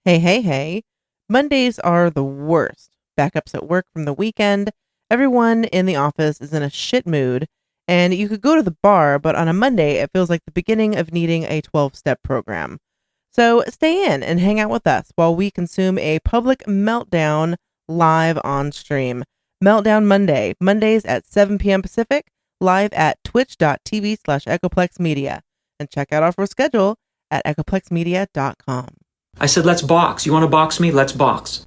Hey, hey, hey. Mondays are the worst. Backups at work from the weekend. Everyone in the office is in a shit mood. And you could go to the bar, but on a Monday, it feels like the beginning of needing a 12-step program. So stay in and hang out with us while we consume a public meltdown live on stream. Meltdown Monday, Mondays at 7 p.m. Pacific, live at twitch.tv/Echoplex Media. And check out our schedule at echoplexmedia.com. I said, let's box. You want to box me? Let's box.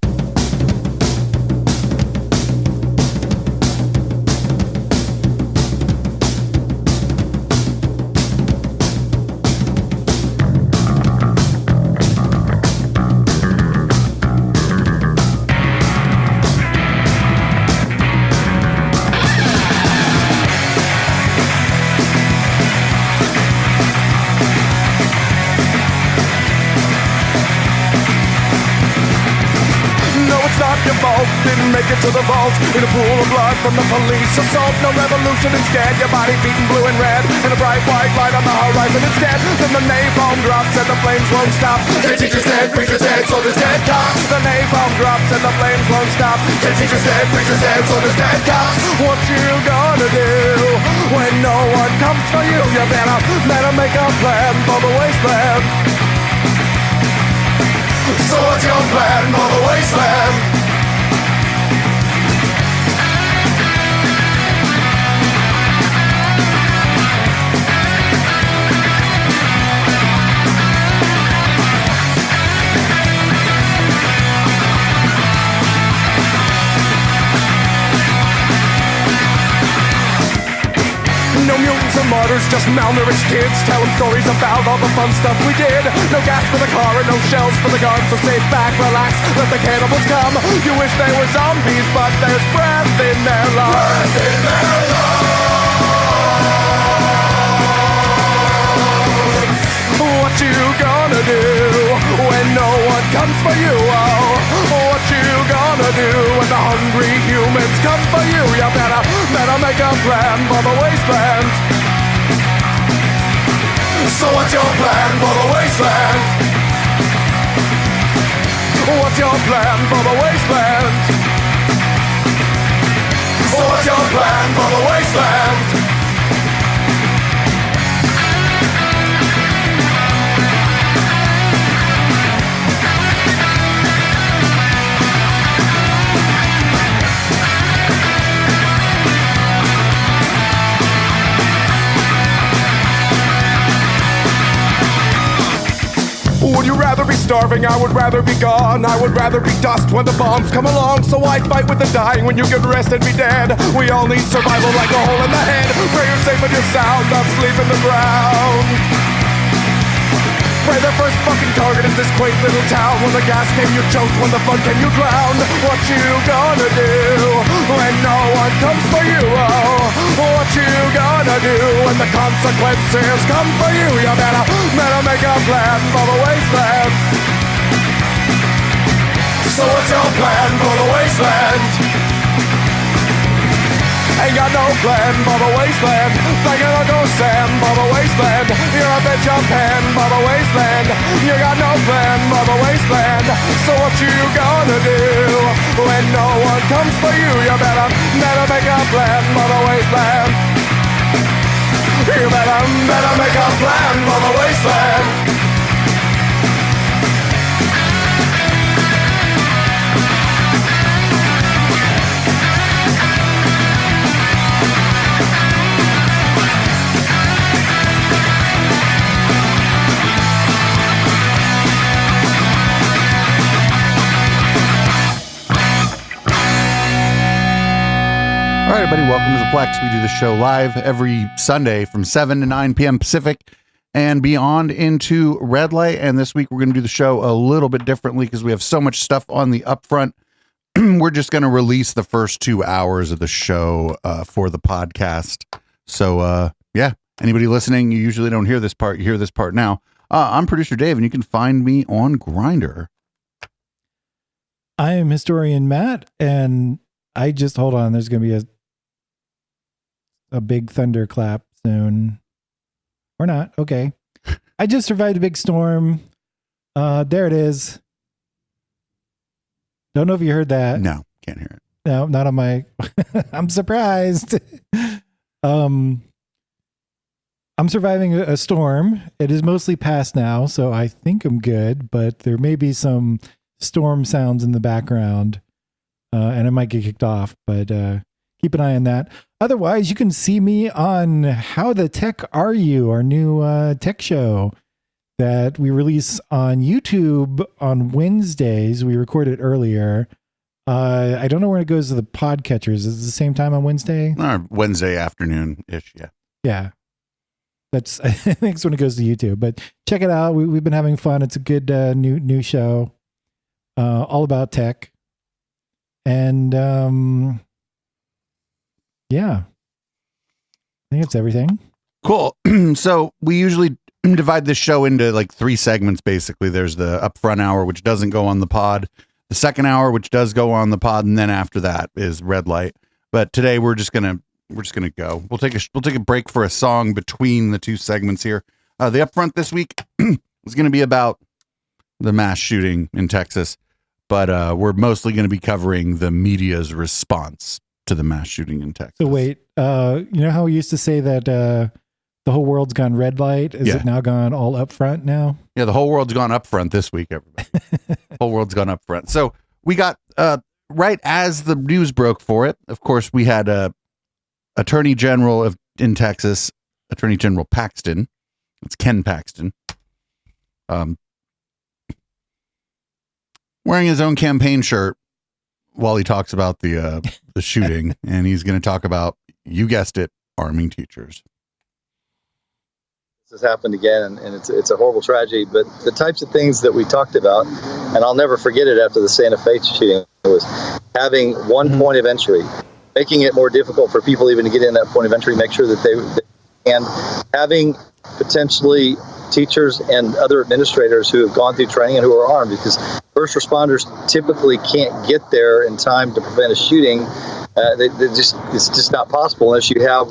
Your fault, didn't make it to the vault in a pool of blood from the police assault. No revolution instead, your body beaten blue and red in a bright white light on the horizon instead. Then the napalm drops and the flames won't stop. The teacher's dead, preacher's dead, soldiers dead, cops. The napalm drops and the flames won't stop. The teacher's dead, preacher's dead, soldiers dead, cops. What you gonna do when no one comes for you? You better make a plan for the wasteland. So what's your plan for the wasteland? No mutants or martyrs, just malnourished kids. Tell them stories about all the fun stuff we did. No gas for the car and no shells for the gun. So sit back, relax, let the cannibals come. You wish they were zombies, but there's breath in their lungs. Breath in their lungs. What you gonna do when no one comes for you? Oh, what you gonna do when the hungry humans come for you? You better make a plan for the wasteland. So what's your plan for the wasteland? What's your plan for the wasteland? So what's your plan for the wasteland? Would you rather be starving? I would rather be gone. I would rather be dust when the bombs come along. So I fight with the dying when you can rest and be dead. We all need survival like a hole in the head. Pray you're safe and you're sound, not sleep in the ground. Pray their first fucking target is this quaint little town. When the gas came you choked, when the fun came you drowned. What you gonna do when no one comes for you? Oh, what you gonna do when the consequences come for you? You better make a plan for the wasteland. So what's your plan for the wasteland? Ain't got no plan for the wasteland. Thinking Uncle Sam for the wasteland. You're a bitch of pen for the wasteland. You got no plan for the wasteland. So what you gonna do when no one comes for you? You better make a plan for the wasteland. You better make a plan for the wasteland. All right, everybody, welcome to the Plex. We do the show live every Sunday from 7 to 9 p.m. Pacific and beyond into red light. And this week we're going to do the show a little bit differently because we have so much stuff on the upfront. We're just going to release the first 2 hours of the show for the podcast. So, yeah, anybody listening, you usually don't hear this part. You hear this part now. I'm producer Dave, and you can find me on Grindr. I am historian Matt, and I just hold on. There's going to be a big thunderclap soon, or not. Okay, I just survived a big storm. There it is. Don't know if you heard that. No, can't hear it. No, not on my. I'm surprised. I'm surviving a storm. It is mostly past now, so I think I'm good. But there may be some storm sounds in the background, and it might get kicked off. But keep an eye on that. Otherwise, you can see me on How the Tech Are You, our new tech show that we release on YouTube on Wednesdays. We recorded earlier. I don't know when it goes to the podcatchers. Is it the same time on Wednesday? Wednesday afternoon-ish, yeah. Yeah. That's, I think it's when it goes to YouTube. But check it out. We've been having fun. It's a good new show. All about tech. And yeah. I think it's everything. Cool. So we usually divide this show into like 3 segments, basically. There's the upfront hour, which doesn't go on the pod. The second hour, which does go on the pod, and then after that is red light. But today we're just gonna go. We'll take a break for a song between the 2 segments here. The upfront this week is going to be about the mass shooting in Texas, but we're mostly going to be covering the media's response to the mass shooting in Texas. So wait, you know how we used to say that the whole world's gone red light? Is it now gone all up front now? Yeah, the whole world's gone up front this week, everybody. Whole world's gone up front. So we got, right as the news broke for it, of course, we had Attorney General in Texas, Attorney General Paxton. It's Ken Paxton. Wearing his own campaign shirt while he talks about the shooting. And he's going to talk about, you guessed it, arming teachers. Has happened again, and it's a horrible tragedy, but the types of things that we talked about, and I'll never forget it after the Santa Fe shooting, was having one point of entry, making it more difficult for people even to get in that point of entry, make sure that they and having potentially teachers and other administrators who have gone through training and who are armed, because first responders typically can't get there in time to prevent a shooting. It's just not possible unless you have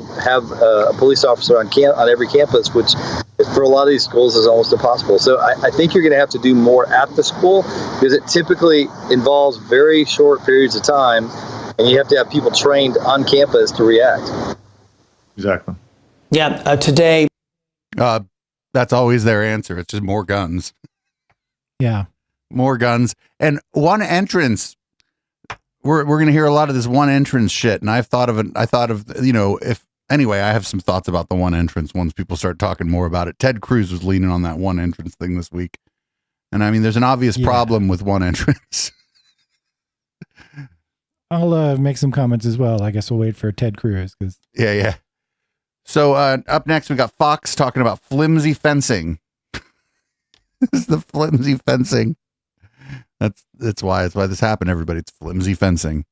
a police officer on every campus, which for a lot of these schools is almost impossible. So I think you're going to have to do more at the school, because it typically involves very short periods of time, and you have to have people trained on campus to react. Exactly. Yeah, today. That's always their answer. It's just more guns. Yeah. More guns. And one entrance. We're going to hear a lot of this one entrance shit. And I thought of, I have some thoughts about the one entrance once people start talking more about it. Ted Cruz was leaning on that one entrance thing this week. And I mean, there's an obvious problem with one entrance. I'll make some comments as well. I guess we'll wait for Ted Cruz. Yeah. So up next, we got Fox talking about flimsy fencing. This is the flimsy fencing. That's why this happened, everybody. It's flimsy fencing.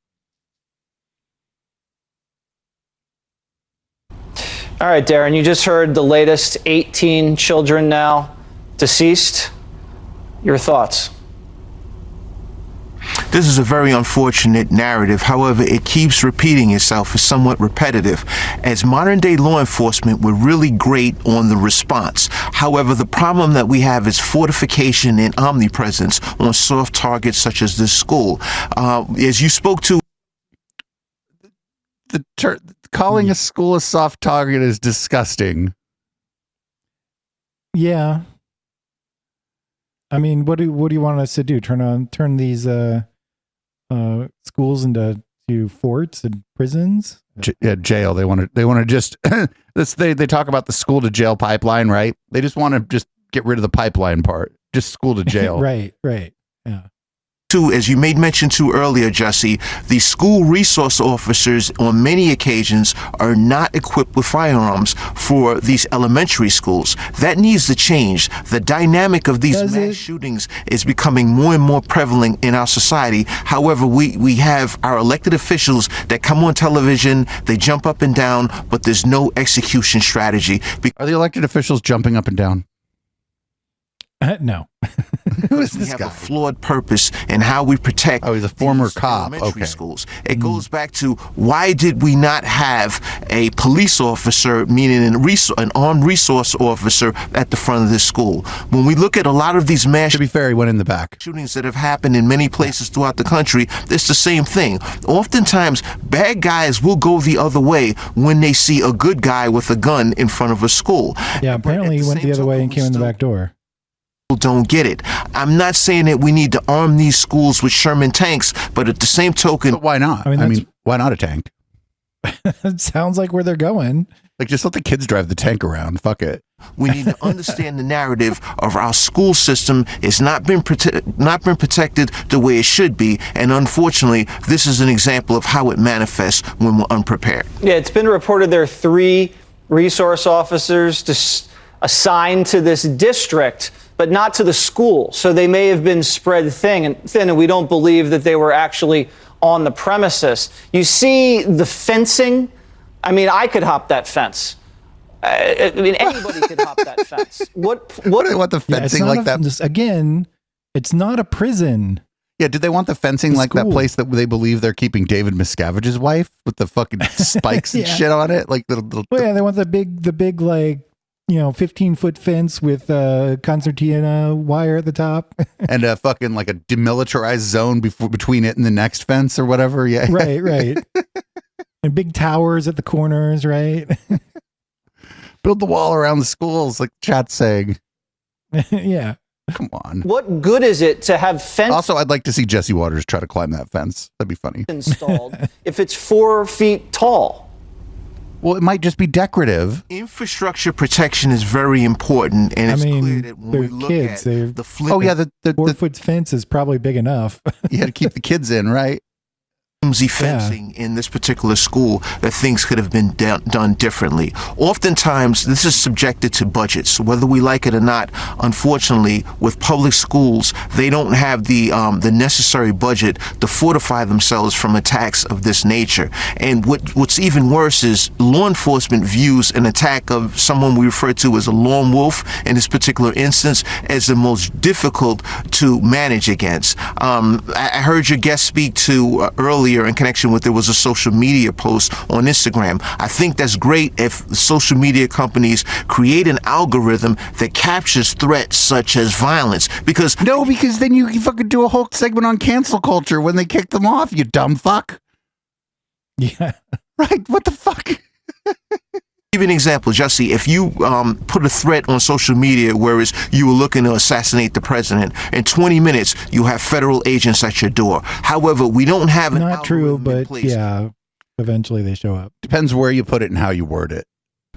All right, Darren, you just heard the latest 18 children now deceased. Your thoughts? This is a very unfortunate narrative. However, it keeps repeating itself. It's somewhat repetitive. As modern day law enforcement, we're really great on the response. However, the problem that we have is fortification and omnipresence on soft targets such as this school. As you spoke to, calling a school a soft target is disgusting. Yeah. I mean, what do you want us to do? Turn these schools into forts and prisons? Jail. They want to just they talk about the school to jail pipeline, right? They just want to just get rid of the pipeline part. Just school to jail. Right. Yeah. As you made mention to earlier, Jesse, the school resource officers on many occasions are not equipped with firearms for these elementary schools. That needs to change. The dynamic of these mass shootings is becoming more and more prevalent in our society. However, we have our elected officials that come on television, they jump up and down, but there's no execution strategy. Are the elected officials jumping up and down? No. Who is We this have guy? a flawed purpose in how we protect. Oh, he's a former these cop. elementary Okay. schools. It goes back to why did we not have a police officer, meaning an armed resource officer, at the front of this school? When we look at a lot of these mass To be fair, he went in the back. shootings that have happened in many places throughout the country, it's the same thing. Oftentimes, bad guys will go the other way when they see a good guy with a gun in front of a school. Yeah, apparently he went the other way and came in the back door. Don't get it. I'm not saying that we need to arm these schools with Sherman tanks, but at the same token, But why not? I mean, why not a tank? It sounds like where they're going. Like, just let the kids drive the tank around. Fuck it. we need to understand the narrative of our school system. It's not been protected the way it should be, and unfortunately, this is an example of how it manifests when we're unprepared. Yeah, it's been reported there are 3 resource officers assigned to this district, but not to the school. So they may have been spread thin, and we don't believe that they were actually on the premises. You see the fencing? I mean, I could hop that fence. I mean, anybody could hop that fence. What They want the fencing like that. Again, it's not a prison. Yeah, did they want the fencing like that place that they believe they're keeping David Miscavige's wife with the fucking spikes and Yeah. shit on it? Like the Well, yeah, they want the big like 15-foot fence with concertina wire at the top. and a fucking like a demilitarized zone between it and the next fence or whatever. Yeah, right. And big towers at the corners, right? Build the wall around the schools, like chat's saying. Yeah. Come on. What good is it to have fence Also, I'd like to see Jesse Waters try to climb that fence. That'd be funny. installed if it's 4 feet tall? Well, it might just be decorative. Infrastructure protection is very important, and it's clear that when they're we look kids. at the flip. Oh yeah, the 4-foot fence is probably big enough. you had to keep the kids in, right? flimsy fencing in this particular school that things could have been done differently. Oftentimes, this is subjected to budgets, whether we like it or not. Unfortunately, with public schools, they don't have the necessary budget to fortify themselves from attacks of this nature. And what's even worse is law enforcement views an attack of someone we refer to as a lone wolf in this particular instance as the most difficult to manage against. I heard your guest speak to earlier in connection with there was a social media post on Instagram. I think that's great if social media companies create an algorithm that captures threats such as violence, because then you fucking do a whole segment on cancel culture when they kick them off, you dumb fuck. Yeah. Right, what the fuck? Give you an example, Jesse. If you put a threat on social media, whereas you were looking to assassinate the president, in 20 minutes you have federal agents at your door. However, we don't have an Not true, algorithm in but place yeah, eventually they show up. Depends where you put it and how you word it.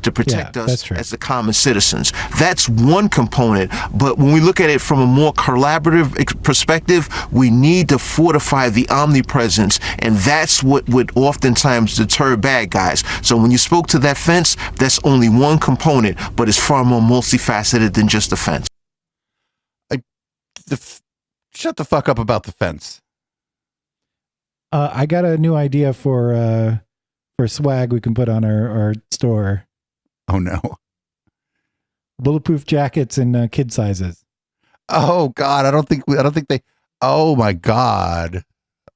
to protect Yeah, that's us true. as the common citizens. That's one component. But when we look at it from a more collaborative perspective, we need to fortify the omnipresence, and that's what would oftentimes deter bad guys. So when you spoke to that fence, that's only one component, but it's far more multifaceted than just a fence. Shut the fuck up about the fence. I got a new idea for swag we can put on our store. Oh no. Bulletproof jackets in kid sizes. Oh God, I don't think they. Oh my God.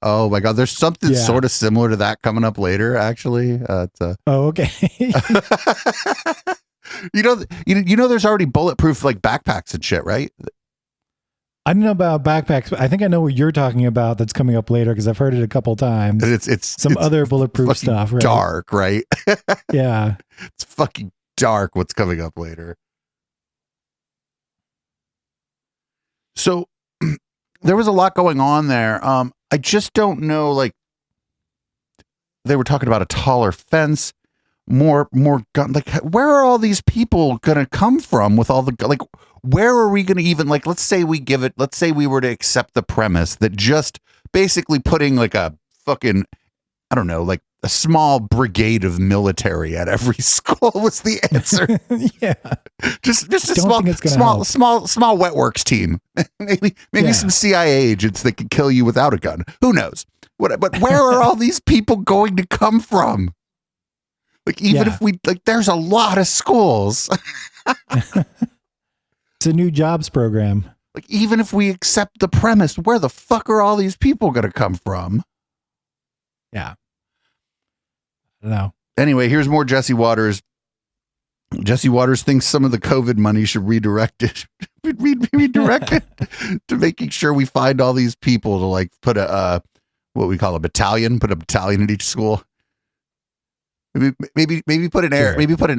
Oh my God. There's something Yeah. sort of similar to that coming up later. Actually, Oh, okay. you know, there's already bulletproof like backpacks and shit, right? I don't know about backpacks, but I think I know what you're talking about. That's coming up later because I've heard it a couple times. And it's Some other bulletproof fucking stuff, right? dark, right? Yeah. It's fucking dark. What's coming up later? So there was a lot going on there. I just don't know. Like they were talking about a taller fence, more gun. Like where are all these people gonna come from with all the like? Where are we gonna even like? Let's say we were to accept the premise that just basically putting like a fucking, I don't know, like a small brigade of military at every school was the answer. Yeah. Just a Don't think it's gonna small wet works team. maybe Yeah. some CIA agents that could kill you without a gun. Who knows? But where are all these people going to come from? Like even Yeah. if we like, there's a lot of schools. It's a new jobs program. Like, even if we accept the premise, where the fuck are all these people going to come from? Yeah. I don't know. Anyway, here's more Jesse Waters. Jesse Waters thinks some of the COVID money should redirect it to making sure we find all these people to like put a what we call a battalion, put a battalion at each school. Maybe put an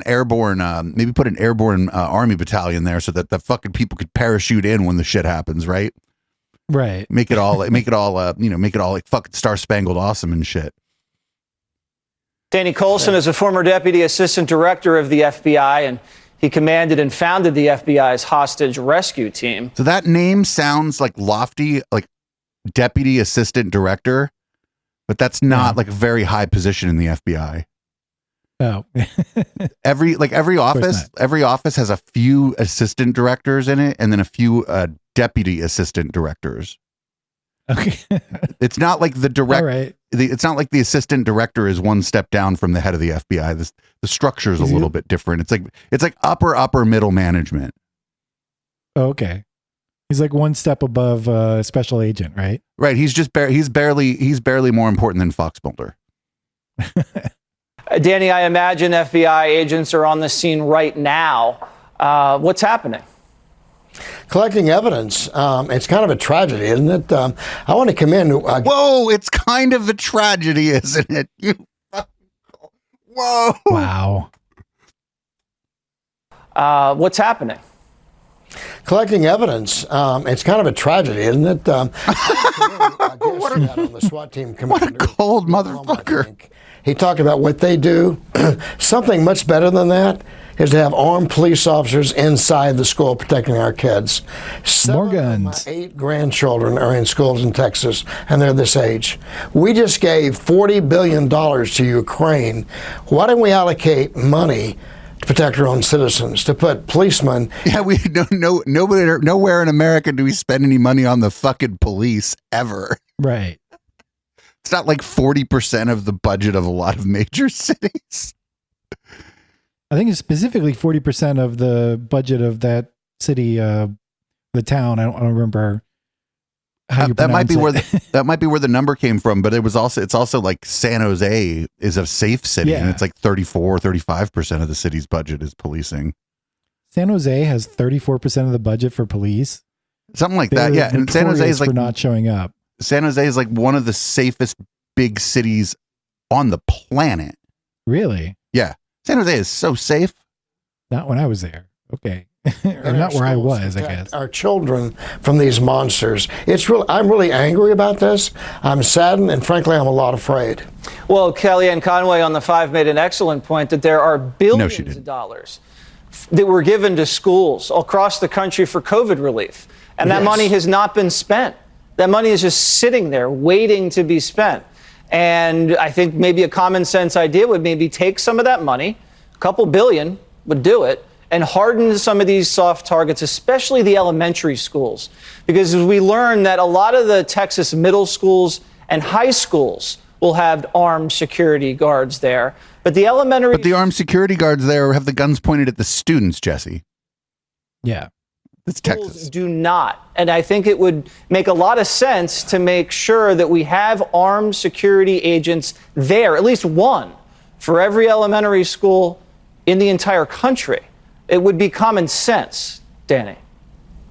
airborne army battalion there so that the fucking people could parachute in when the shit happens, right? Right. Make it all like fucking Star Spangled Awesome and shit. Danny Coulson is a former deputy assistant director of the FBI, and he commanded and founded the FBI's hostage rescue team. So that name sounds like lofty, like deputy assistant director, but that's not like a very high position in the FBI. Oh, every office has a few assistant directors in it, and then a few deputy assistant directors. Okay. It's not like the direct. Right. It's not like the assistant director is one step down from the head of the FBI. The structure is a little bit different. It's like upper middle management. Oh, okay. He's like one step above special agent, right? Right. He's barely more important than Fox Mulder. Danny, I imagine FBI agents are on the scene right now. What's happening? Collecting evidence. It's kind of a tragedy, isn't it? I want to commend. Whoa! It's kind of a tragedy, isn't it? Whoa! Wow. What's happening? Collecting evidence. It's kind of a tragedy, isn't it? What the SWAT team what a cold motherfucker. He talked about what they do. Something much better than that is to have armed police officers inside the school protecting our kids. More guns. My 8 grandchildren are in schools in Texas, and they're this age. We just gave $40 billion to Ukraine. Why don't we allocate money to protect our own citizens, to put policemen? Yeah, we don't know. Nowhere in America do we spend any money on the fucking police ever. Right. It's not like 40% of the budget of a lot of major cities. I think it's specifically 40% of the budget of that city, the town. I don't remember how you that might be pronounce that might be where the number came from, but it's also like San Jose is a safe city, and it's like 35% of the city's budget is policing. San Jose has 34% of the budget for police. Something like that, yeah. And San Jose is like for not showing up. San Jose is like one of the safest big cities on the planet. Really? Yeah. San Jose is so safe. Not when I was there. Okay. Or not where I was, I guess. Our children from these monsters. I'm really angry about this. I'm saddened, and frankly, I'm a lot afraid. Well, Kellyanne Conway on the 5 made an excellent point that there are billions of dollars that were given to schools across the country for COVID relief. And that money has not been spent. That money is just sitting there waiting to be spent. And I think maybe a common sense idea would maybe take some of that money, a couple billion would do it, and harden some of these soft targets, especially the elementary schools. Because we learned that a lot of the Texas middle schools and high schools will have armed security guards there. But the armed security guards there have the guns pointed at the students, Jesse. Yeah. It's Texas. Do not. And I think it would make a lot of sense to make sure that we have armed security agents there, at least one, for every elementary school in the entire country. It would be common sense, Danny.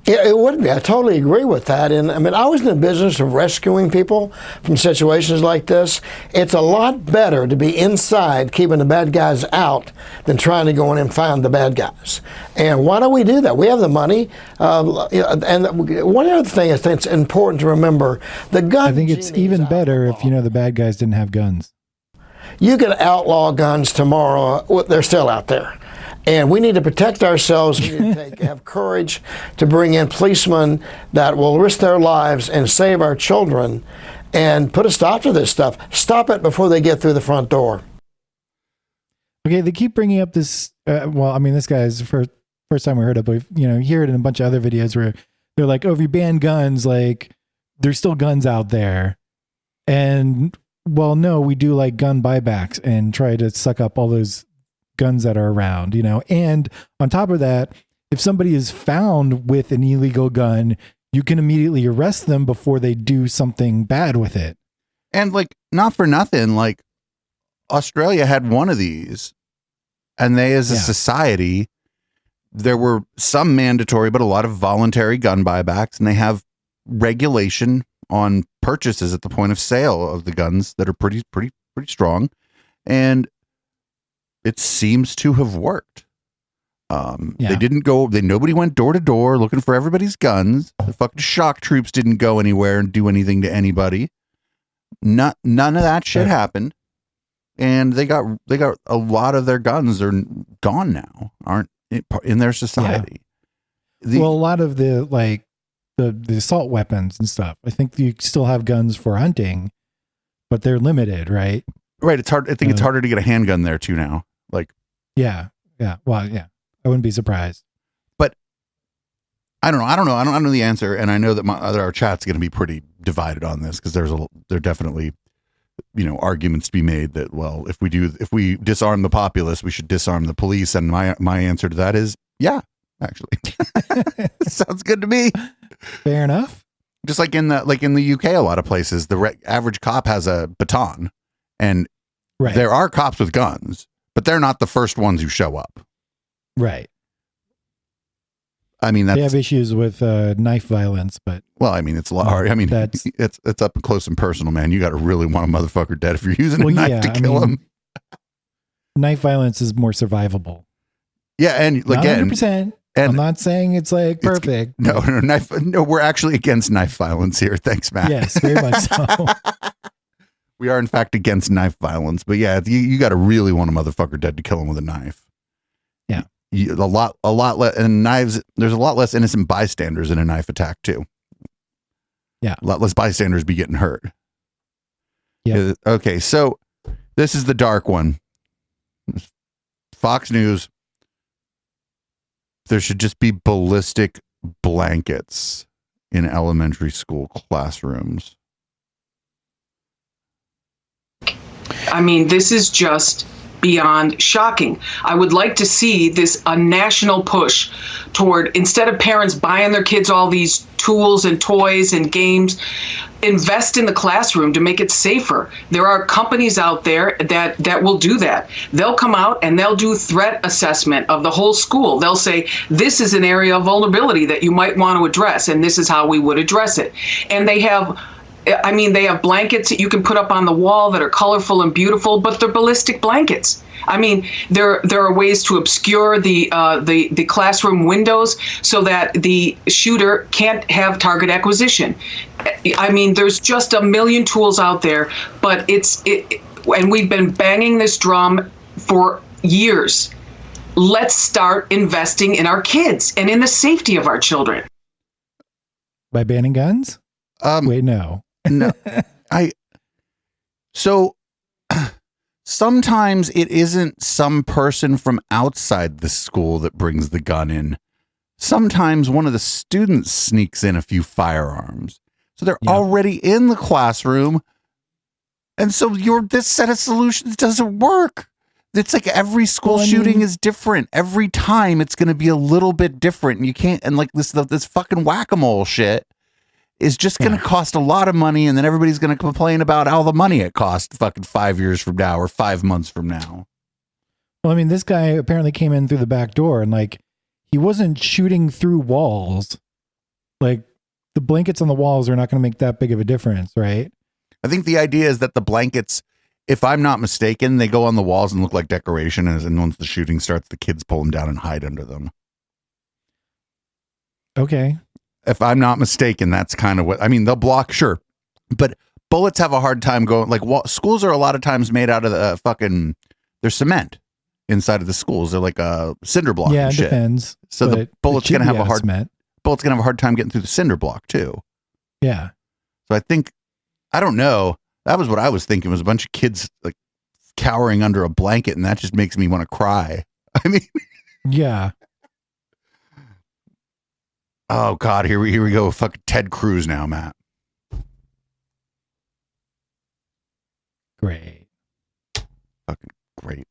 Yeah, it would be. I totally agree with that. And I mean, I was in the business of rescuing people from situations like this. It's a lot better to be inside, keeping the bad guys out, than trying to go in and find the bad guys. And why don't we do that? We have the money. And one other thing I think it's important to remember, the gun. I think it's even better if the bad guys didn't have guns. You could outlaw guns tomorrow. They're still out there. And we need to protect ourselves. We need to have courage to bring in policemen that will risk their lives and save our children and put a stop to this stuff. Stop it before they get through the front door. Okay, they keep bringing up this. This guy's the first time we heard it, but you hear it in a bunch of other videos where they're like, "Oh, if you ban guns, like there's still guns out there." And well, no, we do like gun buybacks and try to suck up all those guns that are around, and on top of that, if somebody is found with an illegal gun, you can immediately arrest them before they do something bad with it. And like, not for nothing, like Australia had one of these, and they, as a society, there were some mandatory, but a lot of voluntary gun buybacks, and they have regulation on purchases at the point of sale of the guns that are pretty strong, and it seems to have worked. Nobody went door to door looking for everybody's guns. The fucking shock troops didn't go anywhere and do anything to anybody. None of that shit happened, and they got a lot of their guns are gone now, aren't in their society. A lot of the assault weapons and stuff, I think you still have guns for hunting, but they're limited, right? Right. It's hard. I think it's harder to get a handgun there too now. Like, yeah. Well, yeah, I wouldn't be surprised. But I don't know. I don't know the answer, and I know that our chat's going to be pretty divided on this because there are definitely, arguments to be made that, well, if we disarm the populace, we should disarm the police. And my answer to that is, yeah, actually, sounds good to me. Fair enough. Just like in the UK, a lot of places, the average cop has a baton, and there are cops with guns, but they're not the first ones who show up. Right. I mean, they have issues with knife violence, but it's a lot hard. I mean, it's up close and personal, man. You got to really want a motherfucker dead if you're using a knife to kill him. Knife violence is more survivable. Yeah, and again, 100%. I'm not saying it's like perfect. No, we're actually against knife violence here. Thanks, Matt. Yes, very much so. We are in fact against knife violence, but yeah, you got to really want a motherfucker dead to kill him with a knife. Yeah, a lot less, and knives. There's a lot less innocent bystanders in a knife attack too. Yeah, a lot less bystanders be getting hurt. Yeah. Okay, so this is the dark one. Fox News. There should just be ballistic blankets in elementary school classrooms. I mean, this is just beyond shocking. I would like to see a national push toward, instead of parents buying their kids all these tools and toys and games, invest in the classroom to make it safer. There are companies out there that will do that. They'll come out and they'll do threat assessment of the whole school. They'll say, this is an area of vulnerability that you might want to address, and this is how we would address it. And they have blankets that you can put up on the wall that are colorful and beautiful, but they're ballistic blankets. I mean, there are ways to obscure the classroom windows so that the shooter can't have target acquisition. I mean, there's just a million tools out there, but and we've been banging this drum for years. Let's start investing in our kids and in the safety of our children. By banning guns? Wait, no. No, so sometimes it isn't some person from outside the school that brings the gun in. Sometimes one of the students sneaks in a few firearms. So they're already in the classroom. And so this set of solutions doesn't work. It's like every school shooting is different. Every time it's going to be a little bit different. And you can't, and like this fucking whack-a-mole shit is just going to cost a lot of money, and then everybody's going to complain about all the money it cost fucking 5 years from now or 5 months from now. Well, I mean, this guy apparently came in through the back door, and like, he wasn't shooting through walls. Like, the blankets on the walls are not going to make that big of a difference, right? I think the idea is that the blankets, if I'm not mistaken, they go on the walls and look like decoration, and once the shooting starts, the kids pull them down and hide under them. Okay. If I'm not mistaken, that's kind of what, I mean, they'll block, sure, but bullets have a hard time going, like, schools are a lot of times made out of the there's cement inside of the schools. They're like a cinder block. Yeah, and it shit. Depends. So the bullet's going to have a hard time getting through the cinder block too. Yeah. So I think, I don't know. That was what I was thinking, was a bunch of kids like cowering under a blanket, and that just makes me want to cry. I mean, yeah. Oh God, here we go. Fucking Ted Cruz now, Matt. Great. Fucking great.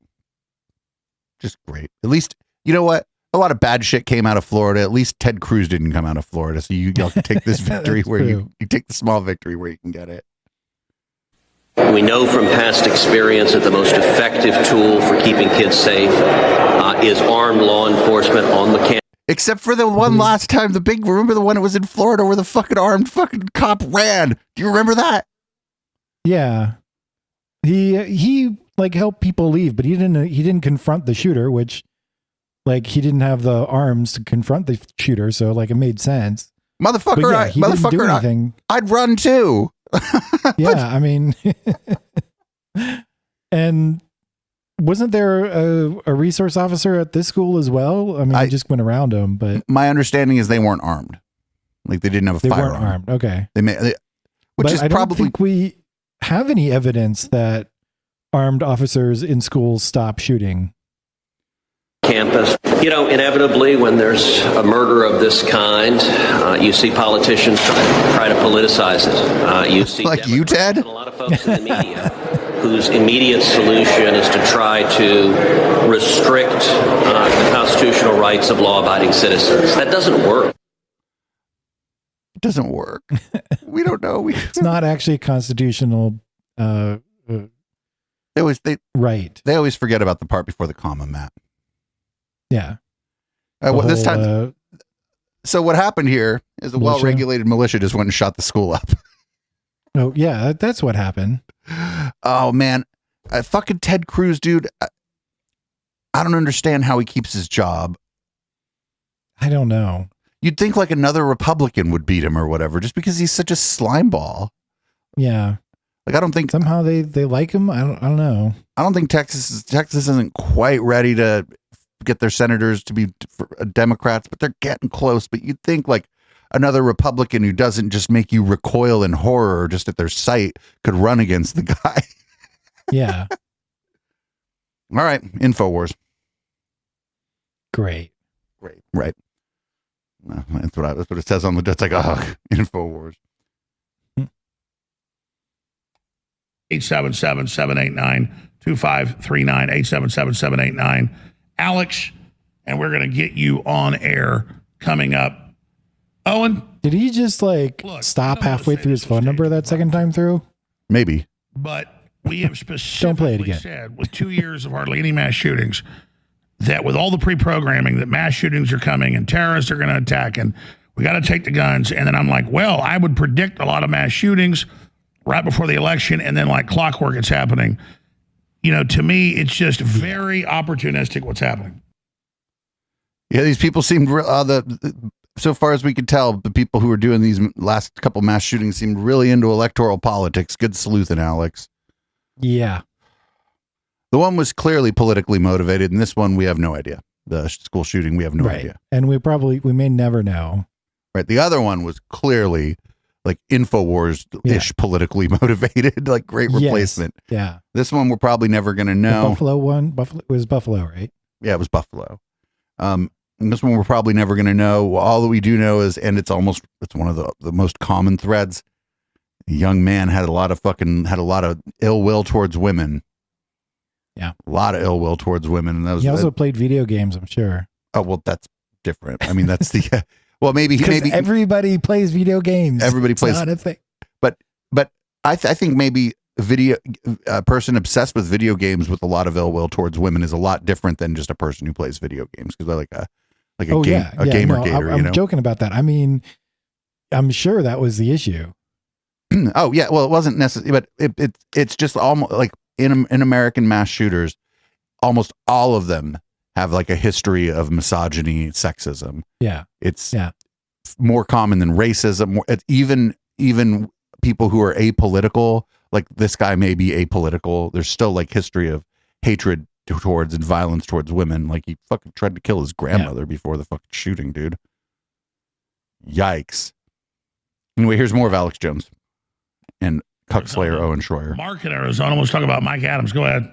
Just great. At least, you know what? A lot of bad shit came out of Florida. At least Ted Cruz didn't come out of Florida. So y'all can take this victory where you take the small victory where you can get it. We know from past experience that the most effective tool for keeping kids safe is armed law enforcement on the campus. Except for the one last time, remember the one that was in Florida where the fucking armed fucking cop ran? Do you remember that? Yeah. He like helped people leave, but he didn't confront the shooter, which like he didn't have the arms to confront the shooter, so like it made sense. Motherfucker, he didn't do anything. I'd run too. Yeah, I mean, and wasn't there a resource officer at this school as well? I mean, I just went around them, but my understanding is they weren't armed. Like they didn't have a firearm. They weren't armed. Okay. Which is I don't probably think we have any evidence that armed officers in schools stop shooting. Campus. You know, inevitably, when there's a murder of this kind, you see politicians try to politicize it. You see like you, Ted? And a lot of folks in the media whose immediate solution is to try to restrict the constitutional rights of law-abiding citizens. That doesn't work. It doesn't work. We don't know. It's not actually constitutional. Right. They always forget about the part before the comma, Matt. Yeah. This time. So what happened here is a well-regulated militia just went and shot the school up. Oh yeah, that's what happened. Oh man, fucking Ted Cruz, dude. I don't understand how he keeps his job. I don't know. You'd think like another Republican would beat him or whatever, just because he's such a slime ball. Yeah. Like I don't think somehow they like him. I don't know. I don't think Texas isn't quite ready to get their senators to be Democrats, but they're getting close. But you'd think like another Republican who doesn't just make you recoil in horror just at their sight could run against the guy. Yeah. All right. InfoWars. Great. Right. That's what it says on the, it's like, InfoWars. 877-789-2539, 877-789 Alex, and we're going to get you on air coming up. Owen, did he just stop halfway through his phone number that second time through? Maybe. But we have specifically Don't play it again. said with 2 years of hardly any mass shootings that with all the pre-programming that mass shootings are coming and terrorists are going to attack and we got to take the guns. And then I'm like, well, I would predict a lot of mass shootings right before the election, and then like clockwork, it's happening. You know, to me, it's just very opportunistic what's happening. Yeah, these people seemed so far as we could tell, the people who were doing these last couple mass shootings seemed really into electoral politics. Good sleuthing, Alex. Yeah. The one was clearly politically motivated, and this one we have no idea. The school shooting, we have no idea. And we may never know. Right. The other one was clearly like InfoWars-ish politically motivated, like great replacement. Yes. Yeah. This one we're probably never going to know. The Buffalo one? It was Buffalo, right? Yeah, it was Buffalo. And this one we're probably never going to know. All that we do know is, and it's one of the most common threads. A young man had a lot of ill will towards women. Yeah. A lot of ill will towards women. And he also played video games, I'm sure. Oh, well, that's different. I mean, that's the, well, maybe everybody plays video games. Everybody plays. It's not a thing. But I think maybe a person obsessed with video games with a lot of ill will towards women is a lot different than just a person who plays video games, because they're like a gamer gator. I'm joking about that. I mean, I'm sure that was the issue. Oh yeah, well, it wasn't necessary, but it's just almost like in American mass shooters, almost all of them have like a history of misogyny, sexism. Yeah, it's more common than racism. It's even people who are apolitical, like this guy may be apolitical. There's still like history of hatred towards and violence towards women. Like he fucking tried to kill his grandmother before the fucking shooting, dude. Yikes. Anyway, here's more of Alex Jones and Cuckslayer Owen Schroyer. Mark in Arizona. Let's talk about Mike Adams. Go ahead.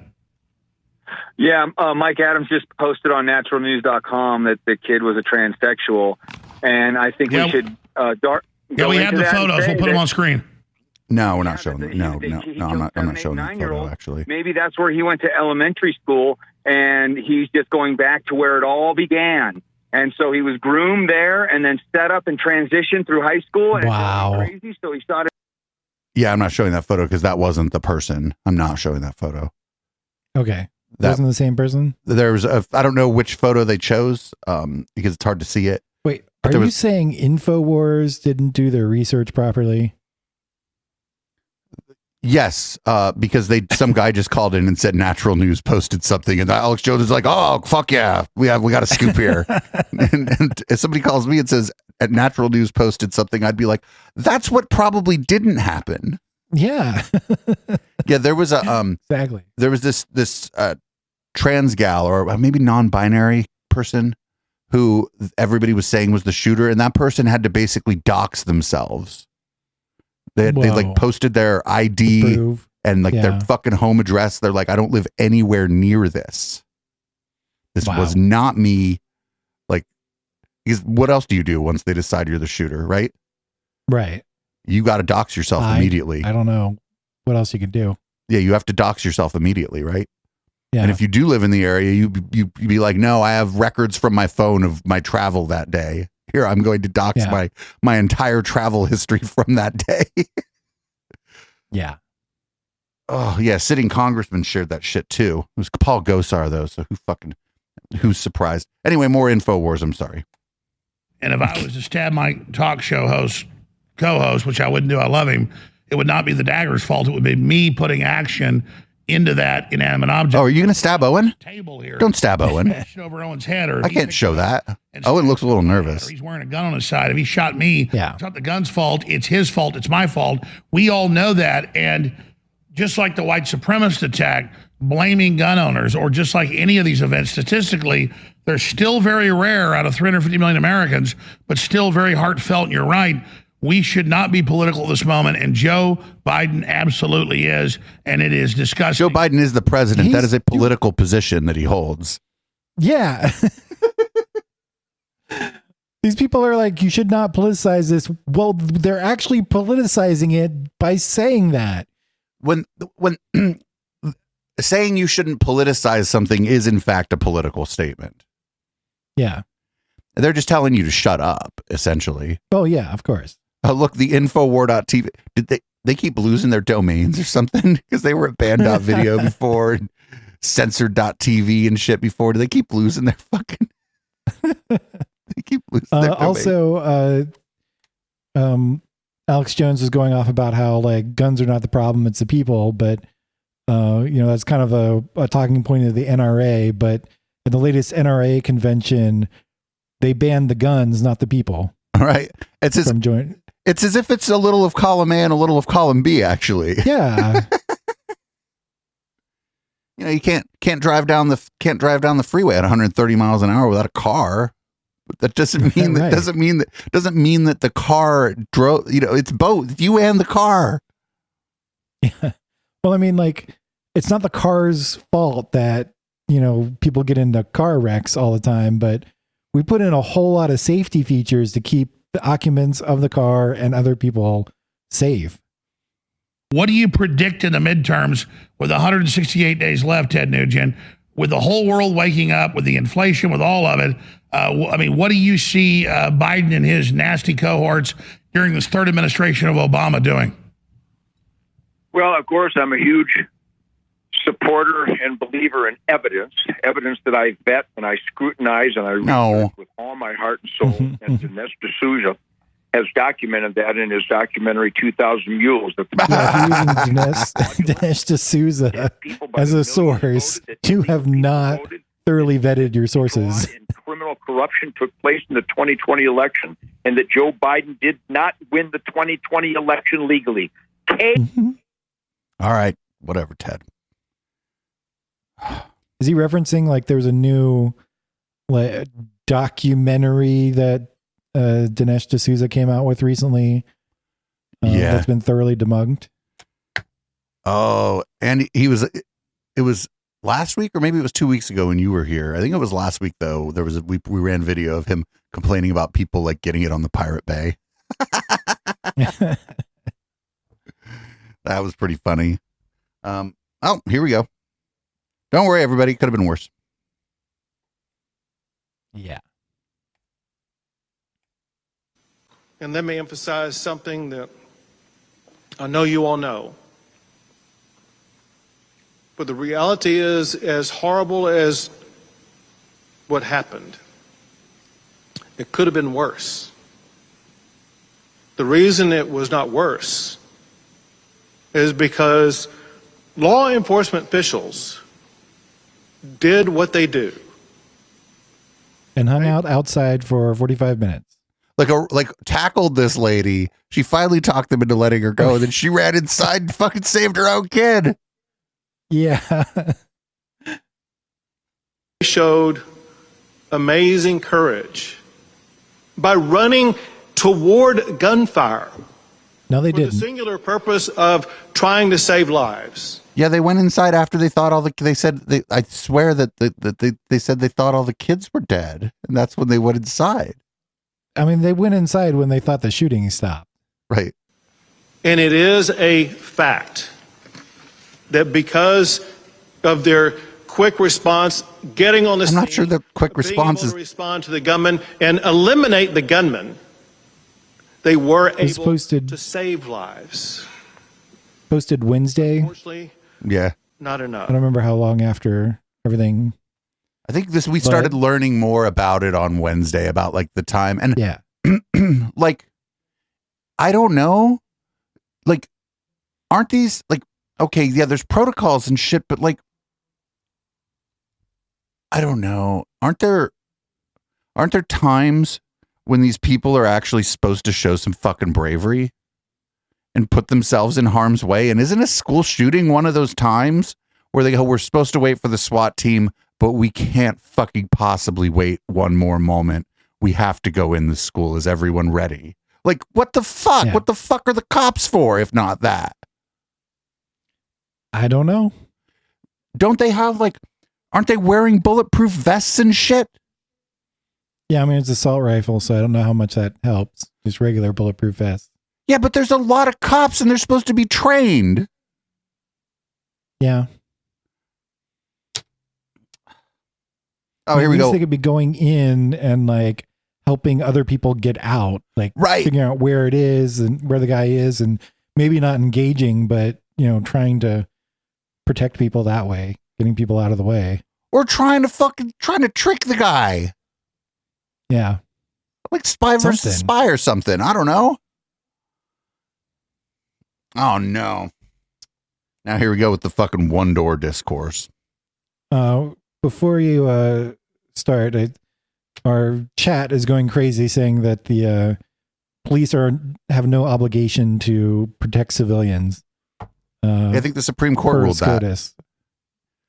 Yeah, Mike Adams just posted on naturalnews.com that the kid was a transsexual, and I think we should we have the photos. We'll put them on screen. No, we're not showing them. No, I'm not showing that photo, actually. Maybe that's where he went to elementary school, and he's just going back to where it all began. And so he was groomed there and then set up and transitioned through high school. And Wow. It was crazy. So he started. Yeah, I'm not showing that photo because that wasn't the person. I'm not showing that photo. Okay. That wasn't the same person? There's I don't know which photo they chose because it's hard to see it. Wait, are you saying InfoWars didn't do their research properly? Yes, because some guy just called in and said Natural News posted something, and Alex Jones is like, "Oh, fuck yeah, we got a scoop here." and if somebody calls me and says Natural News posted something, I'd be like, "That's what probably didn't happen." Yeah, yeah. There was a exactly. There was this trans gal or maybe non-binary person who everybody was saying was the shooter, and that person had to basically dox themselves. They like posted their ID and like their fucking home address. They're like, I don't live anywhere near this. This was not me. Like, because what else do you do once they decide you're the shooter, right? Right. You got to dox yourself immediately. I don't know what else you could do. Yeah, you have to dox yourself immediately, right? Yeah. And if you do live in the area, you be like, no, I have records from my phone of my travel that day. Here, I'm going to dox my entire travel history from that day. Yeah. Oh, yeah. Sitting congressman shared that shit too. It was Paul Gosar, though. So who's surprised? Anyway, more InfoWars. I'm sorry. And if I was to stab my talk show co-host, which I wouldn't do, I love him, it would not be the dagger's fault. It would be me putting action into that inanimate object. Oh, are you going to stab Owen? Table here. Don't stab Owen. Over Owen's head, or I can't show that. Owen looks a little nervous. He's wearing a gun on his side. If he shot me, it's not the gun's fault. It's his fault. It's my fault. We all know that. And just like the white supremacist attack, blaming gun owners, or just like any of these events, statistically, they're still very rare out of 350 million Americans, but still very heartfelt. And you're right. We should not be political at this moment, and Joe Biden absolutely is, and it is disgusting. Joe Biden is the president. That is a political position that he holds. Yeah. These people are like, you should not politicize this. Well, they're actually politicizing it by saying that. When saying you shouldn't politicize something is in fact a political statement. Yeah. They're just telling you to shut up, essentially. Oh, yeah, of course. Look, the Infowar.tv, did they keep losing their domains or something? Because they were at band.video before, and censored.tv and shit before. Do they keep losing their fucking... They keep losing their domains. Also, Alex Jones is going off about how like guns are not the problem, it's the people, but that's kind of a talking point of the NRA, but in the latest NRA convention, they banned the guns, not the people. All right. It's as if it's a little of column A and a little of column B, actually. Yeah. You can't drive down the freeway at 130 miles an hour without a car. But that doesn't mean that doesn't mean that the car drove. It's both you and the car. Yeah. Well, I mean, like, it's not the car's fault that people get into car wrecks all the time, but we put in a whole lot of safety features to keep the occupants of the car and other people safe. What do you predict in the midterms with 168 days left, Ted Nugent, with the whole world waking up, with the inflation, with all of it? What do you see Biden and his nasty cohorts during this third administration of Obama doing? Well, of course, I'm a huge supporter and believer in evidence that I vet and I scrutinize and I research with all my heart and soul. And Dinesh D'Souza has documented that in his documentary 2,000 Mules. Dinesh D'Souza as a source. You have not thoroughly vetted your sources. Criminal corruption took place in the 2020 election, and that Joe Biden did not win the 2020 election legally. All right, whatever, Ted. Is he referencing like there's a new documentary that Dinesh D'Souza came out with recently? That's been thoroughly debunked. Oh, and it was last week or maybe it was 2 weeks ago when you were here. I think it was last week though. There was we ran video of him complaining about people like getting it on the Pirate Bay. That was pretty funny. Here we go. Don't worry, everybody. Could have been worse. Yeah. And let me emphasize something that I know you all know. But the reality is, as horrible as what happened, it could have been worse. The reason it was not worse is because law enforcement officials did what they do. And hung out outside for 45 minutes. Like tackled this lady. She finally talked them into letting her go. And then she ran inside and fucking saved her own kid. Yeah. They showed amazing courage by running toward gunfire. No, they didn't. didn't. With the singular purpose of trying to save lives. Yeah, they went inside after they thought I swear that they said they thought all the kids were dead. And that's when they went inside. I mean, they went inside when they thought the shooting stopped. Right. And it is a fact that because of their quick response, getting on the scene, I'm not sure the quick response is to respond to the gunman and eliminate the gunman, they were able to save lives. Posted Wednesday. Unfortunately, yeah, not enough. I don't remember how long after everything. I think we started learning more about it on Wednesday, about like the time. And yeah, like, I don't know, like, aren't these like, okay, yeah, there's protocols and shit, but like, I don't know. Aren't there times when these people are actually supposed to show some fucking bravery and put themselves in harm's way? And isn't a school shooting one of those times where they go, we're supposed to wait for the SWAT team, but we can't fucking possibly wait one more moment. We have to go in the school. Is everyone ready? Like, what the fuck? Yeah. What the fuck are the cops for if not that? I don't know. Don't they have like, aren't they wearing bulletproof vests and shit? Yeah, I mean, it's an assault rifle, so I don't know how much that helps. Just regular bulletproof vest. Yeah, but there's a lot of cops and they're supposed to be trained. Yeah. Oh, here we go. They could be going in and like helping other people get out, like figuring out where it is and where the guy is, and maybe not engaging, but trying to protect people that way, getting people out of the way, or trying to trick the guy. Yeah, like spy versus spy or something. I don't know. Oh no! Now here we go with the fucking one door discourse. Before you start, our chat is going crazy saying that the police have no obligation to protect civilians. I think the Supreme Court ruled that.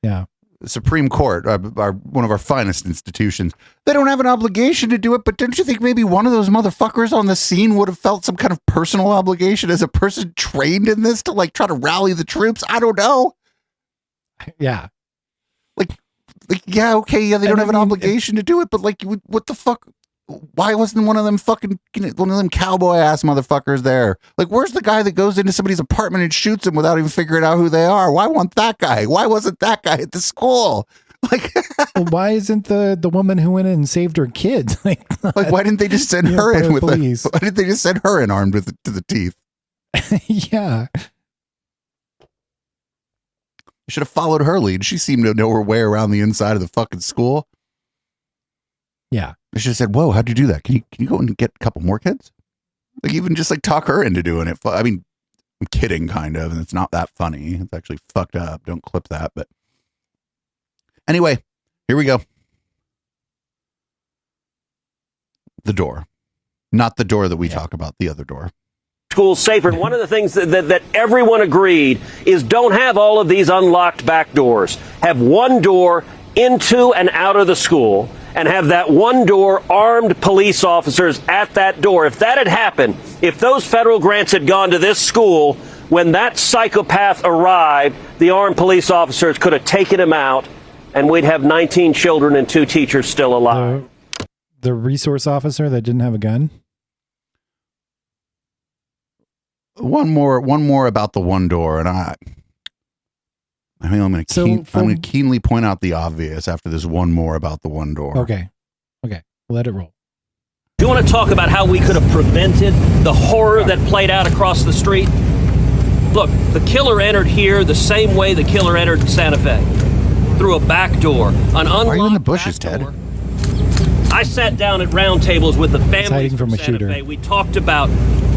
Yeah. The Supreme Court, one of our finest institutions, they don't have an obligation to do it, but don't you think maybe one of those motherfuckers on the scene would have felt some kind of personal obligation as a person trained in this to like try to rally the troops? I don't know. Yeah. Yeah, okay, yeah, they don't have an obligation to do it, but like, what the fuck? Why wasn't one of them cowboy ass motherfuckers there? Like, where's the guy that goes into somebody's apartment and shoots them without even figuring out who they are? Why want that guy? Why wasn't that guy at the school? Like, well, why isn't the woman who went in and saved her kids? Like why didn't they just send her in with police? Why didn't they just send her in armed to the teeth? Yeah. Should have followed her lead. She seemed to know her way around the inside of the fucking school. Yeah. I should have said, whoa, how'd you do that? Can you go and get a couple more kids? Like, even just like talk her into doing it. I mean, I'm kidding kind of, and it's not that funny. It's actually fucked up. Don't clip that. But anyway, here we go. The door. Not the door that we talk about, the other door. Schools safer. And one of the things that everyone agreed is don't have all of these unlocked back doors. Have one door into and out of the school, and have that one door armed police officers at that door. If that had happened, if those federal grants had gone to this school, when that psychopath arrived, the armed police officers could have taken him out, and we'd have 19 children and 2 teachers still alive. The resource officer that didn't have a gun? One more about the one door, and I mean, I'm going to keenly point out the obvious after this one more about the one door. Okay. Let it roll. Do you want to talk about how we could have prevented the horror that played out across the street? Look, the killer entered here the same way the killer entered in Santa Fe, through a back door. Why are you in the bushes, Ted? I sat down at round tables with the families from Santa Fe. We talked about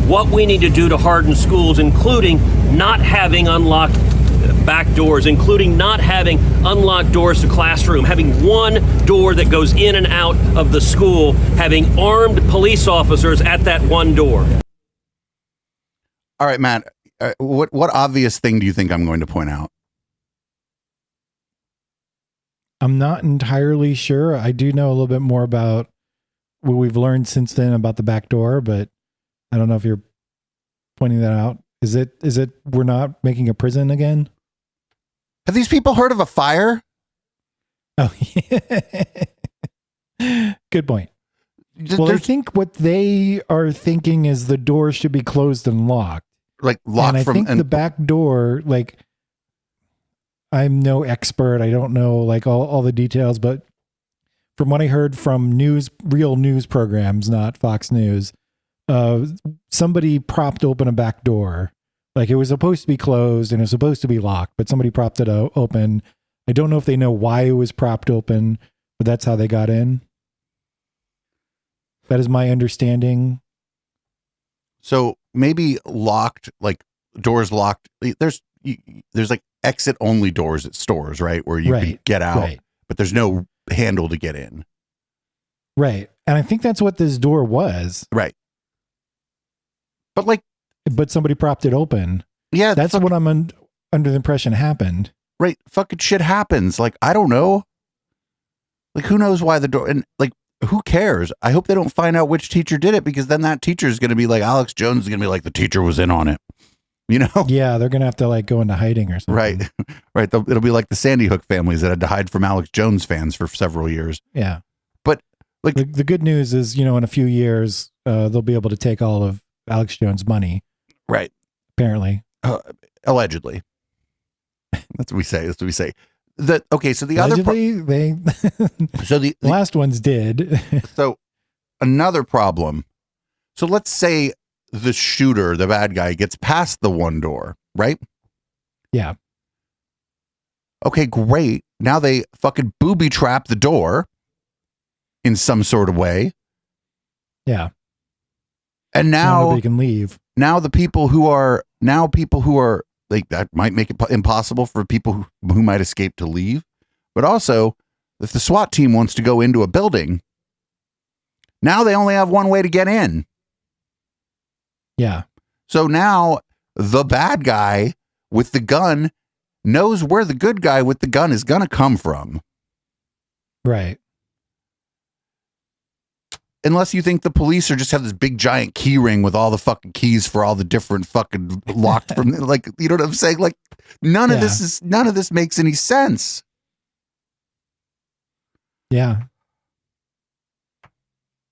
what we need to do to harden schools, including not having unlocked back doors, including not having unlocked doors to classroom, having one door that goes in and out of the school, having armed police officers at that one door. All right, Matt, what obvious thing do you think I'm going to point out? I'm not entirely sure. I do know a little bit more about what we've learned since then about the back door, but I don't know if you're pointing that out. Is it we're not making a prison again? Have these people heard of a fire? Oh, yeah. Good point. Well, I think what they are thinking is the door should be closed and locked. Like locked and I think the back door, like, I'm no expert. I don't know like all the details, but from what I heard from real news programs, not Fox News, somebody propped open a back door. Like it was supposed to be closed and it was supposed to be locked, but somebody propped it open. I don't know if they know why it was propped open, but that's how they got in. That is my understanding. So maybe locked, like doors locked. There's like exit only doors at stores, right? Where you can get out, but there's no handle to get in. Right. And I think that's what this door was. Right. But somebody propped it open. Yeah. That's what I'm under the impression happened. Right. Fucking shit happens. Like, I don't know. Like, who knows why the door, and like, who cares? I hope they don't find out which teacher did it, because then that teacher is going to be like, Alex Jones is going to be like, the teacher was in on it. You know? Yeah. They're going to have to like go into hiding or something. Right. Right. It'll be like the Sandy Hook families that had to hide from Alex Jones fans for several years. Yeah. But like the good news is, in a few years, they'll be able to take all of Alex Jones' money. Right. Apparently. Allegedly. That's what we say. That's what we say. Okay. So the Allegedly, so the last ones did. So another problem. So let's say the shooter, the bad guy, gets past the one door, right? Yeah. Okay, great. Now they fucking booby trap the door in some sort of way. Yeah. And now they can leave. Now people who are like, that might make it impossible for people who might escape to leave. But also, if the SWAT team wants to go into a building, now they only have one way to get in. Yeah. So now the bad guy with the gun knows where the good guy with the gun is going to come from. Right. Unless you think the police just have this big giant key ring with all the fucking keys for all the different fucking locked from, like, you know what I'm saying? Like, none of this makes any sense. Yeah.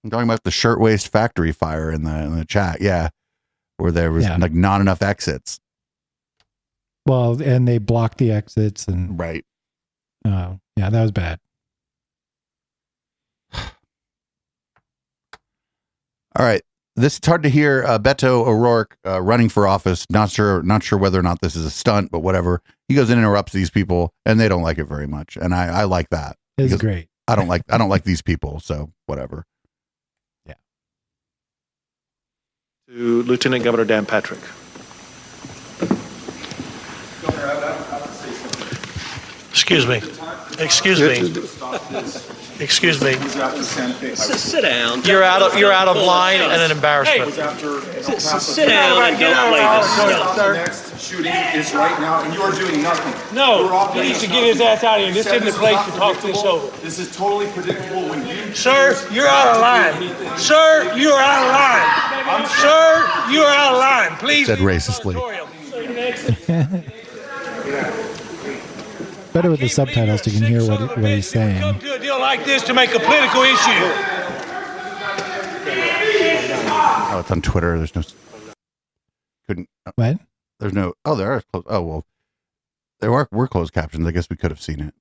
I'm talking about the Shirtwaist Factory fire in the chat. Yeah. Where there was like not enough exits. Well, and they blocked the exits and right. Oh, yeah, that was bad. All right. It's hard to hear. Beto O'Rourke running for office. Not sure whether or not this is a stunt, but whatever. He goes and interrupts these people, and they don't like it very much. And I like that. It's great. I don't like these people. So whatever. Yeah. To Lieutenant Governor Dan Patrick. Excuse me. Excuse me. Excuse me. Sit down. You're out of line and an embarrassment. Sit down and don't play this stuff. The next shooting is right now, and you are doing nothing. No, he needs to get his ass out of here. This isn't the place to talk this over. This is totally predictable when you... Sir, you're out of line. Sir, you are out of line. Sir, you are out of line. Please. Said racistly. Better with the subtitles so you can hear what he's saying. Come to a deal like this to make a political issue. Oh, it's on Twitter. There's no... Couldn't... What? There's no... Oh, there are... Oh, well. There were closed captions. I guess we could have seen it.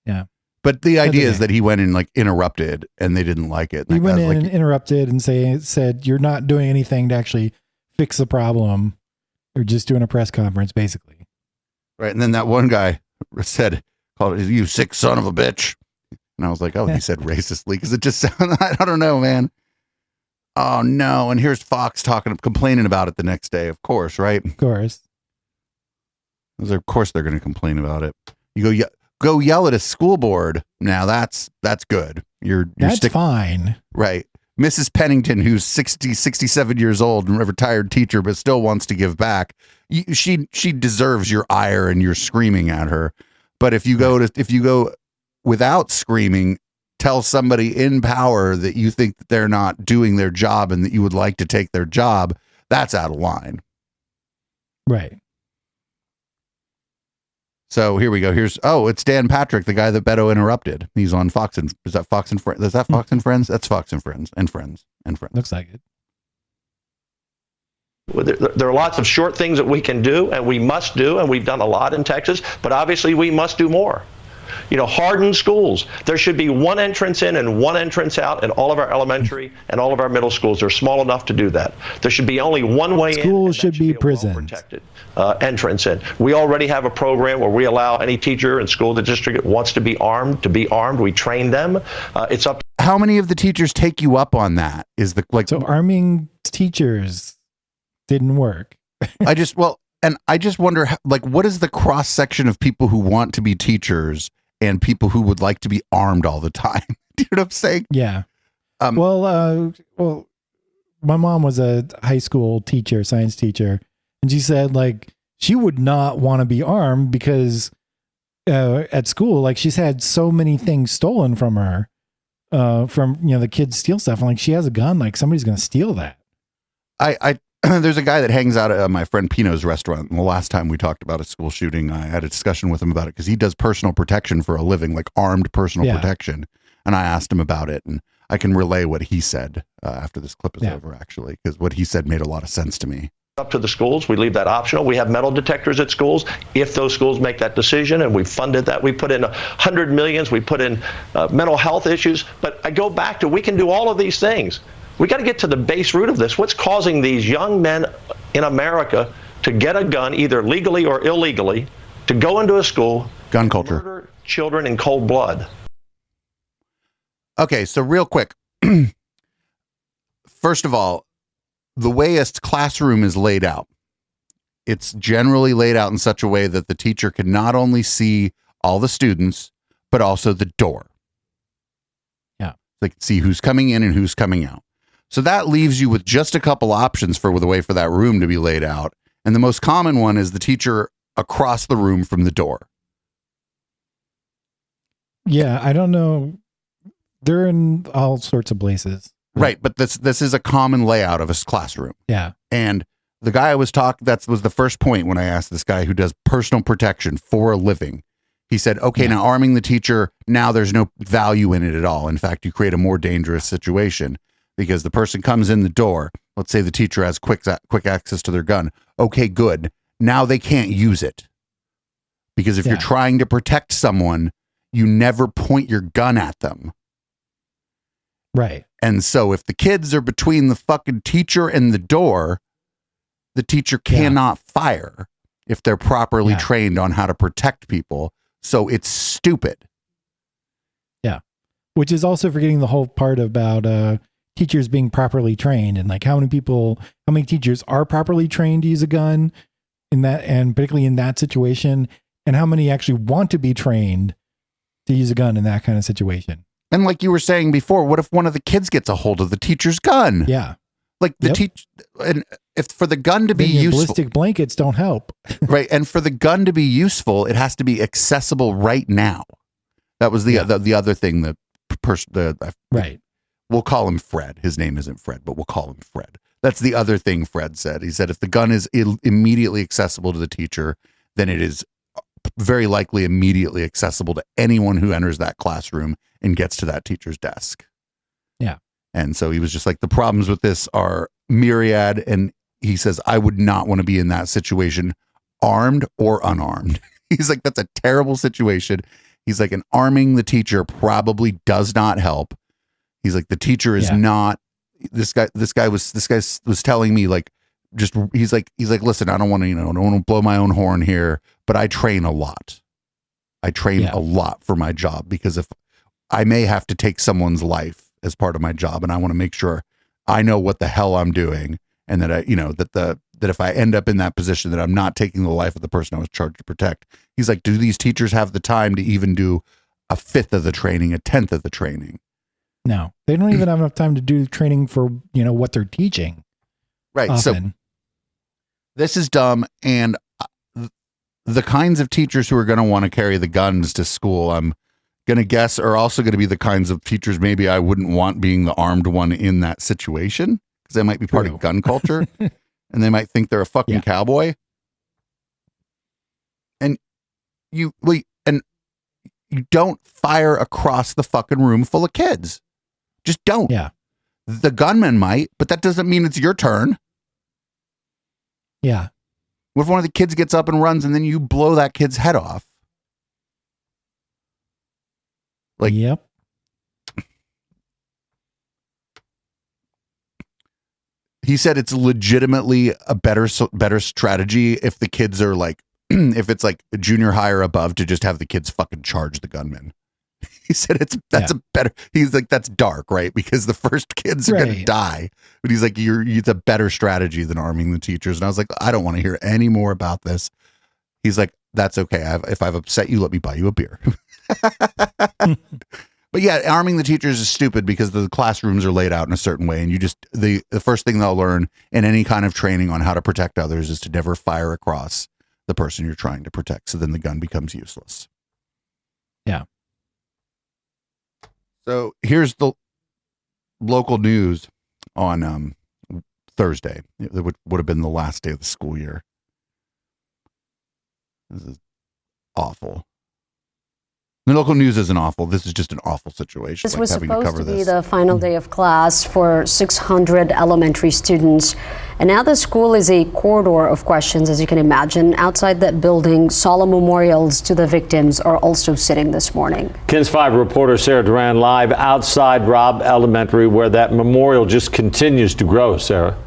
Yeah. But the idea is that he went and like interrupted and they didn't like it. He went in like, and interrupted and said, you're not doing anything to actually fix the problem. You're just doing a press conference, basically. Right. And then that one guy called it, you sick son of a bitch. And I was like, oh, he said racistly because it just sounded, I don't know, man. Oh, no. And here's Fox complaining about it the next day, of course, right? Of course. Of course they're going to complain about it. You go yell at a school board. Now that's good. That's fine. Right. Mrs. Pennington, who's 67 years old and a retired teacher, but still wants to give back. She deserves your ire and your screaming at her. But if you go without screaming, tell somebody in power that you think that they're not doing their job and that you would like to take their job, that's out of line. Right. So here we go. It's Dan Patrick, the guy that Beto interrupted. He's on Fox and is that Fox and Friends? Is that Fox and Friends? That's Fox and Friends and Friends and Friends. Looks like it. Well, there are lots of short things that we can do and we must do, and we've done a lot in Texas, but obviously we must do more. Harden schools. There should be one entrance in and one entrance out in all of our elementary and all of our middle schools. They're small enough to do that. There should be only one way in. Schools should be prisons. Protected entrance in. We already have a program where we allow any teacher in school the district that wants to be armed to be armed. We train them. It's up. How many of the teachers take you up on that? So arming teachers didn't work. I just wonder, what is the cross section of people who want to be teachers and people who would like to be armed all the time? Do you know what I'm saying? Yeah. Well, my mom was a high school teacher, science teacher, and she said she would not want to be armed because at school, she's had so many things stolen from her, from the kids steal stuff, and she has a gun, somebody's going to steal that. There's a guy that hangs out at my friend Pino's restaurant. And the last time we talked about a school shooting, I had a discussion with him about it because he does personal protection for a living, armed personal protection. And I asked him about it, and I can relay what he said after this clip is over, actually, because what he said made a lot of sense to me. Up to the schools. We leave that optional. We have metal detectors at schools. If those schools make that decision, and we've funded that, we put in $100 million. We put in mental health issues. But I go back to, we can do all of these things. We got to get to the base root of this. What's causing these young men in America to get a gun, either legally or illegally, to go into a school, gun culture, murder children in cold blood? Okay, so real quick. First of all, the way a classroom is laid out, it's generally laid out in such a way that the teacher can not only see all the students, but also the door. Yeah. They can see who's coming in and who's coming out. So that leaves you with just a couple options for the way for that room to be laid out. And the most common one is the teacher across the room from the door. Yeah, I don't know. They're in all sorts of places. Right, but this is a common layout of a classroom. Yeah. And the guy I was talking, that was the first point when I asked this guy who does personal protection for a living. He said, okay, now arming the teacher, now there's no value in it at all. In fact, you create a more dangerous situation. Because the person comes in the door, let's say the teacher has quick access to their gun. Okay, good. Now they can't use it. Because if you're trying to protect someone, you never point your gun at them. Right. And so if the kids are between the fucking teacher and the door, the teacher cannot fire if they're properly trained on how to protect people. So it's stupid. Yeah. Which is also forgetting the whole part about teachers being properly trained, and how many teachers are properly trained to use a gun in that, and particularly in that situation, and how many actually want to be trained to use a gun in that kind of situation. And like you were saying before, what if one of the kids gets a hold of the teacher's gun? Yeah. And if for the gun to be useful, ballistic blankets don't help. Right. And for the gun to be useful, it has to be accessible right now. That was the other thing that right. We'll call him Fred. His name isn't Fred, but we'll call him Fred. That's the other thing Fred said. He said if the gun is immediately accessible to the teacher, then it is very likely immediately accessible to anyone who enters that classroom and gets to that teacher's desk. Yeah. And so he was just like, the problems with this are myriad. And he says, I would not want to be in that situation, armed or unarmed. He's like, that's a terrible situation. He's like, and arming the teacher probably does not help. He's like, the teacher is not, this guy was telling me like, he's like, listen, I don't want to, I don't want to blow my own horn here, but I train a lot. I train a lot for my job, because if I may have to take someone's life as part of my job, and I want to make sure I know what the hell I'm doing, and that that if I end up in that position, that I'm not taking the life of the person I was charged to protect. He's like, do these teachers have the time to even do a fifth of the training, a tenth of the training? No, they don't even have enough time to do training for, what they're teaching. Right. Often. So this is dumb. And the kinds of teachers who are going to want to carry the guns to school, I'm going to guess, are also going to be the kinds of teachers maybe I wouldn't want being the armed one in that situation, because they might be part of gun culture and they might think they're a fucking cowboy. And you don't fire across the fucking room full of kids. Just don't. Yeah. The gunman might, but that doesn't mean it's your turn. Yeah. What if one of the kids gets up and runs and then you blow that kid's head off? Like, yep. He said it's legitimately a better strategy if the kids are like, if it's like junior high or above, to just have the kids fucking charge the gunman. He said that's a better. He's like, that's dark, right? Because the first kids are gonna die. But he's like, it's a better strategy than arming the teachers. And I was like, I don't want to hear any more about this. He's like, that's okay. If I've upset you, let me buy you a beer. But yeah, arming the teachers is stupid, because the classrooms are laid out in a certain way, and you just the first thing they'll learn in any kind of training on how to protect others is to never fire across the person you're trying to protect. So then the gun becomes useless. Yeah. So here's the local news on Thursday. It would have been the last day of the school year. This is awful. The local news isn't awful. This is just an awful situation. This was supposed to be the final day of class for 600 elementary students. And now the school is a corridor of questions, as you can imagine. Outside that building, solemn memorials to the victims are also sitting this morning. KENS 5 reporter Sarah Duran live outside Robb Elementary, where that memorial just continues to grow. Sarah.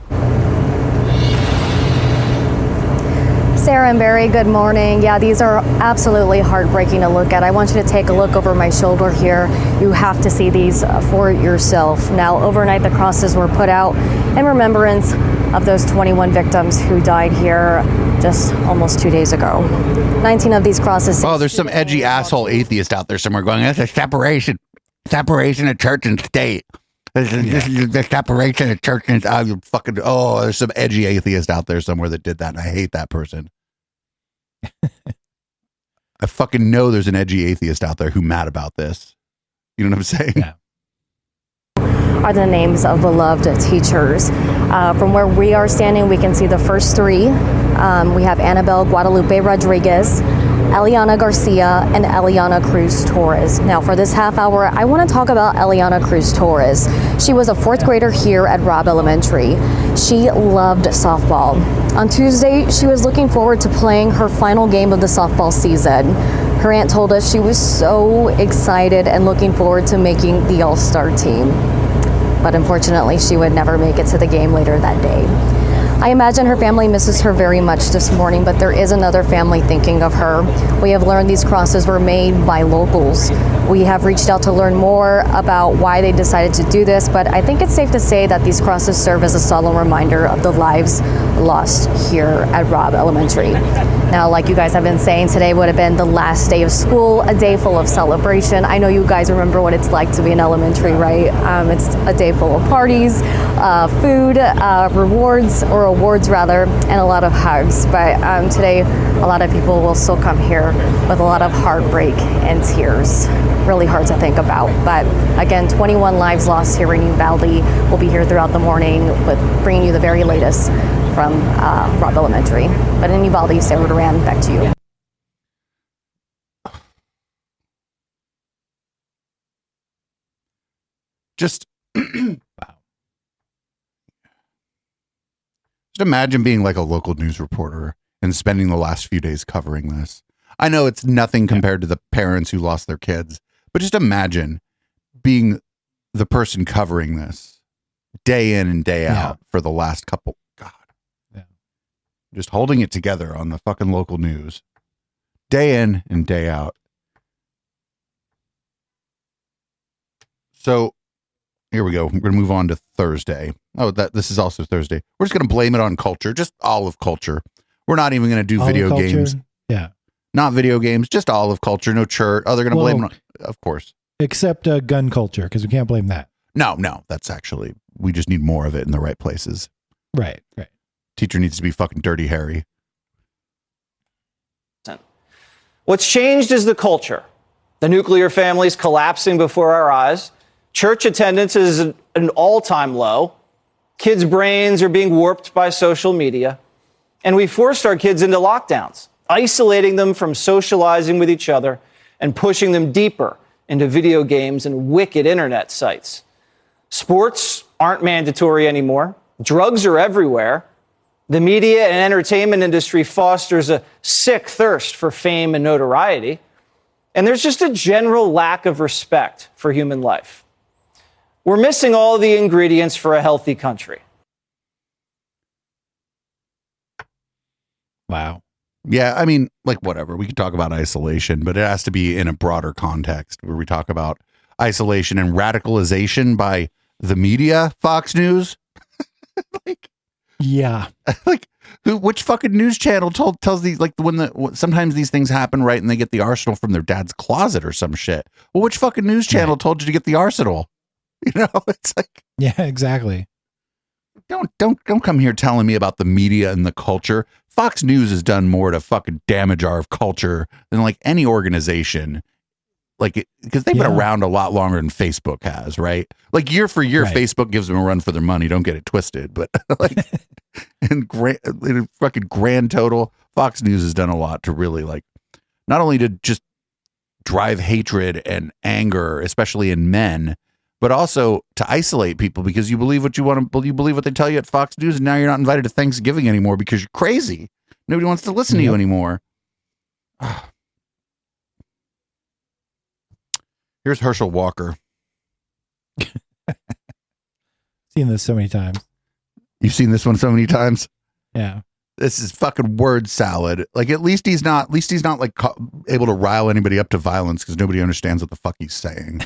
Sarah and Barry, good morning. Yeah, these are absolutely heartbreaking to look at. I want you to take a look over my shoulder here. You have to see these for yourself. Now, overnight, the crosses were put out in remembrance of those 21 victims who died here just almost 2 days ago. 19 of these crosses. Oh, there's some edgy asshole atheist out there somewhere going, that's a separation of church and state. This is the separation of church and there's some edgy atheist out there somewhere that did that, and I hate that person. I fucking know there's an edgy atheist out there who's mad about this. You know what I'm saying? Yeah. Are the names of beloved teachers. From where we are standing, we can see the first three. We have Annabelle Guadalupe Rodriguez, Eliana Garcia, and Eliana Cruz Torres. Now, for this half hour, I want to talk about Eliana Cruz Torres. She was a fourth grader here at Robb Elementary. She loved softball. On Tuesday, she was looking forward to playing her final game of the softball season. Her aunt told us she was so excited and looking forward to making the all-star team. But unfortunately, she would never make it to the game later that day. I imagine her family misses her very much this morning, but there is another family thinking of her. We have learned these crosses were made by locals. We have reached out to learn more about why they decided to do this, but I think it's safe to say that these crosses serve as a solemn reminder of the lives lost here at Robb Elementary. Now, like you guys have been saying, today would have been the last day of school, a day full of celebration. I know you guys remember what it's like to be in elementary, right? It's a day full of parties, food, awards rather, and a lot of hugs. But today, a lot of people will still come here with a lot of heartbreak and tears. Really hard to think about. But again, 21 lives lost here in Uvalde. We'll be here throughout the morning with bringing you the very latest from Robb Elementary. But in Uvalde, Sarah Duran, back to you. Just Just imagine being like a local news reporter and spending the last few days covering this. I know it's nothing compared to the parents who lost their kids, but just imagine being the person covering this day in and day out for the last couple. God, just holding it together on the fucking local news, day in and day out. So here we go. We're going to move on to Thursday. Oh, this is also Thursday. We're just going to blame it on culture, just olive culture. We're not even going to do video games. Yeah. Not video games, just olive culture, no church. Oh, they're going to blame it on, of course. Except gun culture, because we can't blame that. No, that's actually, we just need more of it in the right places. Right. Teacher needs to be fucking Dirty Harry. What's changed is the culture. The nuclear family's collapsing before our eyes. Church attendance is at an all-time low. Kids' brains are being warped by social media. And we forced our kids into lockdowns, isolating them from socializing with each other and pushing them deeper into video games and wicked internet sites. Sports aren't mandatory anymore. Drugs are everywhere. The media and entertainment industry fosters a sick thirst for fame and notoriety. And there's just a general lack of respect for human life. We're missing all the ingredients for a healthy country. Wow. Yeah, I mean, like, whatever. We could talk about isolation, but it has to be in a broader context where we talk about isolation and radicalization by the media, Fox News. Which fucking news channel tells these, like, sometimes these things happen, right? And they get the arsenal from their dad's closet or some shit. Well, which fucking news channel told you to get the arsenal? You know, it's like, yeah, exactly. Don't come here telling me about the media and the culture. Fox News has done more to fucking damage our culture than like any organization. Like, because they've been around a lot longer than Facebook has, right? Like year for year, Facebook gives them a run for their money. Don't get it twisted, but like in fucking grand total, Fox News has done a lot to really, like, not only to just drive hatred and anger, especially in men, but also to isolate people because you believe what you want to, you believe what they tell you at Fox News, and now you're not invited to Thanksgiving anymore because you're crazy. Nobody wants to listen to you anymore. Here's Herschel Walker. Seen this so many times. You've seen this one so many times? Yeah. This is fucking word salad. Like, at least he's not like able to rile anybody up to violence because nobody understands what the fuck he's saying.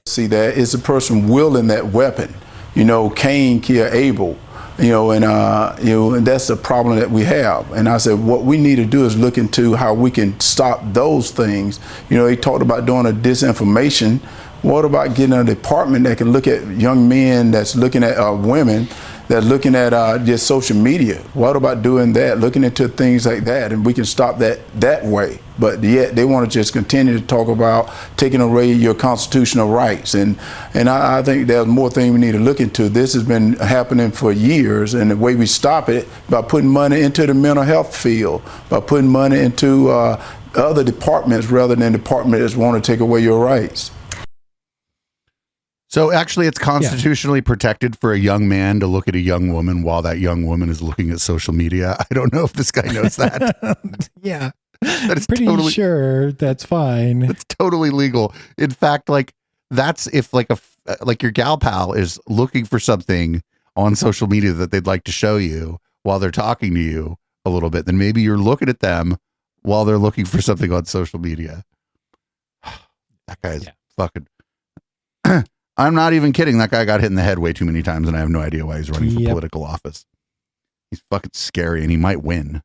See, that is a person wielding that weapon. You know, Cain killed Abel. And that's the problem that we have. And I said, what we need to do is look into how we can stop those things. You know, he talked about doing a disinformation. What about getting a department that can look at young men that's looking at women that's looking at just social media? What about doing that, looking into things like that, and we can stop that way? But yet they want to just continue to talk about taking away your constitutional rights. And I think there's more things we need to look into. This has been happening for years, and the way we stop it by putting money into the mental health field, by putting money into other departments rather than departments that want to take away your rights. So actually, it's constitutionally protected for a young man to look at a young woman while that young woman is looking at social media. I don't know if this guy knows that. Yeah. That is pretty sure that's fine. It's totally legal. In fact, like, that's if like your gal pal is looking for something on social media that they'd like to show you while they're talking to you a little bit, then maybe you're looking at them while they're looking for something on social media. That guy's fucking... I'm not even kidding. That guy got hit in the head way too many times, and I have no idea why he's running for political office. He's fucking scary, and he might win.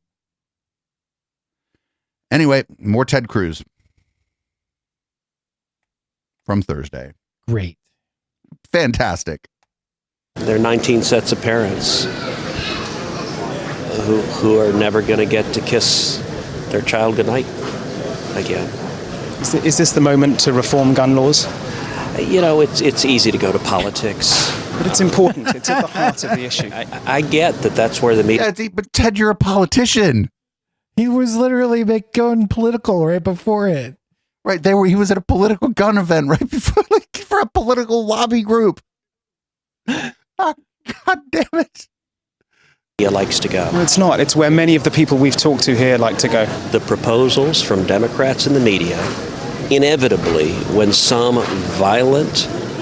Anyway, more Ted Cruz from Thursday. Great. Fantastic. There are 19 sets of parents who are never going to get to kiss their child goodnight again. Is this the moment to reform gun laws? You know, it's easy to go to politics. But it's important. It's at the heart of the issue. I get that that's where the media... Yeah, but Ted, you're a politician. He was literally going political right before it. Right. He was at a political gun event right before, like, for a political lobby group. Oh, God damn it. likes to go. Well, it's not. It's where many of the people we've talked to here like to go. The proposals from Democrats in the media, inevitably, when some violent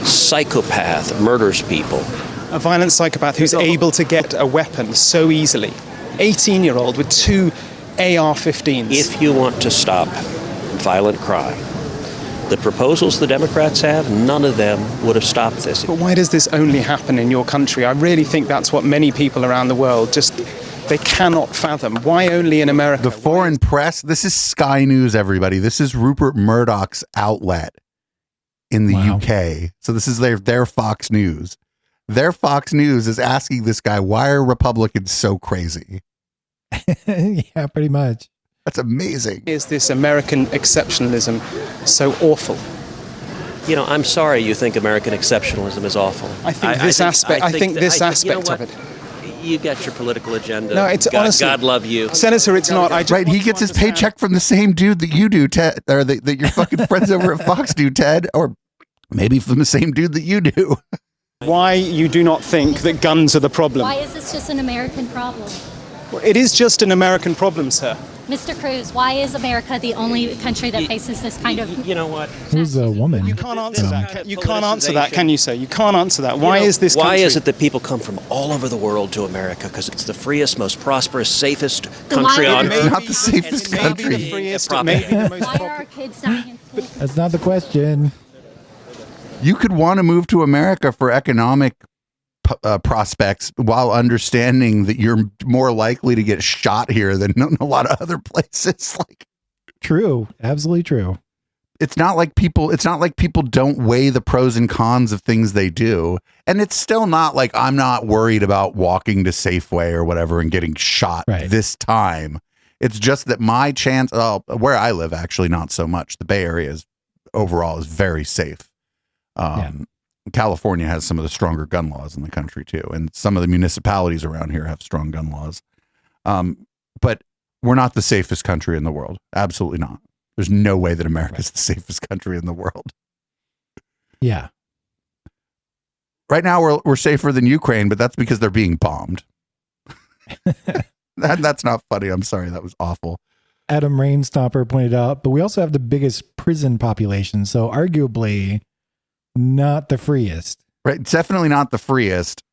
psychopath murders people. A violent psychopath who's able to get a weapon so easily. 18-year-old with 2 AR-15s. If you want to stop violent crime, the proposals the Democrats have, none of them would have stopped this. But why does this only happen in your country? I really think that's what many people around the world just, they cannot fathom. Why only in America? The foreign press, this is Sky News, everybody. This is Rupert Murdoch's outlet in the UK. So this is their Fox News. Their Fox News is asking this guy, why are Republicans so crazy? Yeah, pretty much. That's amazing. Is this American exceptionalism so awful? You know, I'm sorry you think American exceptionalism is awful. I think this aspect of it. You got your political agenda. No, it's honestly, God love you. Senator, it's not. Right, he gets his paycheck from the same dude that you do, Ted, or that your fucking friends over at Fox do, Ted, or maybe from the same dude that you do. Why you do not think that guns are the problem? Why is this just an American problem? Well, it is just an American problem, sir. Mr. Cruz, why is America the only country that faces this kind of... You know what? Who's a woman? You can't answer that. You can't answer that, can you, sir? You can't answer that. Why is this country... Why is it that people come from all over the world to America? Because it's the freest, most prosperous, safest country on earth. It's not the safest country. The freest, it may be the most Why are our kids dying in school? That's not the question. You could want to move to America for economic prospects while understanding that you're more likely to get shot here than in a lot of other places. Like, true, absolutely true. It's not like people don't weigh the pros and cons of things they do. And it's still not like I'm not worried about walking to Safeway or whatever and getting shot this time. It's just that my chance, where I live, actually not so much. The Bay Area overall is very safe. California has some of the stronger gun laws in the country too, and some of the municipalities around here have strong gun laws. But we're not the safest country in the world. Absolutely not. There's no way that America is the safest country in the world. Yeah. Right now we're safer than Ukraine, but that's because they're being bombed. That's not funny. I'm sorry. That was awful. Adam Rainstopper pointed out, but we also have the biggest prison population, so arguably not the freest. Right. Definitely not the freest.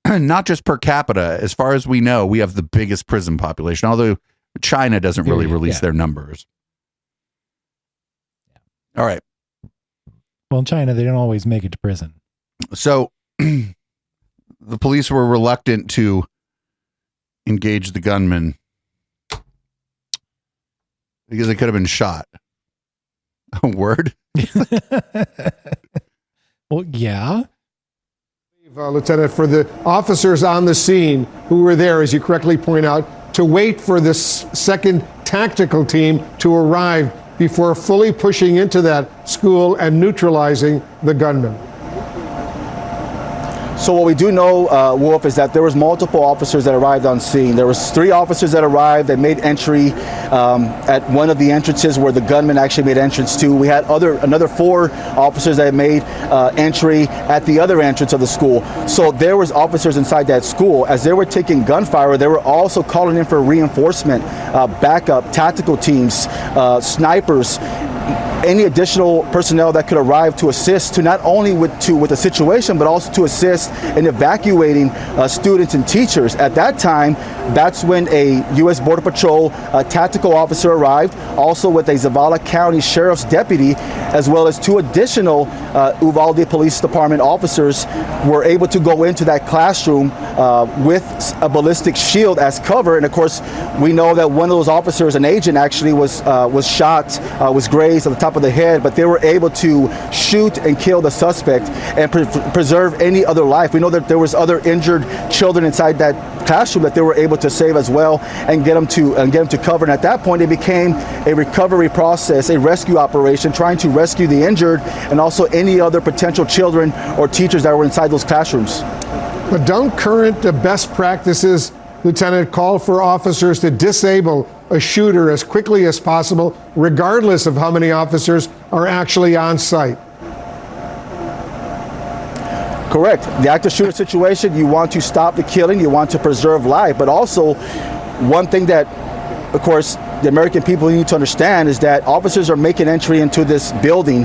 Not just per capita. As far as we know, we have the biggest prison population, although China doesn't really release their numbers. All right. Well, in China, they don't always make it to prison. So the police were reluctant to engage the gunman because they could have been shot. A word? Well, yeah. Lieutenant, for the officers on the scene who were there, as you correctly point out, to wait for this second tactical team to arrive before fully pushing into that school and neutralizing the gunman. So what we do know, Wolf, is that there was multiple officers that arrived on scene. There was 3 officers that arrived that made entry at one of the entrances where the gunman actually made entrance to. We had another 4 officers that made entry at the other entrance of the school. So there was officers inside that school. As they were taking gunfire, they were also calling in for reinforcement, backup, tactical teams, snipers, any additional personnel that could arrive to assist to not only with the situation, but also to assist in evacuating students and teachers. At that time, that's when a U.S. Border Patrol tactical officer arrived, also with a Zavala County Sheriff's deputy, as well as 2 additional Uvalde Police Department officers were able to go into that classroom with a ballistic shield as cover. And of course, we know that one of those officers, an agent, actually was shot, was grazed at the top of the head, but they were able to shoot and kill the suspect and preserve any other life. We know that there was other injured children inside that classroom that they were able to save as well and get them to cover. And at that point, it became a recovery process, a rescue operation, trying to rescue the injured and also any other potential children or teachers that were inside those classrooms. But don't current best practices, Lieutenant, call for officers to disable a shooter as quickly as possible, regardless of how many officers are actually on site? Correct. The active shooter situation, you want to stop the killing, you want to preserve life, but also one thing that, of course, the American people need to understand is that officers are making entry into this building.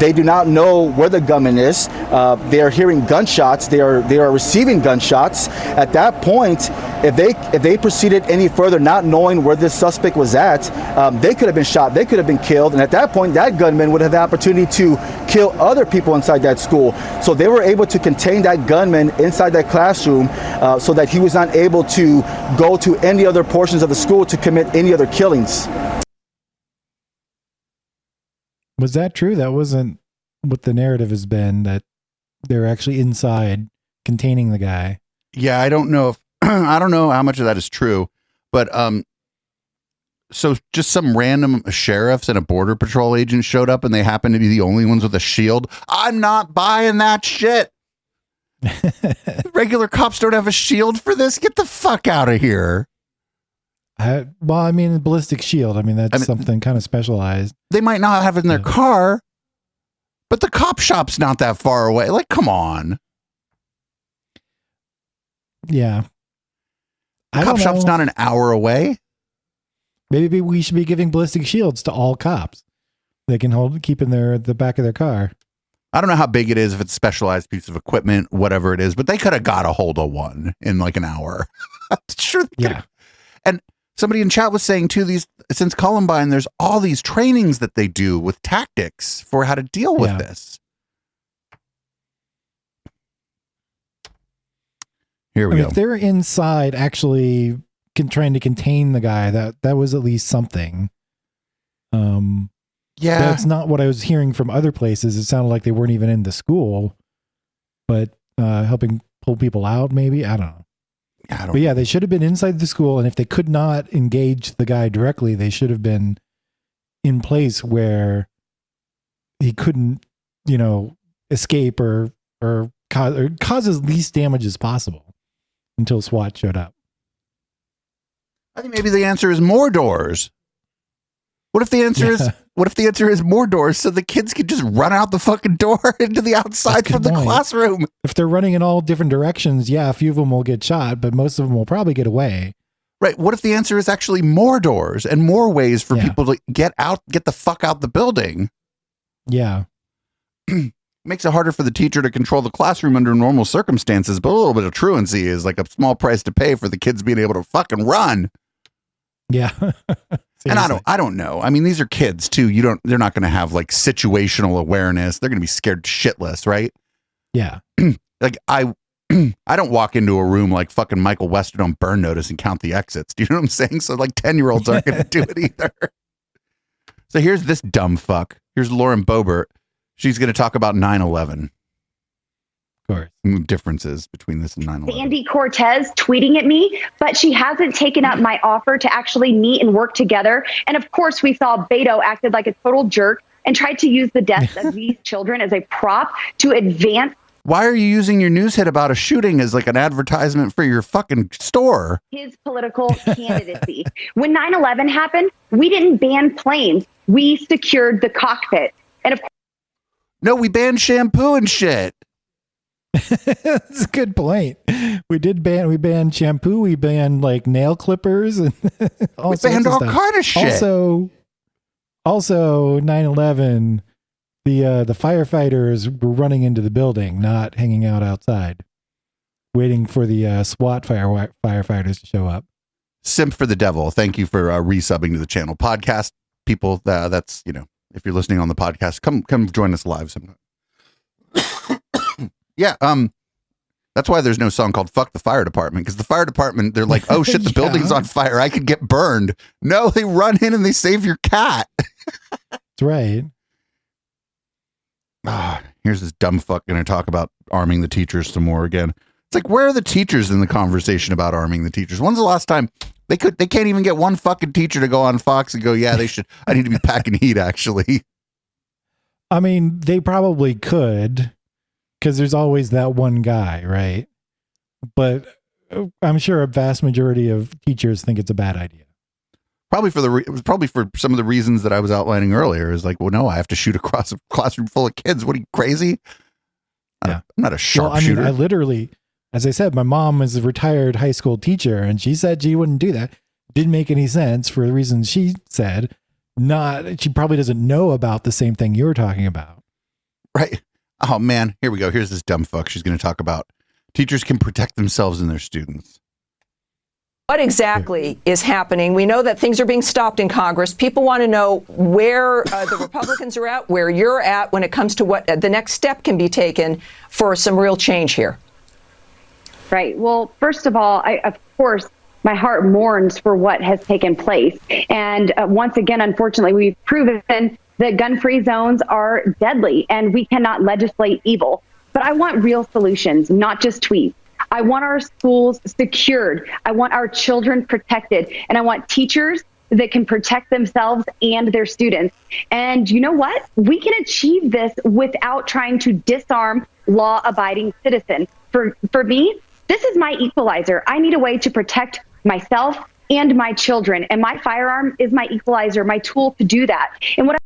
They do not know where the gunman is. They are hearing gunshots. They are receiving gunshots. At that point, if they proceeded any further, not knowing where this suspect was at, they could have been shot. They could have been killed. And at that point, that gunman would have the opportunity to kill other people inside that school. So they were able to contain that gunman inside that classroom so that he was not able to go to any other portions of the school to commit any other killings. Was that true? That wasn't what the narrative has been, that they're actually inside containing the guy. Yeah, I don't know if I don't know how much of that is true, but so just some random sheriffs and a border patrol agent showed up and they happen to be the only ones with a shield. I'm not buying that shit. Regular cops don't have a shield for this. Get the fuck out of here. Well, I mean, ballistic shield. I mean, that's something kind of specialized. They might not have it in their car, but the cop shop's not that far away. Like, come on. Yeah. The cop shop's not an hour away. Maybe we should be giving ballistic shields to all cops. They can keep in the back of their car. I don't know how big it is, if it's a specialized piece of equipment, whatever it is, but they could have got a hold of one in like an hour. Sure. Yeah. And somebody in chat was saying too, since Columbine, there's all these trainings that they do with tactics for how to deal with this. Here we go. If they're inside actually trying to contain the guy, that was at least something. Yeah. That's not what I was hearing from other places. It sounded like they weren't even in the school, but helping pull people out, maybe. I don't know. But yeah, they should have been inside the school, and if they could not engage the guy directly, they should have been in place where he couldn't, escape or cause as least damage as possible until SWAT showed up. I think maybe the answer is more doors. What if the answer is more doors so the kids could just run out the fucking door into the outside from the classroom? If they're running in all different directions, yeah, a few of them will get shot, but most of them will probably get away. Right. What if the answer is actually more doors and more ways for people to get the fuck out the building? Yeah. Makes it harder for the teacher to control the classroom under normal circumstances, but a little bit of truancy is like a small price to pay for the kids being able to fucking run. Yeah. And I don't know. I mean, these are kids too. They're not going to have like situational awareness. They're going to be scared shitless, right? Yeah. Like I don't walk into a room like fucking Michael Western on Burn Notice and count the exits. Do you know what I'm saying? So like 10-year-olds aren't going to do it either. So here's this dumb fuck. Here's Lauren Boebert. She's going to talk about 9/11. Of course. Differences between this and 9/11. Sandy Cortez tweeting at me, but she hasn't taken up my offer to actually meet and work together. And of course, we saw Beto acted like a total jerk and tried to use the deaths of these children as a prop to advance. Why are you using your news hit about a shooting as like an advertisement for your fucking store? His political candidacy. When 9/11 happened, we didn't ban planes. We secured the cockpit. And of course, no, we banned shampoo and shit. That's a good point. We banned shampoo. We banned like nail clippers and we banned all kind of shit. Also 9/11, the firefighters were running into the building, not hanging out outside, waiting for the SWAT firefighters to show up. Simp for the devil. Thank you for resubbing to the channel. Podcast people, that's, if you're listening on the podcast, come join us live sometime. Yeah, that's why there's no song called Fuck the Fire Department, because the fire department, they're like, oh shit, the building's on fire, I could get burned. No, they run in and they save your cat. That's right. Here's this dumb fuck going to talk about arming the teachers some more again. It's like, where are the teachers in the conversation about arming the teachers? When's the last time they can't even get one fucking teacher to go on Fox and go, yeah, they should, I need to be packing heat, actually. I mean, they probably could, because there's always that one guy, right? But I'm sure a vast majority of teachers think it's a bad idea. Probably for some of the reasons that I was outlining earlier. Is like, well, no, I have to shoot across a classroom full of kids. What are you, crazy? I'm not a sharpshooter. I literally, as I said, my mom is a retired high school teacher, and she said she wouldn't do that. Didn't make any sense for the reasons she said. She probably doesn't know about the same thing you're talking about. Right. Oh man, here we go. Here's this dumb fuck. She's going to talk about teachers can protect themselves and their students. What exactly is happening? We know that things are being stopped in Congress. People want to know where the Republicans are at, where you're at when it comes to what the next step can be taken for some real change here. Right. Well, first of all, of course, my heart mourns for what has taken place. And once again, unfortunately, we've proven that gun-free zones are deadly and we cannot legislate evil. But I want real solutions, not just tweets. I want our schools secured. I want our children protected. And I want teachers that can protect themselves and their students. And you know what? We can achieve this without trying to disarm law-abiding citizens. For me, this is my equalizer. I need a way to protect myself and my children. And my firearm is my equalizer, my tool to do that. And what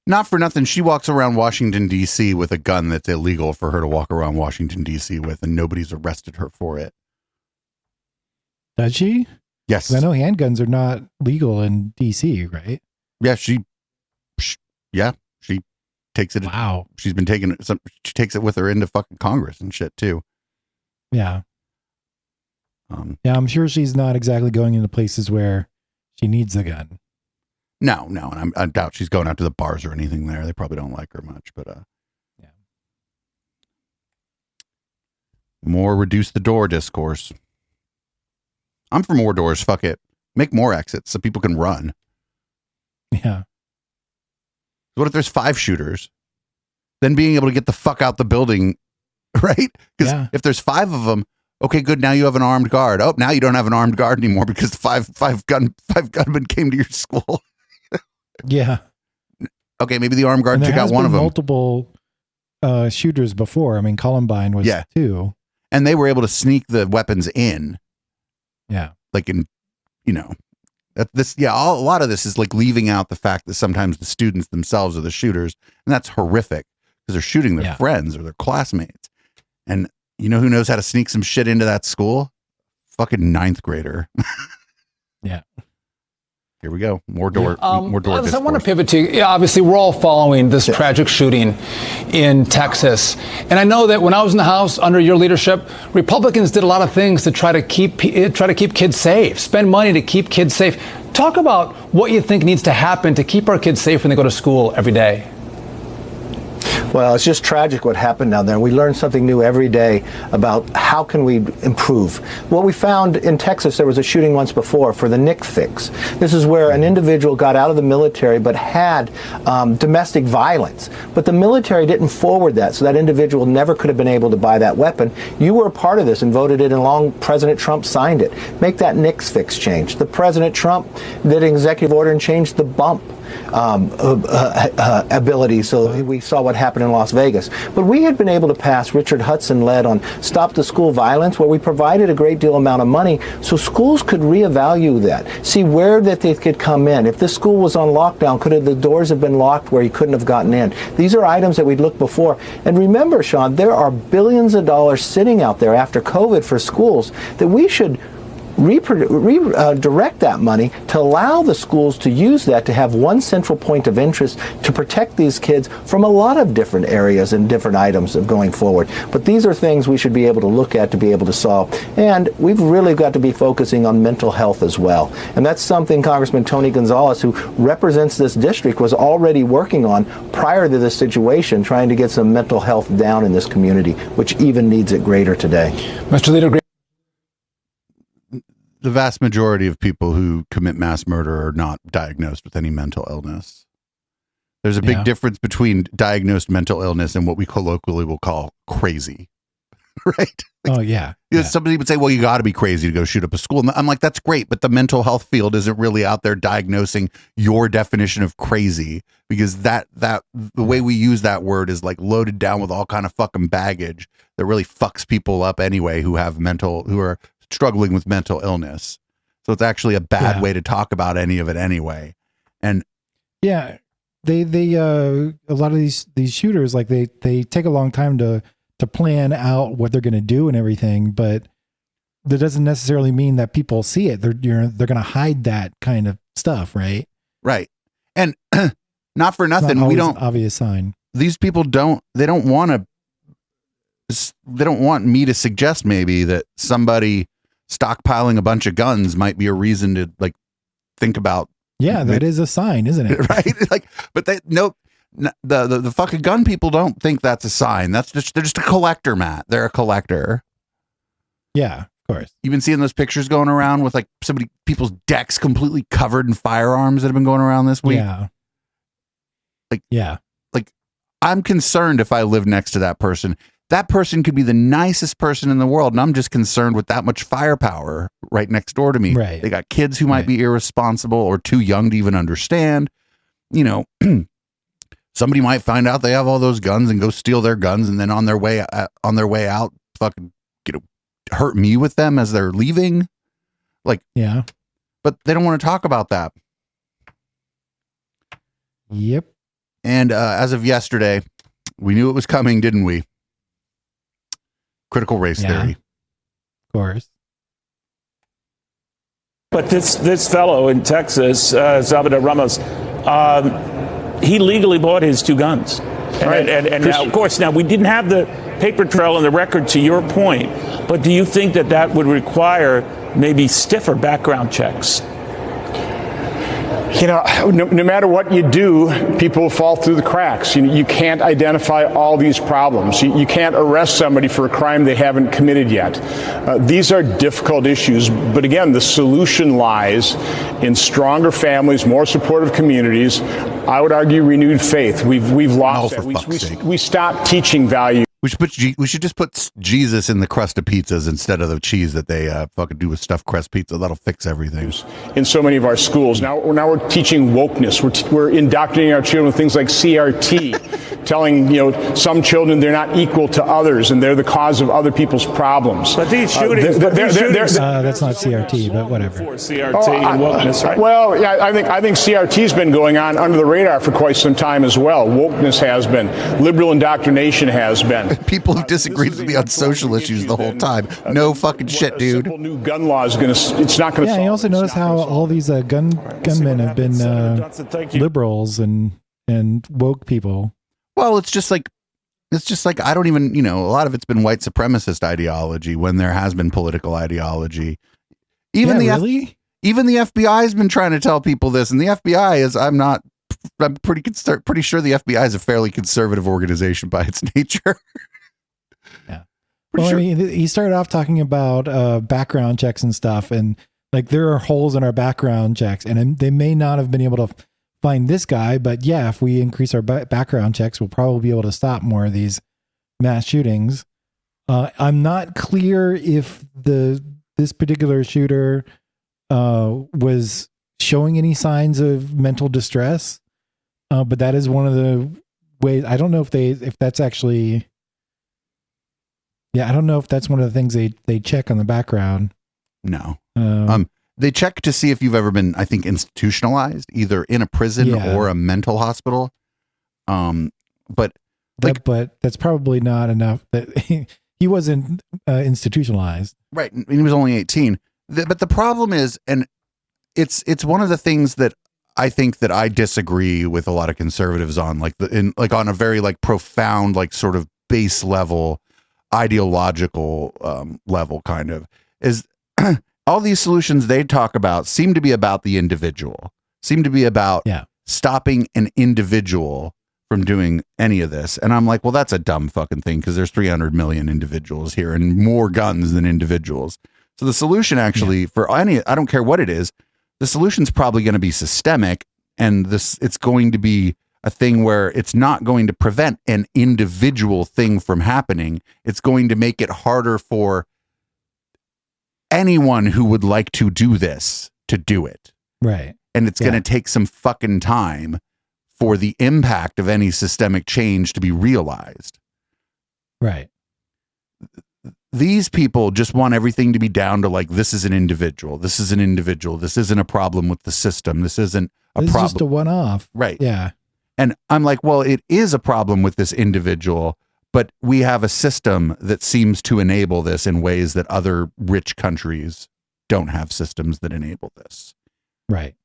Not for nothing, she walks around Washington, D.C. with a gun that's illegal for her to walk around Washington, D.C. with, and nobody's arrested her for it. Does she? Yes. I know handguns are not legal in D.C., right? Yeah, she takes it. Wow. She takes it with her into fucking Congress and shit, too. Yeah. Yeah, I'm sure she's not exactly going into places where she needs a gun. No, and I doubt she's going out to the bars or anything there. They probably don't like her much, but yeah. More reduce the door discourse. I'm for more doors. Fuck it. Make more exits so people can run. Yeah. What if there's 5 shooters? Then being able to get the fuck out the building, right? Because if there's 5 of them, okay, good. Now you have an armed guard. Oh, now you don't have an armed guard anymore because five gunmen came to your school. Yeah. Okay, maybe the armed guard took out one of them. Multiple shooters before. I mean, Columbine was 2. And they were able to sneak the weapons in. Yeah. Like in, a lot of this is like leaving out the fact that sometimes the students themselves are the shooters. And that's horrific because they're shooting their friends or their classmates. And you know who knows how to sneak some shit into that school? Fucking 9th grader. Yeah. Here we go. More door. I want to pivot to, obviously, we're all following this tragic shooting in Texas. And I know that when I was in the House under your leadership, Republicans did a lot of things to try to keep kids safe, spend money to keep kids safe. Talk about what you think needs to happen to keep our kids safe when they go to school every day. Well, it's just tragic what happened down there. We learn something new every day about how can we improve. What we found in Texas, there was a shooting once before for the NIC fix. This is where an individual got out of the military but had domestic violence. But the military didn't forward that, so that individual never could have been able to buy that weapon. You were a part of this and voted it along. President Trump signed it. Make that NIC fix change. The President Trump did an executive order and changed the bump ability, so we saw what happened in Las Vegas. But we had been able to pass, Richard Hudson led on Stop the School Violence, where we provided a great deal amount of money so schools could reevaluate that, see where that they could come in. If this school was on lockdown, could the doors have been locked where you couldn't have gotten in? These are items that we'd looked before. And remember, Sean, there are billions of dollars sitting out there after COVID for schools that we should redirect that money to allow the schools to use that to have one central point of interest to protect these kids from a lot of different areas and different items of going forward. But these are things we should be able to look at to be able to solve. And we've really got to be focusing on mental health as well. And that's something Congressman Tony Gonzalez, who represents this district, was already working on prior to this situation, trying to get some mental health down in this community, which even needs it greater today. Mr. Leader, the vast majority of people who commit mass murder are not diagnosed with any mental illness. There's a big difference between diagnosed mental illness and what we colloquially will call crazy, right? Somebody would say, well, you got to be crazy to go shoot up a school. And I'm like, that's great, but the mental health field isn't really out there diagnosing your definition of crazy, because that the way we use that word is like loaded down with all kind of fucking baggage that really fucks people up anyway who are struggling with mental illness. So it's actually a bad way to talk about any of it anyway. And they a lot of these shooters, like they take a long time to to plan out what they're going to do and everything, but that doesn't necessarily mean that people see it. They're going to hide that kind of stuff, right? Right. And not for It's not nothing, we always don't an obvious sign. These people don't want me to suggest maybe that somebody stockpiling a bunch of guns might be a reason to like think about. Yeah, that is a sign, isn't it? Right? Like, but the fucking gun people don't think that's a sign. They're just a collector, Matt. They're a collector. Yeah, of course. You've been seeing those pictures going around with like people's decks completely covered in firearms that have been going around this week. Yeah. Like I'm concerned if I live next to that person. That person could be the nicest person in the world, and I'm just concerned with that much firepower right next door to me. Right. They got kids who might be irresponsible or too young to even understand. You know, somebody might find out they have all those guns and go steal their guns, and then on their way out, fucking hurt me with them as they're leaving. Like, yeah, but they don't want to talk about that. Yep. And as of yesterday, we knew it was coming, didn't we? Critical race theory. Of course. But this fellow in Texas, Salvador Ramos, he legally bought his 2 guns. And now, of course, we didn't have the paper trail and the record, to your point, but do you think that would require maybe stiffer background checks? You know, no matter what you do, people fall through the cracks. You can't identify all these problems. You can't arrest somebody for a crime they haven't committed yet. These are difficult issues, but again, the solution lies in stronger families, more supportive communities. I would argue renewed faith. We've lost that. We stopped teaching value. We should just put Jesus in the crust of pizzas instead of the cheese that they fucking do with stuffed crust pizza. That'll fix everything. In so many of our schools now we're teaching wokeness. We're indoctrinating our children with things like CRT, telling some children they're not equal to others and they're the cause of other people's problems. But these shootings, that's not CRT, but whatever. CRT and wokeness, right? Well, yeah, I think CRT's been going on under the radar for quite some time as well. Wokeness has been. Liberal indoctrination has been. People who disagreed with me on social issues the whole time. No fucking shit, dude. New gun law is it's not going to. Yeah, you also notice how all these gunmen have been liberals and woke people. Well, it's just like I don't even, a lot of it's been white supremacist ideology when there has been political ideology. Even the FBI has been trying to tell people this, and the FBI is I'm pretty sure the FBI is a fairly conservative organization by its nature. Yeah. Well, I mean, he started off talking about background checks and stuff, and like there are holes in our background checks, and they may not have been able to find this guy, but yeah, if we increase our background checks, we'll probably be able to stop more of these mass shootings. I'm not clear if this particular shooter was showing any signs of mental distress, but that is one of the ways. I don't know if that's actually. Yeah, I don't know if that's one of the things they check on the background. No. They check to see if you've ever been, I think, institutionalized, either in a prison or a mental hospital. But that's probably not enough. That he wasn't institutionalized, right? He was only 18. But the problem is, and it's one of the things that I think that I disagree with a lot of conservatives on, like on a very profound, sort of base level, ideological level, kind of, is all these solutions they talk about seem to be about the individual, seem to be about stopping an individual from doing any of this. And I'm like, well, that's a dumb fucking thing, because there's 300 million individuals here and more guns than individuals. So the solution actually for I don't care what it is, the solution's probably going to be systemic, and it's going to be a thing where it's not going to prevent an individual thing from happening. It's going to make it harder for anyone who would like to do this to do it. Right. And it's going to take some fucking time for the impact of any systemic change to be realized. Right. These people just want everything to be down to this is an individual. This is an individual. This isn't a problem with the system. This isn't a problem. It's just a one-off. Right. Yeah. And I'm like, well, it is a problem with this individual, But we have a system that seems to enable this in ways that other rich countries don't have systems that enable this. Right.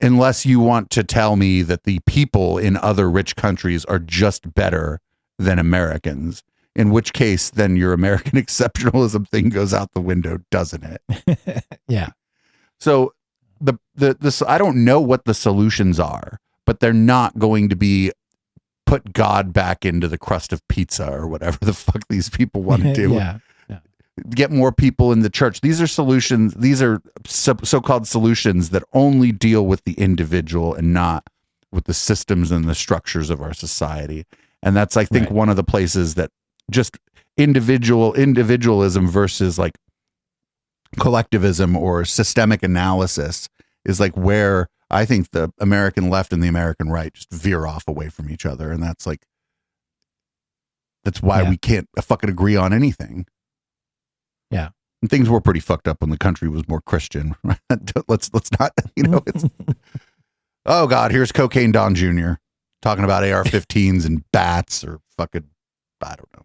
Unless you want to tell me that the people in other rich countries are just better than Americans, in which case then your American exceptionalism thing goes out the window, doesn't it? Yeah. So this I don't know what the solutions are, but they're not going to be put God back into the crust of pizza or whatever the fuck these people want to do. Yeah. Get more people in the church. These are solutions. These are so-called solutions that only deal with the individual and not with the systems and the structures of our society. And that's, I think, one of the places that just individualism versus like collectivism or systemic analysis is like where I think the American left and the American right just veer off away from each other. And that's why we can't fucking agree on anything. Yeah. And things were pretty fucked up when the country was more Christian. let's not, it's, oh God, here's Cocaine Don Jr. talking about AR-15s and bats or fucking, I don't know.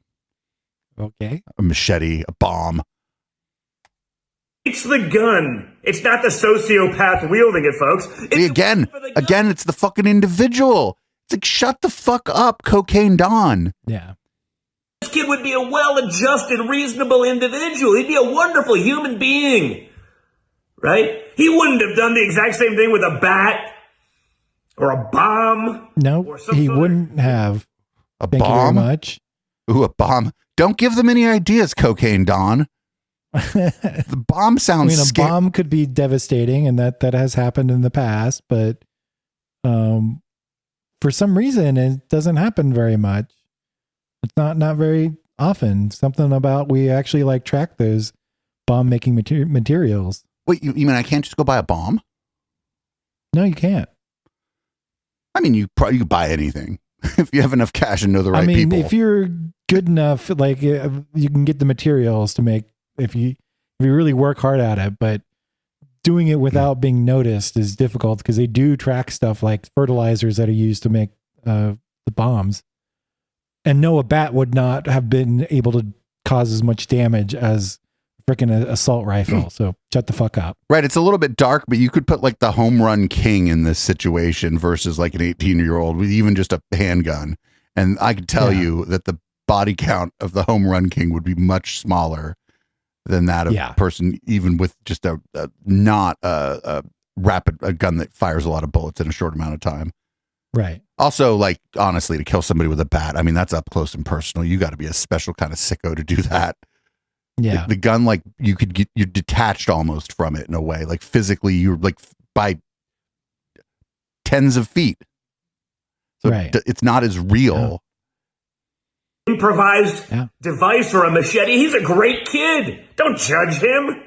Okay. A machete, a bomb. It's the gun. It's not the sociopath wielding it, folks. Again, it's the fucking individual. It's like, shut the fuck up, Cocaine Don. Yeah. This kid would be a well-adjusted, reasonable individual. He'd be a wonderful human being, right? He wouldn't have done the exact same thing with a bat or a bomb. No, he wouldn't have. A Thank bomb? you very much. Ooh, a bomb. Don't give them any ideas, Cocaine Don. The bomb sounds a bomb could be devastating, and that has happened in the past, but for some reason it doesn't happen very much. It's not very often. Something about we actually like track those bomb making materials. Wait, you mean I can't just go buy a bomb? No, you can't. I mean, you buy anything if you have enough cash and know the right people. If you're good enough, like you can get the materials to make. If you really work hard at it, but doing it without being noticed is difficult because they do track stuff like fertilizers that are used to make the bombs. And no, a bat would not have been able to cause as much damage as freaking assault rifle. So shut the fuck up. Right. It's a little bit dark, but you could put like the home run king in this situation versus like an 18-year-old with even just a handgun. And I could tell you that the body count of the home run king would be much smaller than that of a person, even with just a gun that fires a lot of bullets in a short amount of time. Right. Also, like, honestly, to kill somebody with a bat, I mean, that's up close and personal. You got to be a special kind of sicko to do that. Yeah. The gun, like, you're detached almost from it in a way. Like, physically, you're like by tens of feet. So it's not as real. Improvised device or a machete. He's a great kid. Don't judge him.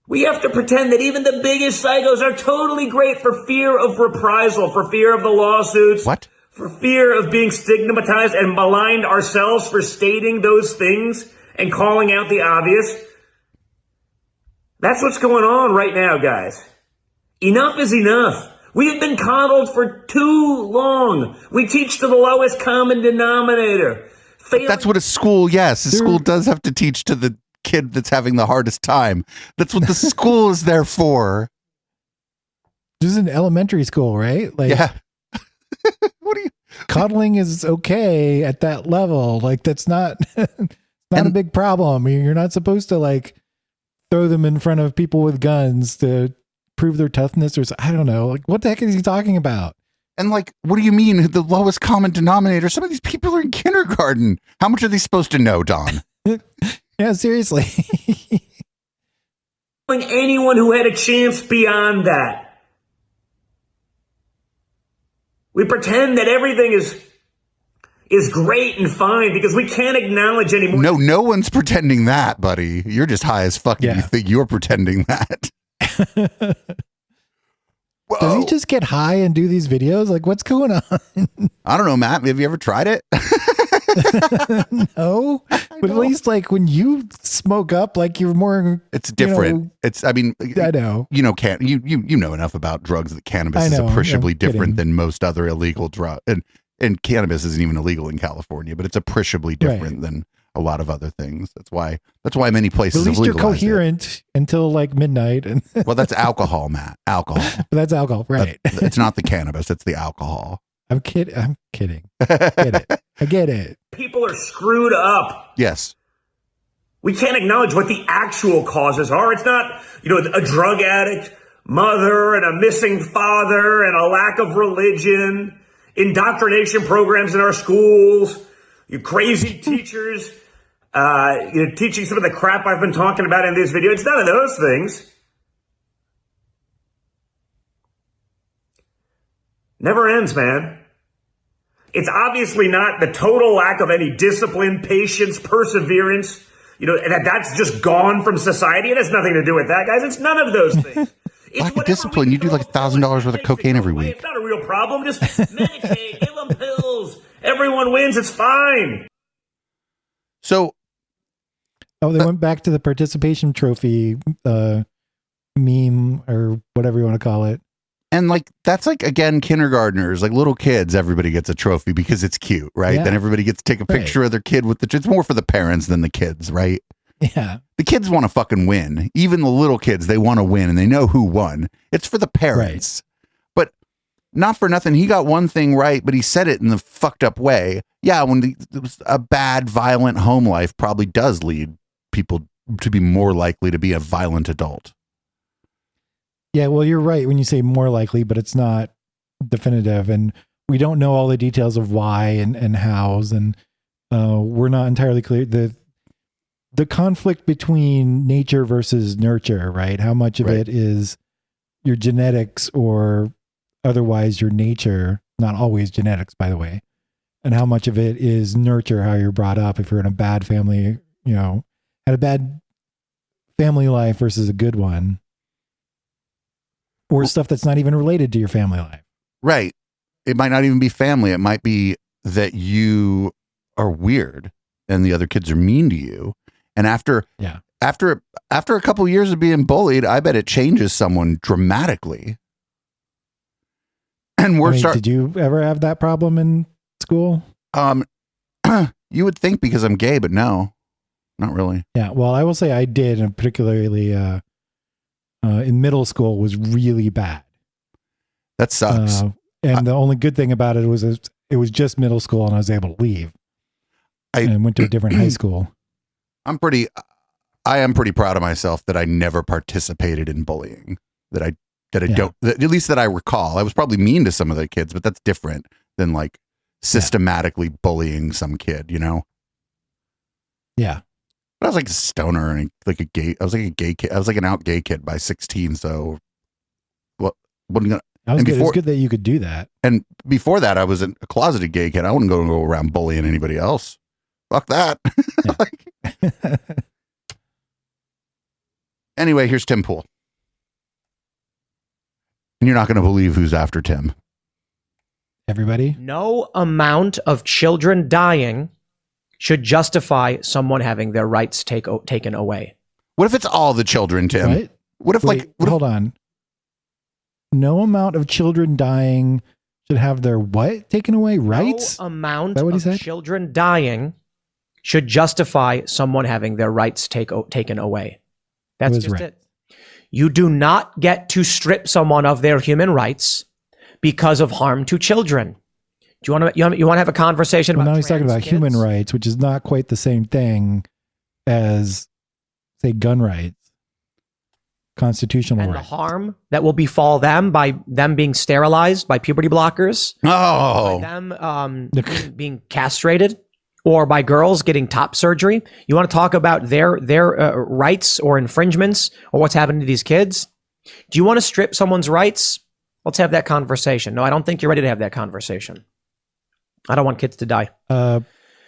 We have to pretend that even the biggest psychos are totally great for fear of reprisal, for fear of the lawsuits. What? For fear of being stigmatized and maligned ourselves for stating those things and calling out the obvious. That's what's going on right now, guys. Enough is enough. We have been coddled for too long. We teach to the lowest common denominator. That's what a school, a school does have to teach to the kid that's having the hardest time. That's what the school is there for. This is an elementary school, right? Like, yeah. What are you? Coddling is okay at that level. Like, that's not a big problem. You're not supposed to like throw them in front of people with guns to prove their toughness, or I don't know. Like, what the heck is he talking about? And like, what do you mean the lowest common denominator? Some of these people are in kindergarten. How much are they supposed to know, Don? Yeah, seriously. Anyone who had a chance beyond that. We pretend that everything is great and fine because we can't acknowledge anymore. No one's pretending that, buddy. You're just high as fuck. You think you're pretending that. Does he just get high and do these videos? Like, what's going on? I don't know, Matt. Have you ever tried it? No, but at least like when you smoke up, like you're more. It's different. I know. You know enough about drugs that cannabis is appreciably different than most other illegal drugs. And And cannabis isn't even illegal in California, but it's appreciably different than a lot of other things. That's why many places At least have you're legalized coherent until like midnight. And well, that's alcohol, Matt. Alcohol. That's alcohol, right? It's not the cannabis; it's the alcohol. I'm kidding. I get it. People are screwed up. Yes. We can't acknowledge what the actual causes are. It's not, a drug addict, mother, and a missing father, and a lack of religion, indoctrination programs in our schools, you crazy teachers, teaching some of the crap I've been talking about in this video. It's none of those things. Never ends, man. It's obviously not the total lack of any discipline, patience, perseverance, that's just gone from society. It has nothing to do with that, guys. It's none of those things. Lack of discipline. You do like $1,000 worth of cocaine every week. It's not a real problem. Just medicate, give them pills. Everyone wins. It's fine. So, they went back to the participation trophy meme or whatever you want to call it. And that's again, kindergartners, little kids, everybody gets a trophy because it's cute, right? Yeah. Then everybody gets to take a picture of their kid with it's more for the parents than the kids, right? Yeah. The kids want to fucking win. Even the little kids, they want to win and they know who won. It's for the parents. But not for nothing. He got one thing right, but he said it in the fucked up way. Yeah. A bad, violent home life probably does lead people to be more likely to be a violent adult. Yeah, well, you're right when you say more likely, but it's not definitive. And we don't know all the details of why and hows. And we're not entirely clear. The conflict between nature versus nurture, right? How much of it is your genetics or otherwise your nature, not always genetics, by the way. And how much of it is nurture, how you're brought up. If you're in a bad family, had a bad family life versus a good one. Or stuff that's not even related to your family life. Right. It might not even be family. It might be that you are weird and the other kids are mean to you. And after a couple of years of being bullied, I bet it changes someone dramatically. And did you ever have that problem in school? You would think because I'm gay, but no, not really. Yeah. Well, I will say I did, and particularly, in middle school was really bad. That sucks. And the only good thing about it was it was just middle school and I was able to leave. And went to a different high school. I am pretty proud of myself that I never participated in bullying. At least that I recall. I was probably mean to some of the kids, but that's different than systematically bullying some kid, Yeah. But I was like a stoner and I was like a gay kid. I was like an out gay kid by 16. So what are you gonna? It's good that you could do that. And before that, I was a closeted gay kid. I wouldn't go around bullying anybody else. Fuck that. Anyway, here's Tim Pool. And you're not going to believe who's after Tim. Everybody? No amount of children dying should justify someone having their rights taken away. What if it's all the children, Tim? Right? What if hold on. No amount of children dying should have their what taken away? Rights? No amount of children dying should justify someone having their rights taken away. That's just it. You do not get to strip someone of their human rights because of harm to children. Do you want to have a conversation about? Now he's talking about human rights, which is not quite the same thing as, say, gun rights, constitutional rights. And the harm that will befall them by them being sterilized by puberty blockers. Oh, by them being castrated, or by girls getting top surgery. You want to talk about their rights or infringements or what's happening to these kids? Do you want to strip someone's rights? Let's have that conversation. No, I don't think you're ready to have that conversation. I don't want kids to die.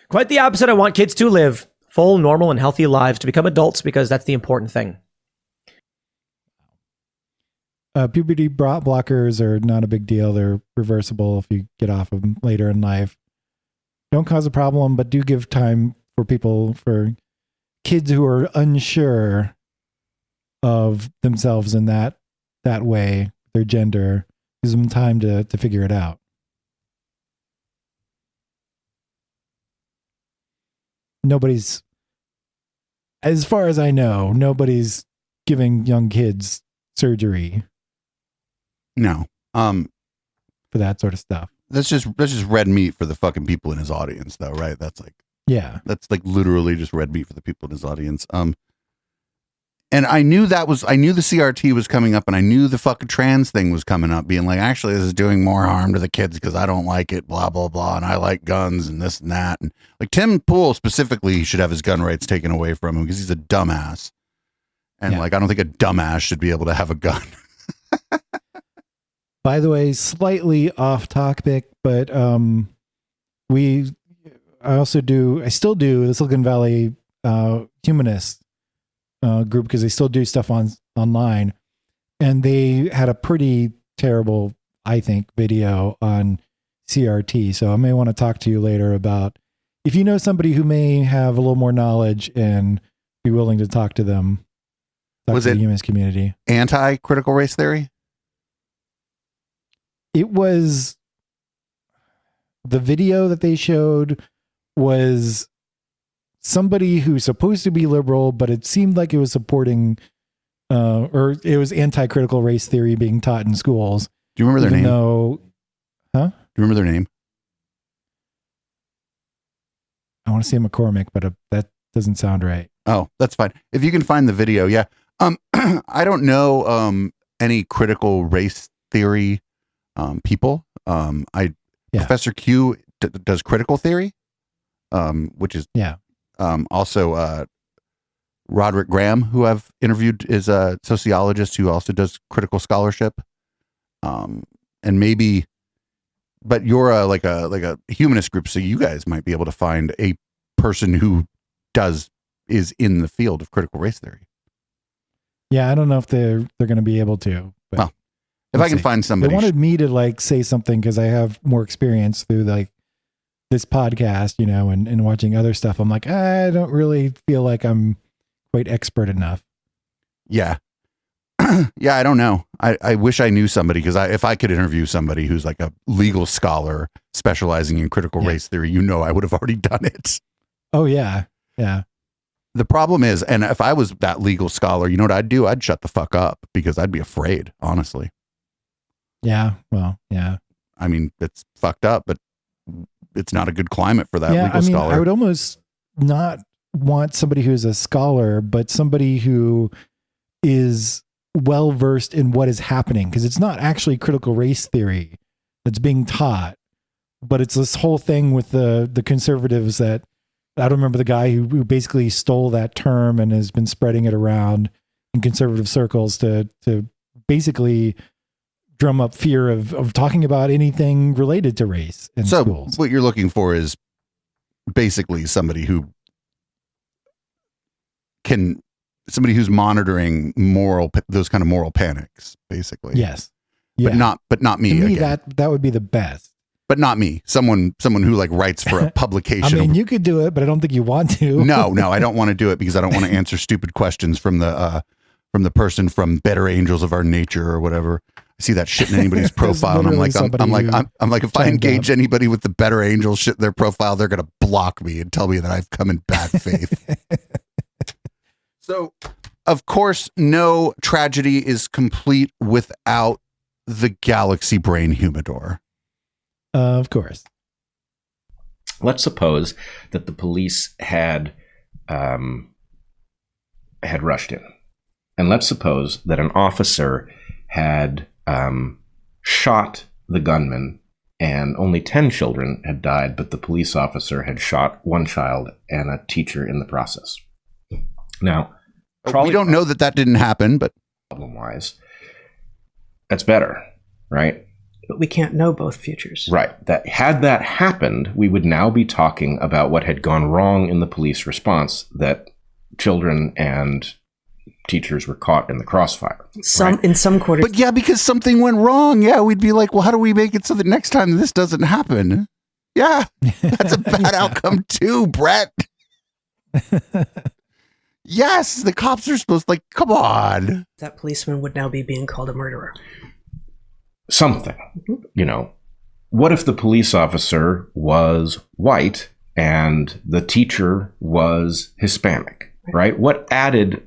Quite the opposite. I want kids to live full, normal, and healthy lives, to become adults, because that's the important thing. Puberty blockers are not a big deal. They're reversible if you get off of them later in life. Don't cause a problem, but do give time for kids who are unsure of themselves in that way, their gender, gives them time to figure it out. nobody's, as far as I know, nobody's giving young kids surgery. No. For that sort of stuff. That's just red meat for the fucking people in his audience, though, right? That's like, yeah, that's like literally just red meat for the people in his audience. And I knew the CRT was coming up, and I knew the fucking trans thing was coming up, being like, actually, this is doing more harm to the kids because I don't like it, blah, blah, blah, and I like guns and this and that. And like Tim Pool specifically should have his gun rights taken away from him because he's a dumbass. And like, I don't think a dumbass should be able to have a gun. By the way, slightly off topic, but I still do the Silicon Valley humanist group because they still do stuff online, and they had a pretty terrible, I think, video on CRT. So I may want to talk to you later about if you know somebody who may have a little more knowledge and be willing to talk to them. Was it the humanist community anti-critical race theory? It was, the video that they showed was somebody who's supposed to be liberal, but it seemed like it was supporting, or it was anti-critical race theory being taught in schools. Do you remember their name? Huh? Do you remember their name? I want to say McCormick, but that doesn't sound right. Oh, that's fine. If you can find the video, yeah. I don't know any critical race theory people. Professor Q does critical theory, which is also Roderick Graham, who I've interviewed, is a sociologist who also does critical scholarship. And maybe, but you're like a humanist group, so you guys might be able to find a person who is in the field of critical race theory. Yeah, I don't know if they're going to be able to. But well, if I can find somebody, they wanted me to like say something because I have more experience through like this podcast, you know, and watching other stuff. I'm like, I don't really feel like I'm quite expert enough. Yeah. Yeah, I don't know. I wish I knew somebody, because if I could interview somebody who's like a legal scholar specializing in critical race theory, you know, I would have already done it. Oh, yeah. Yeah. The problem is, and if I was that legal scholar, you know what I'd do? I'd shut the fuck up because I'd be afraid, honestly. Yeah. Well, yeah. I mean, it's fucked up, but it's not a good climate for that legal scholar. I would almost not want somebody who's a scholar, but somebody who is well versed in what is happening, because it's not actually critical race theory that's being taught, but it's this whole thing with the conservatives that, I don't remember the guy who basically stole that term and has been spreading it around in conservative circles to basically drum up fear of talking about anything related to race in schools. What you're looking for is basically somebody who's monitoring those kind of moral panics, basically. Yes. Yeah. But not me. To me, that would be the best. But not me. Someone who like writes for a publication. I mean, you could do it, but I don't think you want to. No, I don't want to do it because I don't want to answer stupid questions from the person from Better Angels of Our Nature or whatever. I see that shit in anybody's profile, and I'm like, if I engage anybody with the Better Angels shit in their profile, they're gonna block me and tell me that I've come in bad faith. So, of course, no tragedy is complete without the Galaxy Brain Humidor. Of course. Let's suppose that the police had rushed in, and let's suppose that an officer had shot the gunman, and only 10 children had died, but the police officer had shot one child and a teacher in the process. Now, we don't know that didn't happen, but problem-wise, that's better, right? But we can't know both futures. Right. Had that happened, we would now be talking about what had gone wrong in the police response, that children and teachers were caught in the crossfire. In some quarters. But yeah, because something went wrong. Yeah, we'd be like, well, how do we make it so that next time this doesn't happen? Yeah, that's a bad outcome too, Brett. Yes, the cops are supposed to, come on. That policeman would now be being called a murderer. Something, what if the police officer was white and the teacher was Hispanic, right? What added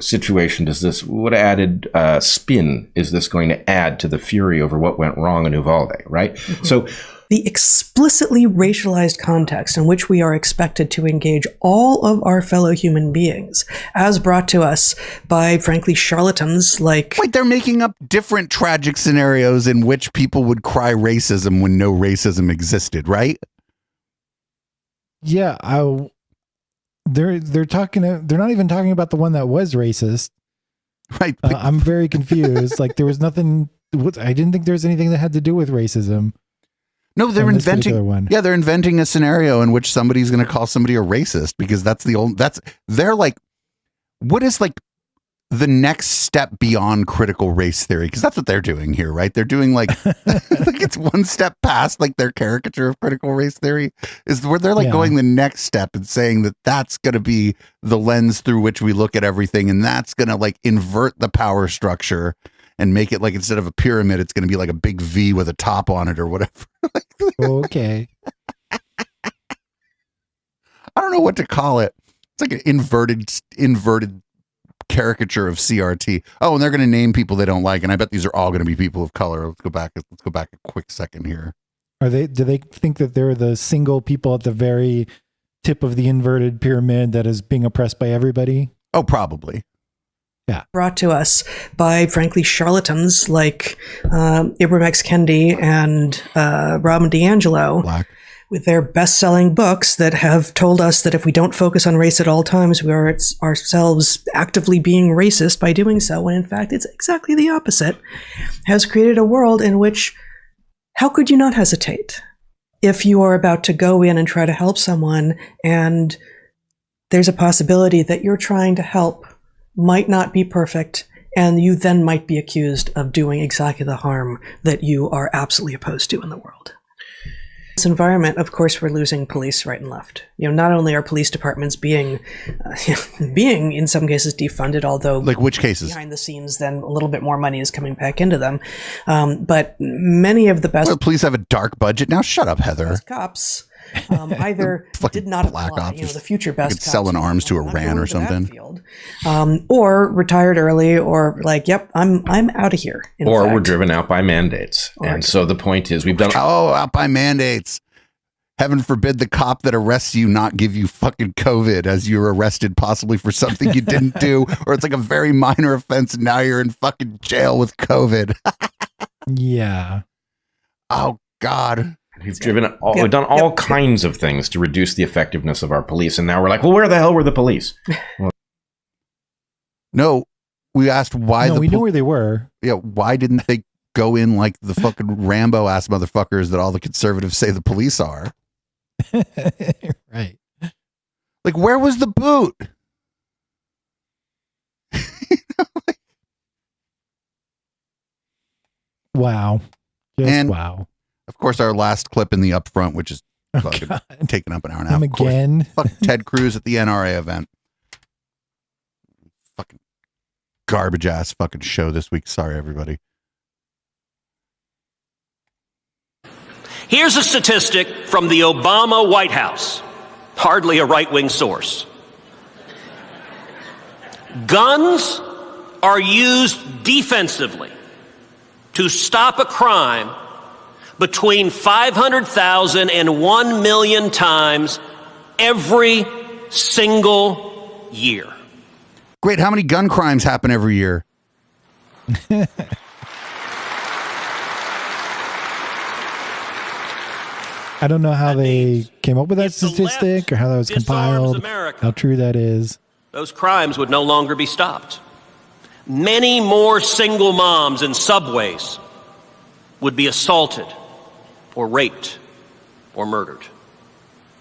situation what added spin is this going to add to the fury over what went wrong in Uvalde, right? Mm-hmm. So the explicitly racialized context in which we are expected to engage all of our fellow human beings, as brought to us by, frankly, charlatans like... Wait, they're making up different tragic scenarios in which people would cry racism when no racism existed, right? Yeah, they're not even talking about the one that was racist. Right. I'm very confused. Like there was nothing. I didn't think there was anything that had to do with racism. No, they're inventing. Yeah, they're inventing a scenario in which somebody's going to call somebody a racist because they're like, what is like the next step beyond critical race theory? Because that's what they're doing here, right? They're doing like, like it's one step past like their caricature of critical race theory is where they're like going the next step and saying that that's going to be the lens through which we look at everything. And that's going to like invert the power structure and make it like, instead of a pyramid, it's going to be like a big V with a top on it or whatever. Okay. I don't know what to call it. It's like an inverted caricature of CRT. Oh, and they're going to name people they don't like, and I bet these are all going to be people of color. Let's go back a quick second here. Do they think that they're the single people at the very tip of the inverted pyramid that is being oppressed by everybody? Oh, probably. Yeah. Brought to us by, frankly, charlatans like Ibram X. Kendi and Robin DiAngelo. Black. With their best-selling books that have told us that if we don't focus on race at all times, we are ourselves actively being racist by doing so, when in fact it's exactly the opposite, has created a world in which, how could you not hesitate if you are about to go in and try to help someone and there's a possibility that you're trying to help might not be perfect, and you then might be accused of doing exactly the harm that you are absolutely opposed to in the world. This environment, of course, we're losing police right and left. Not only are police departments being in some cases defunded, although like which cases behind the scenes, then a little bit more money is coming back into them. But many of the best police have a dark budget now. Shut up, Heather. Cops either did not apply, the future best cops selling arms to Iran or something, or retired early, or like, yep, I'm out of here. Or we're driven out by mandates. And so the point is, we've done out by mandates. Heaven forbid the cop that arrests you not give you fucking COVID as you're arrested possibly for something you didn't do, or it's like a very minor offense and now you're in fucking jail with COVID. Yeah. Oh God. We've done all kinds of things to reduce the effectiveness of our police, and now we're like, well, where the hell were the police? Well, no, we asked why. No, we knew where they were. Yeah, why didn't they go in like the fucking Rambo ass motherfuckers that all the conservatives say the police are? Right. Like, where was the boot? Wow. Wow. Of course, our last clip in the upfront, which is taking up an hour and a half. Again. Fuck Ted Cruz at the NRA event. Fucking garbage ass fucking show this week. Sorry, everybody. Here's a statistic from the Obama White House. Hardly a right-wing source. Guns are used defensively to stop a crime between 500,000 and 1 million times every single year. Great. How many gun crimes happen every year? I don't know how they came up with that statistic or how that was compiled, how true that is. Those crimes would no longer be stopped. Many more single moms in subways would be assaulted or raped or murdered.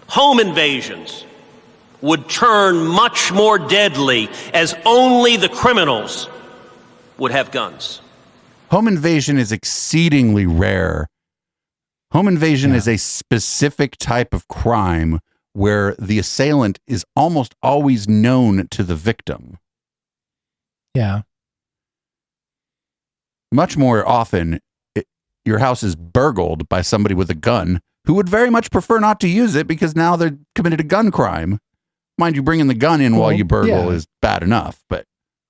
Home invasions would turn much more deadly as only the criminals would have guns. Home invasion is exceedingly rare. Home invasion is a specific type of crime where the assailant is almost always known to the victim. Yeah. Much more often, your house is burgled by somebody with a gun who would very much prefer not to use it because now they're committed a gun crime. Mind you, bringing the gun in while you burgle is bad enough, but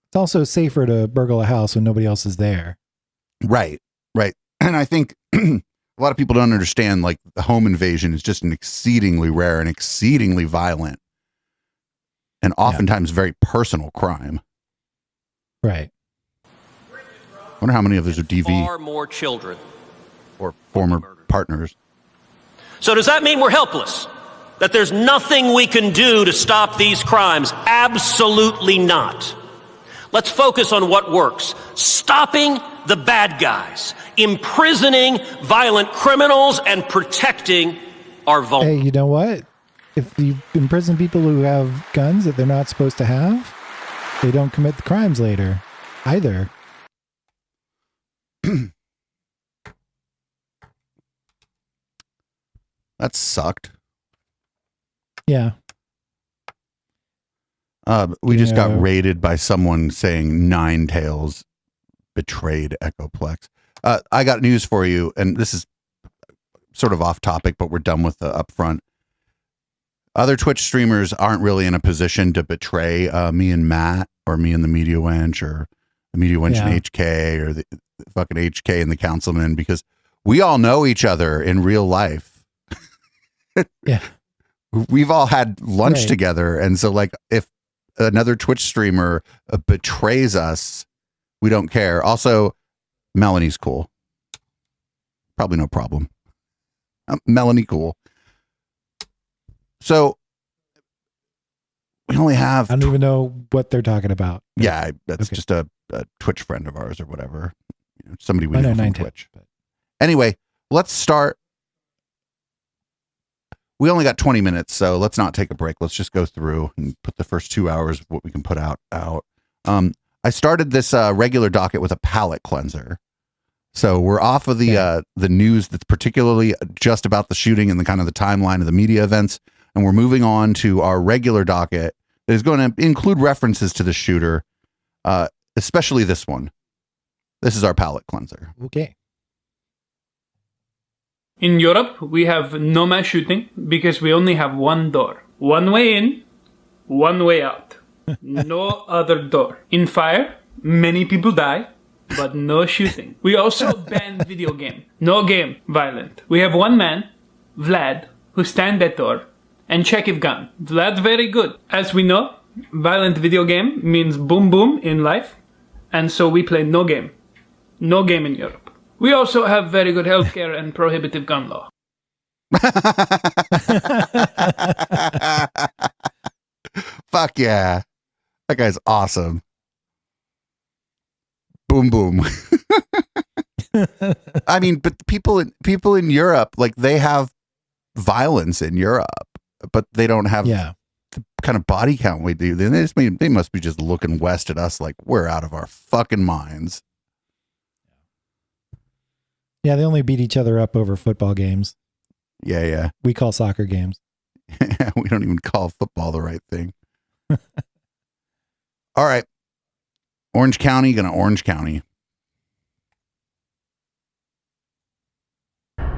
it's also safer to burgle a house when nobody else is there. Right. And I think a lot of people don't understand, like, the home invasion is just an exceedingly rare and exceedingly violent and oftentimes very personal crime. Right. I wonder how many of those are DV Far more children. or former partners. So does that mean we're helpless? That there's nothing we can do to stop these crimes? Absolutely not. Let's focus on what works. Stopping the bad guys, imprisoning violent criminals, and protecting our vulnerable. Hey, you know what? If you imprison people who have guns that they're not supposed to have, they don't commit the crimes later either. That sucked. Yeah. We just got raided by someone saying Nine Tails betrayed Echoplex. I got news for you, and this is sort of off topic, but we're done with the upfront. Other Twitch streamers aren't really in a position to betray me and Matt, or me and the Media Wench, or the Media Wench and HK, or the fucking HK and the Councilman, because we all know each other in real life. Yeah. We've all had lunch together, and so, like, if another Twitch streamer betrays us, we don't care. Also, Melanie's cool. Probably no problem. Melanie cool. So we only have... I don't even know what they're talking about. Yeah, that's just a Twitch friend of ours or whatever. Somebody we know from Twitch. Anyway, let's start. We only got 20 minutes, so let's not take a break. Let's just go through and put the first 2 hours of what we can put out. I started this regular docket with a palate cleanser. So we're off of the news that's particularly just about the shooting and the kind of the timeline of the media events, and we're moving on to our regular docket that is going to include references to the shooter, especially this one. This is our palate cleanser. Okay. In Europe, we have no mass shooting because we only have one door. One way in, one way out. No other door. In fire, many people die, but no shooting. We also ban video game. No game violent. We have one man, Vlad, who stand at door and check if gun. Vlad's very good. As we know, violent video game means boom boom in life, and so we play no game. No game in Europe. We also have very good healthcare and prohibitive gun law. Fuck yeah. That guy's awesome. Boom, boom. I mean, but people in Europe, like, they have violence in Europe, but they don't have the kind of body count we do. They must be just looking west at us like we're out of our fucking minds. Yeah, they only beat each other up over football games. Yeah. We call soccer games. We don't even call football the right thing. All right. Orange County, gonna Orange County.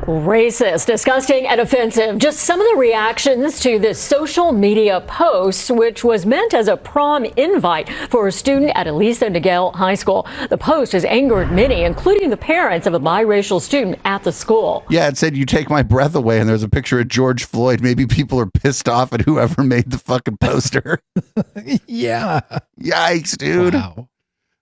Racist, disgusting, and offensive. Just some of the reactions to this social media post, which was meant as a prom invite for a student at Elisa Niguel High School. The post has angered many, including the parents of a biracial student at the school. Yeah, it said, "You take my breath away," and there's a picture of George Floyd. Maybe people are pissed off at whoever made the fucking poster. Yeah. Yikes, dude. Wow.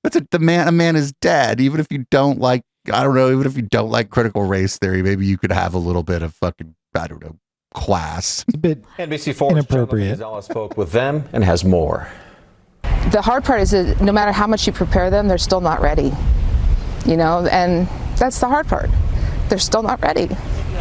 That's a man is dead. Even if you don't like, I don't know, even if you don't like critical race theory, maybe you could have a little bit of fucking, I don't know, class. It's a bit NBC4's inappropriate. Gisela spoke with them and has more. The hard part is that no matter how much you prepare them, they're still not ready. You know, and that's the hard part. They're still not ready.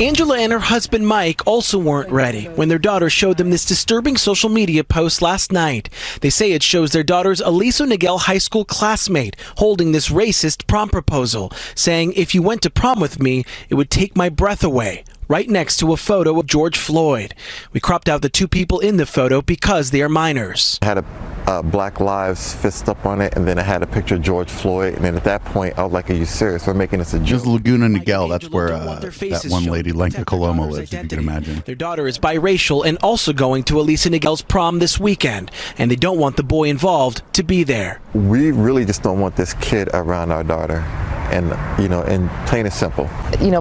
Angela and her husband Mike also weren't ready when their daughter showed them this disturbing social media post last night. They say it shows their daughter's Elisa Niguel High School classmate holding this racist prom proposal, saying, "If you went to prom with me, it would take my breath away." right next to a photo of George Floyd. We cropped out the two people in the photo because they are minors. I had a Black Lives fist up on it, and then I had a picture of George Floyd, and then at that point, I was like, are you serious? We're making this a joke. Just Laguna Niguel, that's where that one lady, Lenka Coloma, lives, if you can imagine. Their daughter is biracial and also going to Elisa Niguel's prom this weekend, and they don't want the boy involved to be there. We really just don't want this kid around our daughter. And, and plain and simple.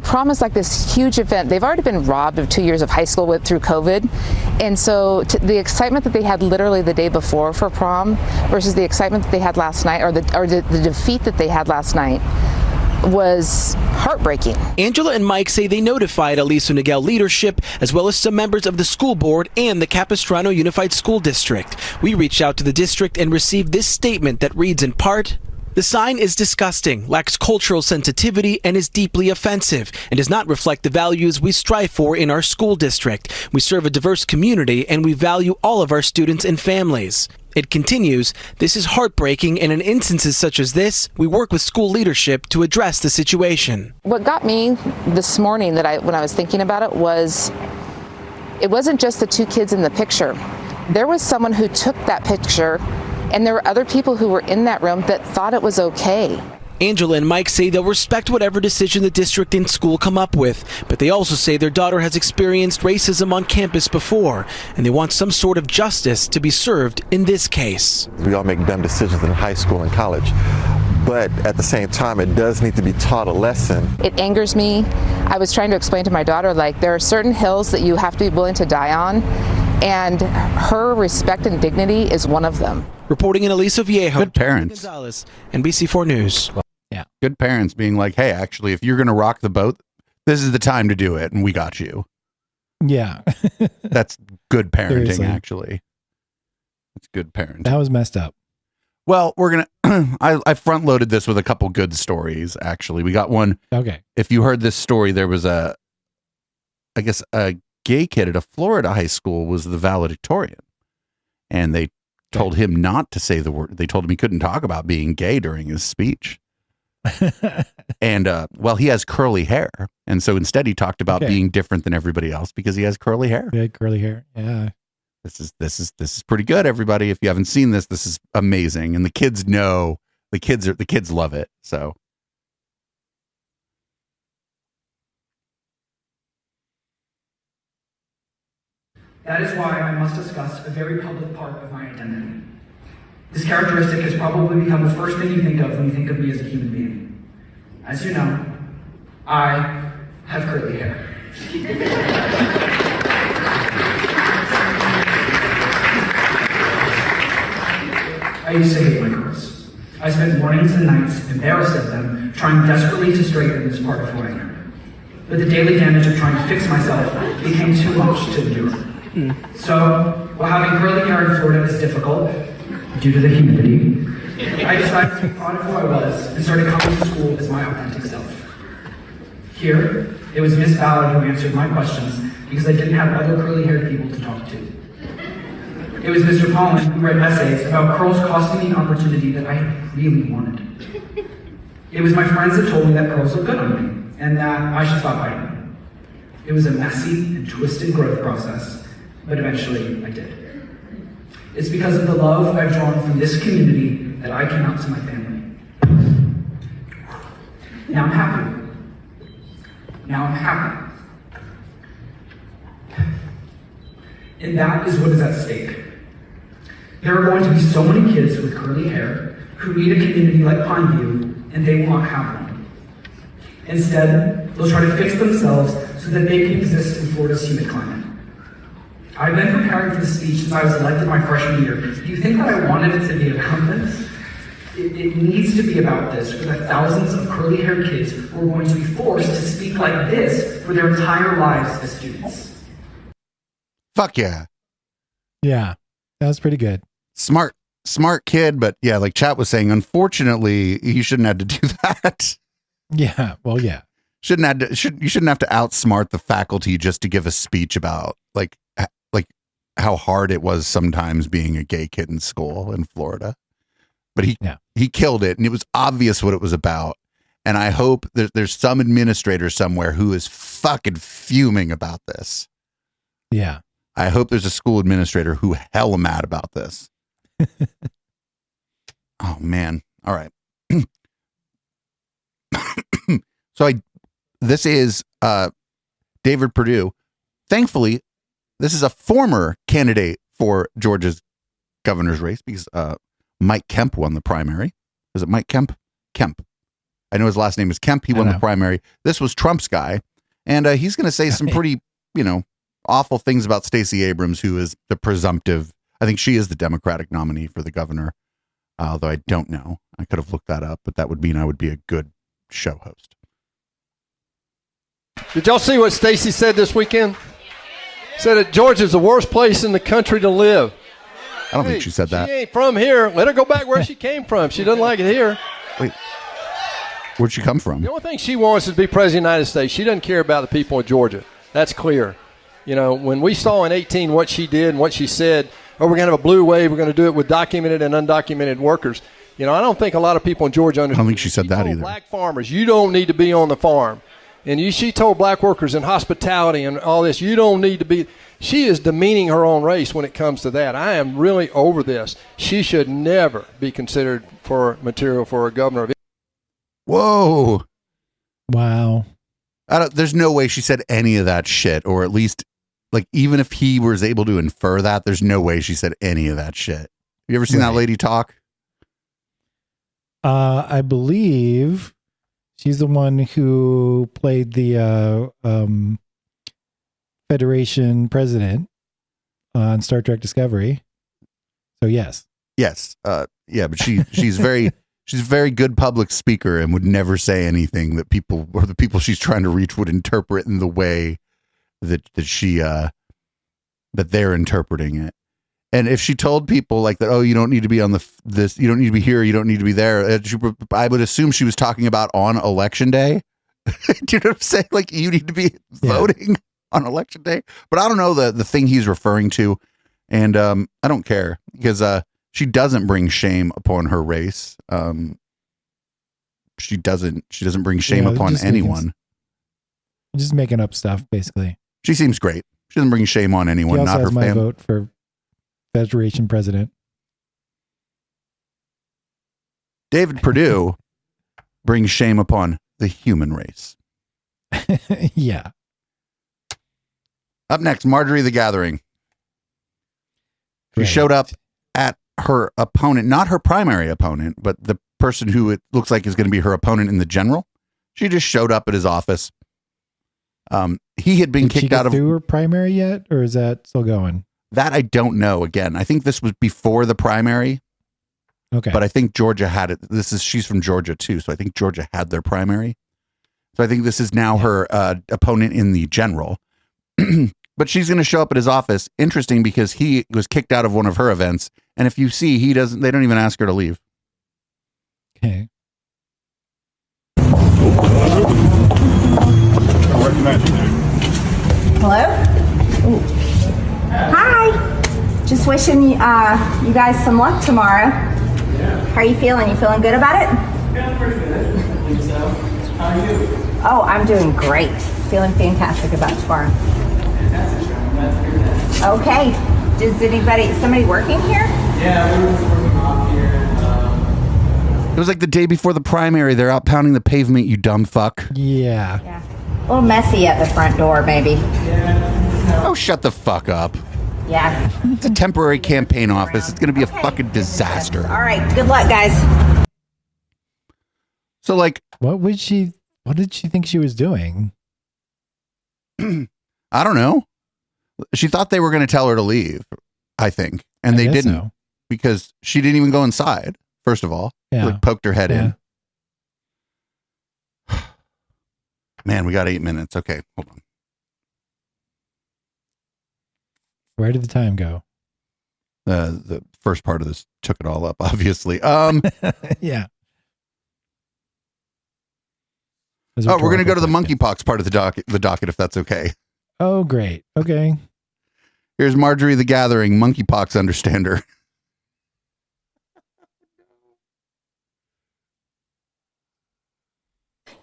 Prom is like this huge event. They've already been robbed of 2 years of high school through COVID. And so the excitement that they had literally the day before for prom versus the excitement that they had last night, or the defeat that they had last night, was heartbreaking. Angela and Mike say they notified Elisa Niguel leadership, as well as some members of the school board and the Capistrano Unified School District. We reached out to the district and received this statement that reads in part, "The sign is disgusting, lacks cultural sensitivity, and is deeply offensive, and does not reflect the values we strive for in our school district. We serve a diverse community, and we value all of our students and families." It continues, "This is heartbreaking, and in instances such as this, we work with school leadership to address the situation." What got me this morning when I was thinking about it was, it wasn't just the two kids in the picture. There was someone who took that picture, and there were other people who were in that room that thought it was okay. Angela and Mike say they'll respect whatever decision the district and school come up with, but they also say their daughter has experienced racism on campus before, and they want some sort of justice to be served in this case. We all make dumb decisions in high school and college, but at the same time, it does need to be taught a lesson. It angers me. I was trying to explain to my daughter, there are certain hills that you have to be willing to die on, and her respect and dignity is one of them. Reporting in Aliso Viejo, good parents. Gonzalez, NBC4 News. Yeah, good parents being like, hey, actually, if you're going to rock the boat, this is the time to do it, and we got you. Yeah. That's good parenting, Seriously. actually. That's good parenting. That was messed up. Well, we're going to, I front loaded this with a couple good stories, actually. We got one. Okay. If you heard this story, there was a gay kid at a Florida high school was the valedictorian, and they told him not to say the word. They told him he couldn't talk about being gay during his speech. And he has curly hair, and so instead he talked about being different than everybody else because he has curly hair. Yeah, curly hair. Yeah. This is pretty good, everybody. If you haven't seen this, this is amazing, and the kids know. The kids love it. So. That is why I must discuss a very public part of my identity. This characteristic has probably become the first thing you think of when you think of me as a human being. As you know, I have curly hair. I used to hate my curls. I spent mornings and nights embarrassed of them, trying desperately to straighten this part of who I am. But the daily damage of trying to fix myself became too much to endure. So, while having curly hair in Florida is difficult, due to the humidity, I decided to be proud of who I was and started coming to school as my authentic self. Here, it was Miss Ballard who answered my questions because I didn't have other curly-haired people to talk to. It was Mr. Pollan who read essays about curls costing me an opportunity that I really wanted. It was my friends that told me that curls look good on me and that I should stop hiding them. It was a messy and twisted growth process, but eventually I did. It's because of the love I've drawn from this community that I came out to my family. Now I'm happy. Now I'm happy. And that is what is at stake. There are going to be so many kids with curly hair who need a community like Pineview, and they will not have one. Instead, they'll try to fix themselves so that they can exist in Florida's humid climate. I've been preparing for this speech since I was elected my freshman year. Do you think that I wanted it to be about this? It needs to be about this for the thousands of curly-haired kids who are going to be forced to speak like this for their entire lives as students. Fuck yeah. Yeah, that was pretty good. Smart kid, but yeah, like Chat was saying, unfortunately, you shouldn't have to do that. Yeah, well, yeah. You shouldn't have to outsmart the faculty just to give a speech about like how hard it was sometimes being a gay kid in school in Florida. But he killed it, and it was obvious what it was about. And I hope there's some administrator somewhere who is fucking fuming about this. Yeah. I hope there's a school administrator who hella mad about this. Oh man. All right. This is David Perdue. Thankfully, this is a former candidate for Georgia's governor's race because Mike Kemp won the primary. Is it Mike Kemp? Kemp. I know his last name is Kemp. He won the primary. This was Trump's guy. And he's going to say some pretty, awful things about Stacey Abrams, who is the presumptive. I think she is the Democratic nominee for the governor, although I don't know. I could have looked that up, but that would mean I would be a good show host. Did y'all see what Stacey said this weekend? Said that Georgia's the worst place in the country to live. I don't think she said that. She ain't from here. Let her go back where she came from. She doesn't like it here. Wait. Where'd she come from? The only thing she wants is to be president of the United States. She doesn't care about the people of Georgia. That's clear. When we saw in 2018 what she did and what she said, we're going to have a blue wave, we're going to do it with documented and undocumented workers. I don't think a lot of people in Georgia understand. I don't think she said that either. Black farmers, you don't need to be on the farm. And she told black workers in hospitality and all this, you don't need to be. She is demeaning her own race when it comes to that. I am really over this. She should never be considered for material for a governor of. Whoa. Wow. There's no way she said any of that shit, or at least, even if he was able to infer that, there's no way she said any of that shit. Have you ever seen that lady talk? I believe she's the one who played the Federation president on Star Trek Discovery. So yes. Yes. Yeah, but she's very she's a very good public speaker and would never say anything that people or the people she's trying to reach would interpret in the way that she that they're interpreting it. And if she told people like that, oh, you don't need to be on this, you don't need to be here, you don't need to be there, I would assume she was talking about on election day. Do you know what I'm saying? Like, you need to be voting on election day. But I don't know the thing he's referring to, and I don't care because she doesn't bring shame upon her race. She doesn't bring shame upon anyone. Just making up stuff, basically. She seems great. She doesn't bring shame on anyone. She also not has her my family. vote for Federation president. David Perdue brings shame upon the human race. Yeah. Up next, Marjorie the Gathering. She showed up at her opponent, not her primary opponent, but the person who it looks like is going to be her opponent in the general. She just showed up at his office. He had been kicked out of through her primary yet, or is that still going? That I don't know. Again, I think this was before the primary. Okay. But I think Georgia had it. She's from Georgia too. So I think Georgia had their primary. So I think this is now her opponent in the general. But she's going to show up at his office. Interesting, because he was kicked out of one of her events. And if you see, they don't even ask her to leave. Okay. Hello? Ooh. Hi. Just wishing you guys some luck tomorrow. How are you feeling? You feeling good about it? Yeah, I'm pretty good. I think so. How are you? Oh, I'm doing great. Feeling fantastic about tomorrow. Fantastic, Sean. I'm glad to hear that. Okay. Somebody working here? Yeah, we're just working off here. It was like the day before the primary. They're out pounding the pavement, you dumb fuck. Yeah. A little messy at the front door, maybe. Oh, shut the fuck up. Yeah. It's a temporary campaign office. It's going to be a fucking disaster. All right. Good luck, guys. So, what did she think she was doing? I don't know. She thought they were going to tell her to leave, I think. And they didn't. So. Because she didn't even go inside, first of all. Yeah. Poked her head in. Man, we got 8 minutes. Okay, hold on. Where did the time go? The first part of this took it all up, obviously. Yeah. Oh, we're going to go to the monkeypox part of the docket, if that's okay. Oh, great. Okay. Here's Marjorie the Gathering, monkeypox understander.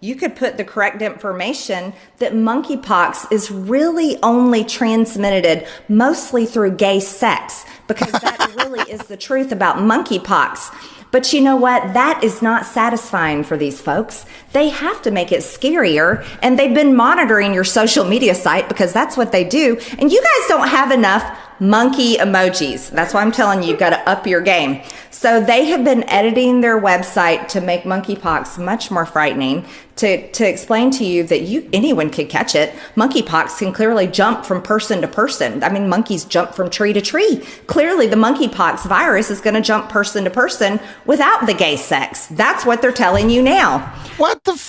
you could put the correct information that monkeypox is really only transmitted mostly through gay sex, because that really is the truth about monkeypox. But you know what? That is not satisfying for these folks. They have to make it scarier, and they've been monitoring your social media site because that's what they do. And you guys don't have enough monkey emojis. That's why I'm telling you, you've got to up your game. So they have been editing their website to make monkeypox much more frightening, to explain to you that anyone could catch it. Monkeypox can clearly jump from person to person. I mean, monkeys jump from tree to tree. Clearly, the monkeypox virus is going to jump person to person without the gay sex. That's what they're telling you now. What the?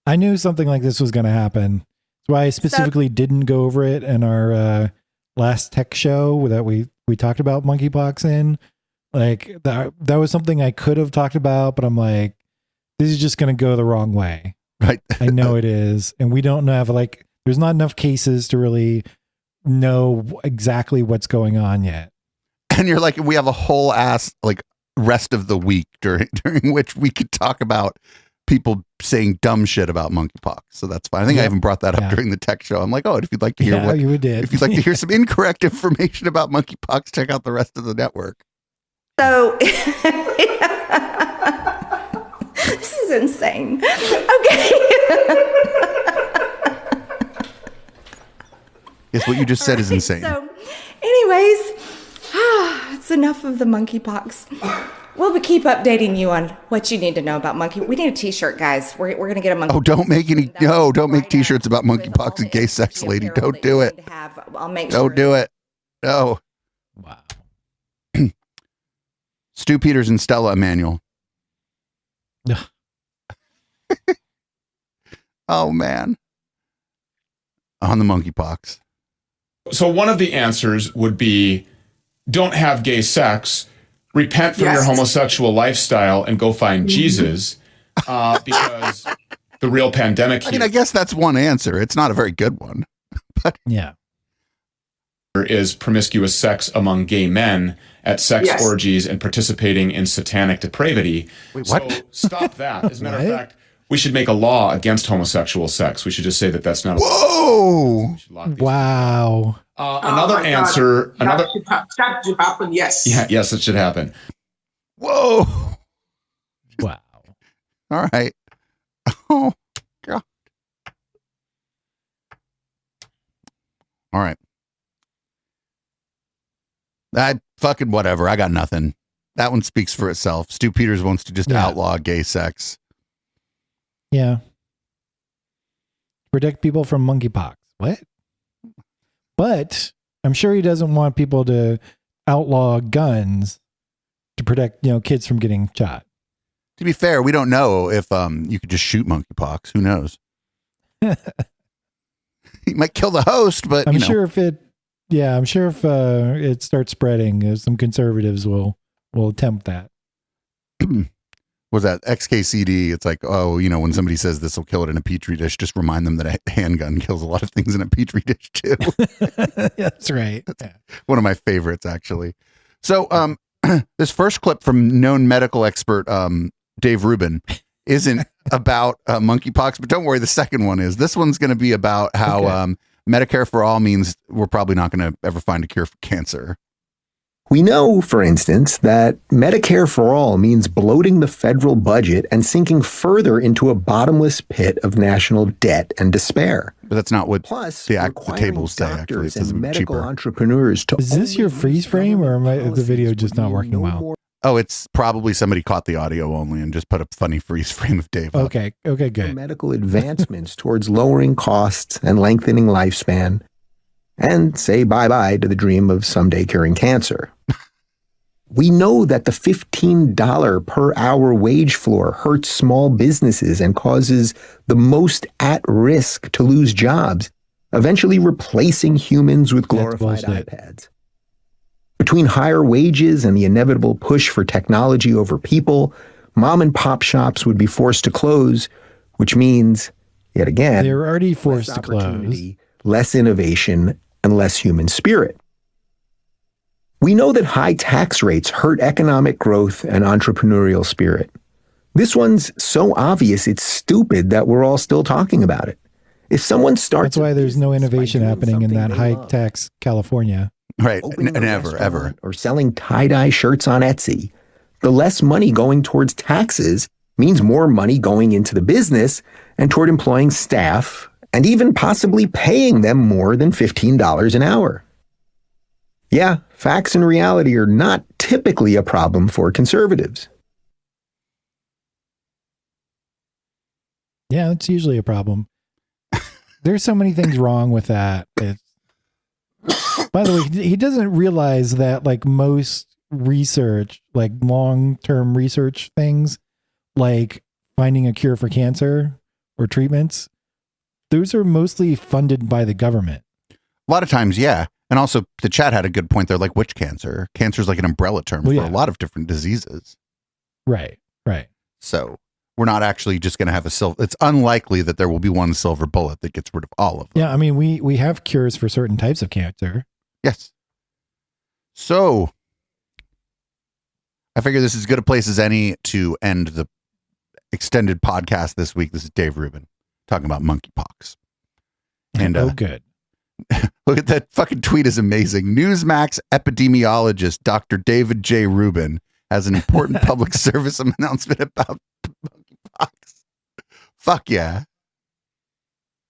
I knew something like this was going to happen. That's why I specifically didn't go over it in our last tech show that we talked about monkeypox in. Like that was something I could have talked about, but I'm like, this is just going to go the wrong way. Right. I know it is. And we don't have there's not enough cases to really know exactly what's going on yet. And you're like, we have a whole rest of the week during which we could talk about people saying dumb shit about monkeypox. So that's fine. I think I even brought that up during the tech show. I'm like, oh, if you'd like to hear if you'd like to hear some incorrect information about monkeypox, check out the rest of the network. So this is insane. Okay. Yes, what you just said is insane. So anyways, it's enough of the monkeypox. We'll keep updating you on what you need to know about monkey. We need a t-shirt, guys. We're going to get a monkey. Oh, don't make t-shirts about monkeypox and gay sex, lady. Don't do it. I'll make Don't do it. No. Wow. Stu Peters and Stella Emanuel. Oh, man. On the monkeypox. So one of the answers would be, don't have gay sex, repent from your homosexual lifestyle, and go find Jesus, because the real pandemic here, I guess that's one answer. It's not a very good one. But yeah, is promiscuous sex among gay men at sex orgies and participating in satanic depravity. Wait, what? So stop that. As a matter of fact, we should make a law against homosexual sex. We should just say that that's not. Whoa! Wow. Another answer. That should happen. Yes. Yeah. Yes, it should happen. Whoa! Wow. All right. Oh God. All right. I fucking whatever. I got nothing. That one speaks for itself. Stu Peters wants to just outlaw gay sex. Yeah. Protect people from monkeypox. What? But I'm sure he doesn't want people to outlaw guns to protect, kids from getting shot. To be fair, we don't know if you could just shoot monkeypox. Who knows? He might kill the host, but I'm sure if it starts spreading, some conservatives will attempt that. Was that XKCD? It's like, when somebody says this will kill it in a petri dish, just remind them that a handgun kills a lot of things in a petri dish too. That's right. That's one of my favorites, actually. So this first clip from known medical expert Dave Rubin isn't about monkeypox, but don't worry, the second one is. This one's going to be about how Medicare for all means we're probably not going to ever find a cure for cancer. We know, for instance, that Medicare for all means bloating the federal budget and sinking further into a bottomless pit of national debt and despair. But that's not what the tables say, actually. It says medical cheaper. Entrepreneurs to Is this your freeze frame, or the video just not working well? Oh, it's probably somebody caught the audio only and just put a funny freeze frame of Dave. Okay, good. Medical advancements towards lowering costs and lengthening lifespan, and say bye-bye to the dream of someday curing cancer. We know that the $15 per hour wage floor hurts small businesses and causes the most at risk to lose jobs, eventually replacing humans with glorified iPads. Between higher wages and the inevitable push for technology over people, mom and pop shops would be forced to close, which means, yet again, they're already forced to close. Less innovation, and less human spirit. We know that high tax rates hurt economic growth and entrepreneurial spirit. This one's so obvious it's stupid that we're all still talking about it. If someone starts... That's why there's no innovation happening in that high-tax California. Right, ever. Or selling tie-dye shirts on Etsy. The less money going towards taxes means more money going into the business and toward employing staff and even possibly paying them more than $15 an hour. Yeah, facts and reality are not typically a problem for conservatives. Yeah, it's usually a problem. There's so many things wrong with that. By the way, he doesn't realize that like most research, like long-term research things, like finding a cure for cancer or treatments, those are mostly funded by the government. A lot of times, yeah. And also, the chat had a good point there, like which cancer? Cancer is like an umbrella term for a lot of different diseases. Right. So we're not actually just going to have a silver. It's unlikely that there will be one silver bullet that gets rid of all of them. Yeah, I mean, we have cures for certain types of cancer. Yes. So I figure this is as good a place as any to end the extended podcast this week. This is Dave Rubin talking about monkeypox. And good. Look at that fucking tweet, is amazing. Newsmax epidemiologist Dr. David J. Rubin has an important public service announcement about monkeypox. Fuck yeah.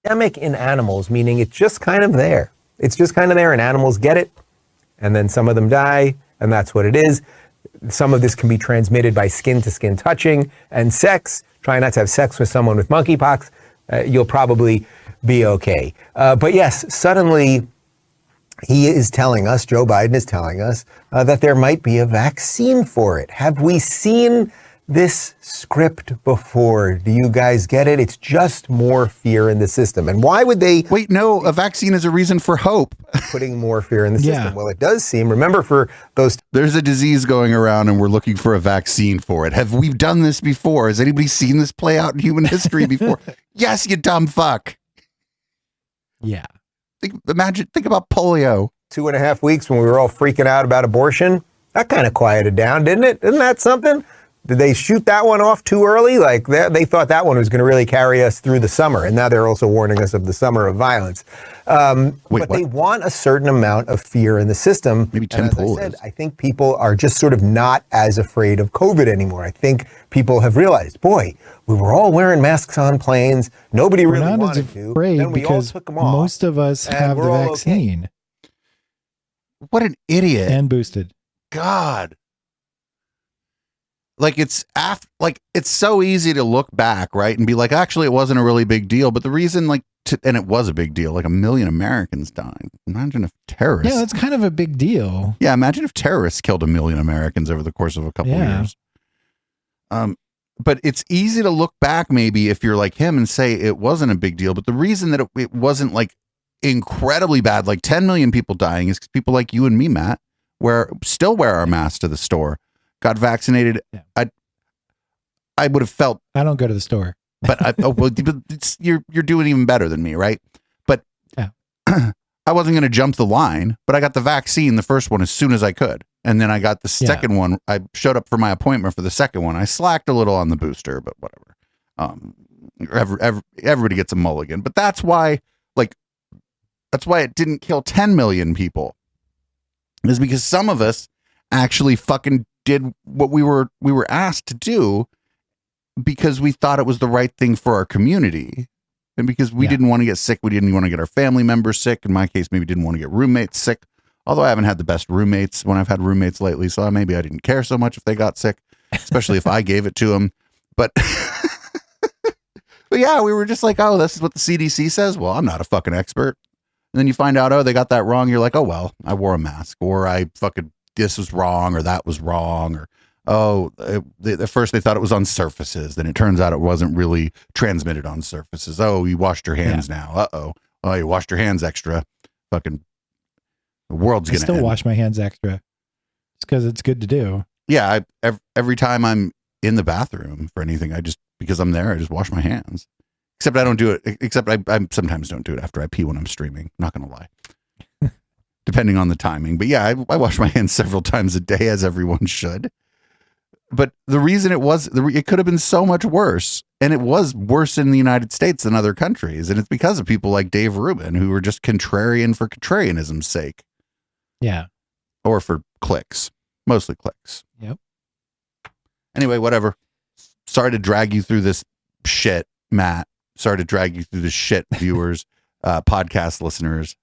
Endemic in animals, meaning it's just kind of there. It's just kind of there and animals get it. And then some of them die, and that's what it is. Some of this can be transmitted by skin to skin touching and sex. Try not to have sex with someone with monkeypox. You'll probably be okay. But yes, suddenly he is telling us, Joe Biden is telling us, that there might be a vaccine for it. Have we seen this script before? Do you guys get it? It's just more fear in the system. And why would they... Wait, no, a vaccine is a reason for hope. Putting more fear in the system. Well, it does seem, remember for those... There's a disease going around and we're looking for a vaccine for it. Have we done this before? Has anybody seen this play out in human history before? Yes, you dumb fuck. Yeah. Think about polio. 2.5 weeks when we were all freaking out about abortion. That kind of quieted down, didn't it? Isn't that something? Did they shoot that one off too early? Like they thought that one was going to really carry us through the summer. And now they're also warning us of the summer of violence. But they want a certain amount of fear in the system. Maybe Tim Pool is. I think people are just sort of not as afraid of COVID anymore. I think people have realized, boy, we were all wearing masks on planes. Nobody really wanted to. Then we all took them off. Most of us have the vaccine. Okay. What an idiot. And boosted. God. Like it's so easy to look back, right, and be like, actually, it wasn't a really big deal. But the reason, and it was a big deal. Like 1 million Americans died. Imagine if terrorists. Yeah, that's kind of a big deal. Yeah, imagine if terrorists killed 1 million Americans over the course of a couple of years. But it's easy to look back, maybe if you're like him, and say it wasn't a big deal. But the reason that it wasn't like incredibly bad, like 10 million people dying, is because people like you and me, Matt, still wear our masks to the store. Got vaccinated. Yeah. I would have felt. I don't go to the store, but you're doing even better than me, right? But yeah. I wasn't going to jump the line, but I got the vaccine, the first one, as soon as I could, and then I got the second one. I showed up for my appointment for the second one. I slacked a little on the booster, but whatever. Everybody gets a mulligan, but that's why it didn't kill 10 million people. Is because some of us actually fucking did what we were asked to do because we thought it was the right thing for our community, and because we didn't want to get sick. We didn't want to get our family members sick. In my case, maybe didn't want to get roommates sick, although I haven't had the best roommates when I've had roommates lately, so maybe I didn't care so much if they got sick, especially if I gave it to them. But but yeah, we were just like, oh, this is what the CDC says. Well, I'm not a fucking expert. And then you find out, oh, they got that wrong. You're like, oh, well, I wore a mask, or I fucking, this was wrong, or that was wrong, or, oh, at first they thought it was on surfaces. Then it turns out it wasn't really transmitted on surfaces. Oh, you washed your hands now. Uh-oh. Oh, you washed your hands extra. Fucking, the world's going to still wash my hands extra. It's because it's good to do. Yeah. Every time I'm in the bathroom for anything, because I'm there, I just wash my hands. Except I don't do it. Except I sometimes don't do it after I pee when I'm streaming. I'm not going to lie. Depending on the timing. But yeah, I wash my hands several times a day, as everyone should. But the reason it could have been so much worse, and it was worse in the United States than other countries, and it's because of people like Dave Rubin who were just contrarian for contrarianism's sake. Yeah. Or for clicks, mostly clicks. Yep. Anyway, whatever. Sorry to drag you through this shit, Matt. Sorry to drag you through this shit, viewers, podcast listeners.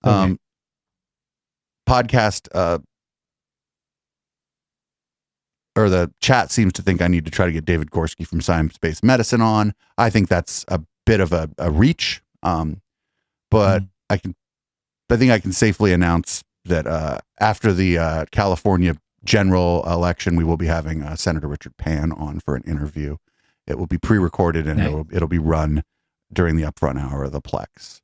Okay. Podcast or the chat seems to think I need to try to get David Gorski from Science-Based Medicine on. I think that's a bit of a reach. But I think I can safely announce that after the California general election, we will be having Senator Richard Pan on for an interview. It will be pre-recorded and it'll be run during the upfront hour of the Plex.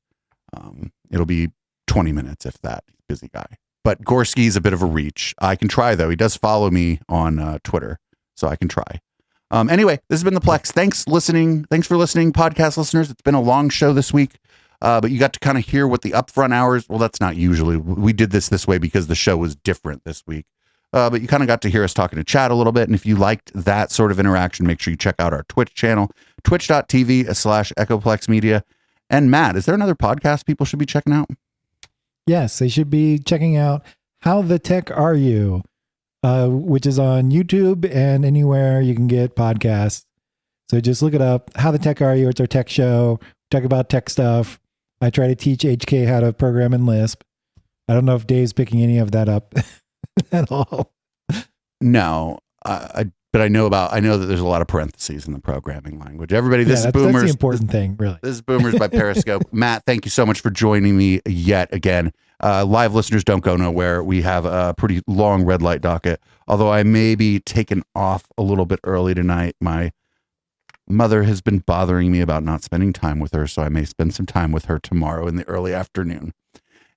It'll be 20 minutes, if that. Busy guy. But Gorski's a bit of a reach. I can try, though. He does follow me on Twitter, so I can try. Anyway, this has been the Plex. Thanks for listening, podcast listeners. It's been a long show this week, but you got to kind of hear what the upfront hours. Well, that's not usually. We did this way because the show was different this week. But you kind of got to hear us talking to chat a little bit. And if you liked that sort of interaction, make sure you check out our Twitch channel, twitch.tv/Echoplex Media. And Matt, is there another podcast people should be checking out? Yes, they should be checking out How the Tech Are You, which is on YouTube and anywhere you can get podcasts. So just look it up. How the Tech Are You? It's our tech show. We talk about tech stuff. I try to teach HK how to program in Lisp. I don't know if Dave's picking any of that up at all. No, but I know that there's a lot of parentheses in the programming language. Everybody, this is Boomers. That's the important thing, really. This is Boomers by Periscope. Matt, thank you so much for joining me yet again. Live listeners, don't go nowhere. We have a pretty long red light docket, although I may be taken off a little bit early tonight. My mother has been bothering me about not spending time with her, so I may spend some time with her tomorrow in the early afternoon.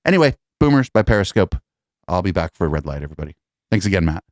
Anyway, Boomers by Periscope. I'll be back for a red light, everybody. Thanks again, Matt.